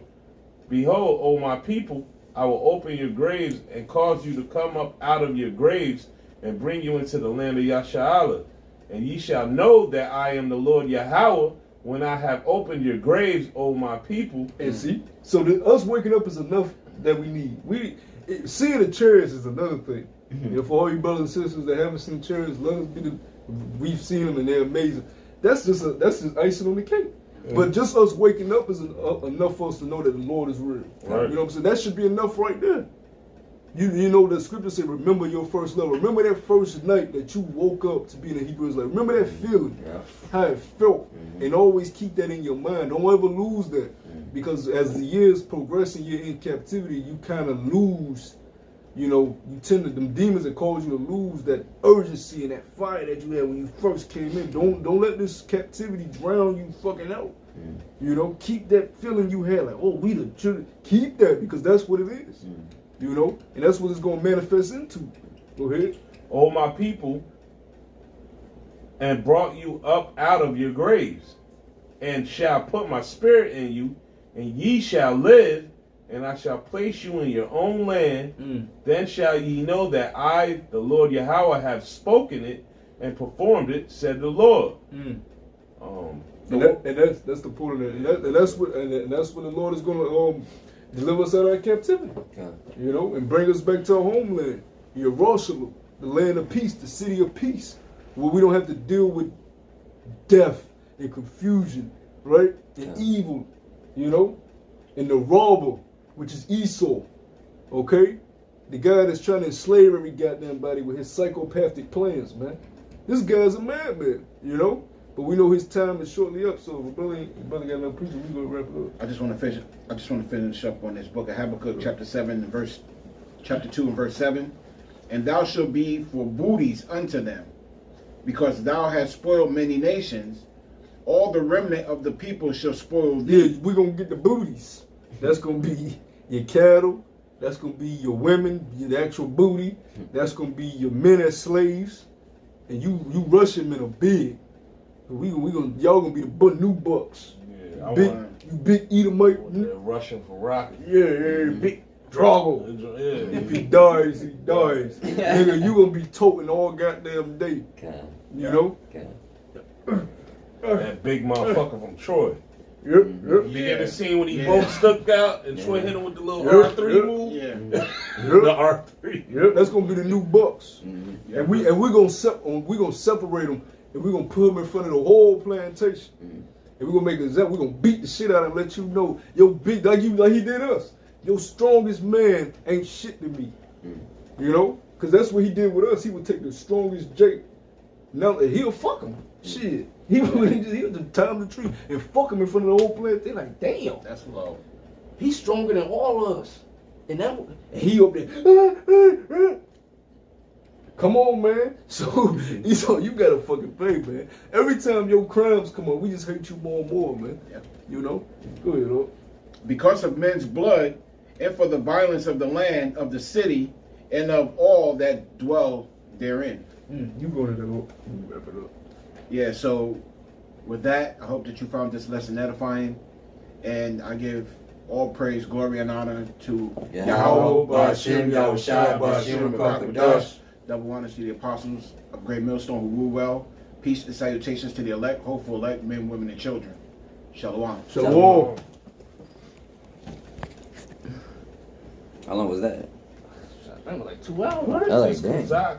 Behold, O my people, I will open your graves and cause you to come up out of your graves and bring you into the land of Yasha'Allah. And ye shall know that I am the Lord Yahweh when I have opened your graves, O my people. And see, so us waking up is enough that we need. Seeing the chariots is another thing. You know, for all you brothers and sisters that haven't seen chariots, let us be we've seen them and they're amazing. That's just icing on the cake. But just us waking up is enough for us to know that the Lord is real. Right. You know what I'm saying? That should be enough right there. You know the scripture said, remember your first love. Remember that first night that you woke up to be in the Hebrew Israelite. Remember that feeling, how it felt. And always keep that in your mind. Don't ever lose that. Because as the years progress and you're in captivity, you kind of lose, you tend to, them demons that cause you to lose that urgency and that fire that you had when you first came in. Don't let this captivity drown you fucking out. Keep that feeling you had, like, oh, we the children. Keep that, because that's what it is. And that's what it's going to manifest into. Go ahead. O my people, and brought you up out of your graves, and shall put my spirit in you, and ye shall live, and I shall place you in your own land. Then shall ye know that I, the Lord Yahweh, have spoken it and performed it, said the Lord. And that's the point of that. And that's what the Lord is going to deliver us out of our captivity. And bring us back to our homeland, Jerusalem, the land of peace, the city of peace, where we don't have to deal with death and confusion, right? And evil, and and the robber, which is Esau, okay? The guy that's trying to enslave every goddamn body with his psychopathic plans, man. This guy's a madman, you know? But we know his time is shortly up, so if brother got no preacher, we gonna wrap it up. I just want to finish up on this book of Habakkuk, chapter 2 and verse 7. And thou shalt be for booties unto them, because thou hast spoiled many nations. All the remnant of the people shall spoil thee. Yeah, we're gonna get the booties. That's gonna be your cattle. That's gonna be your women, the actual booty. That's gonna be your men as slaves. And you Russian men are big. Y'all gonna be the new bucks. Yeah, I Big, want you big Edomite. they're Russian for rocket. Yeah, big Drago. Yeah. If he dies, he dies. Nigga, you gonna be toting all goddamn day. You know? That big motherfucker from Troy. Yep. You get the scene when he both stuck out and Troy hit him with the little Yep. R3 move? Yeah. The R3. Yep. That's gonna be the new bucks. And we're gonna separate them, and we're gonna put them in front of the whole plantation. And we're gonna make an example. We're gonna beat the shit out of him, let you know, yo, big like he did us. Your strongest man ain't shit to me. You know? Cause that's what he did with us. He would take the strongest Jake. Now he'll fuck him. Shit. He would just tie him to the tree and fuck him in front of the whole plant. They're like, damn. That's low. He's stronger than all of us. And he up there. Come on, man. So you gotta fucking pay, man. Every time your crimes come on, we just hate you more and more, man. Yep. You know? Go ahead, Lord. Because of men's blood, and for the violence of the land, of the city, and of all that dwell therein. You go to the Lord. Wrap it up. Yeah, so with that, I hope that you found this lesson edifying. And I give all praise, glory, and honor to Yahweh, Ba'ashem, Yahushua, Ba'ashem, Rakadash. Double honors to the apostles of Great Millstone who rule well. Peace and salutations to the elect, hopeful elect, men, women, and children. Shalom. Shalom. How long was that? I think it was like 2 hours. I was like, dang.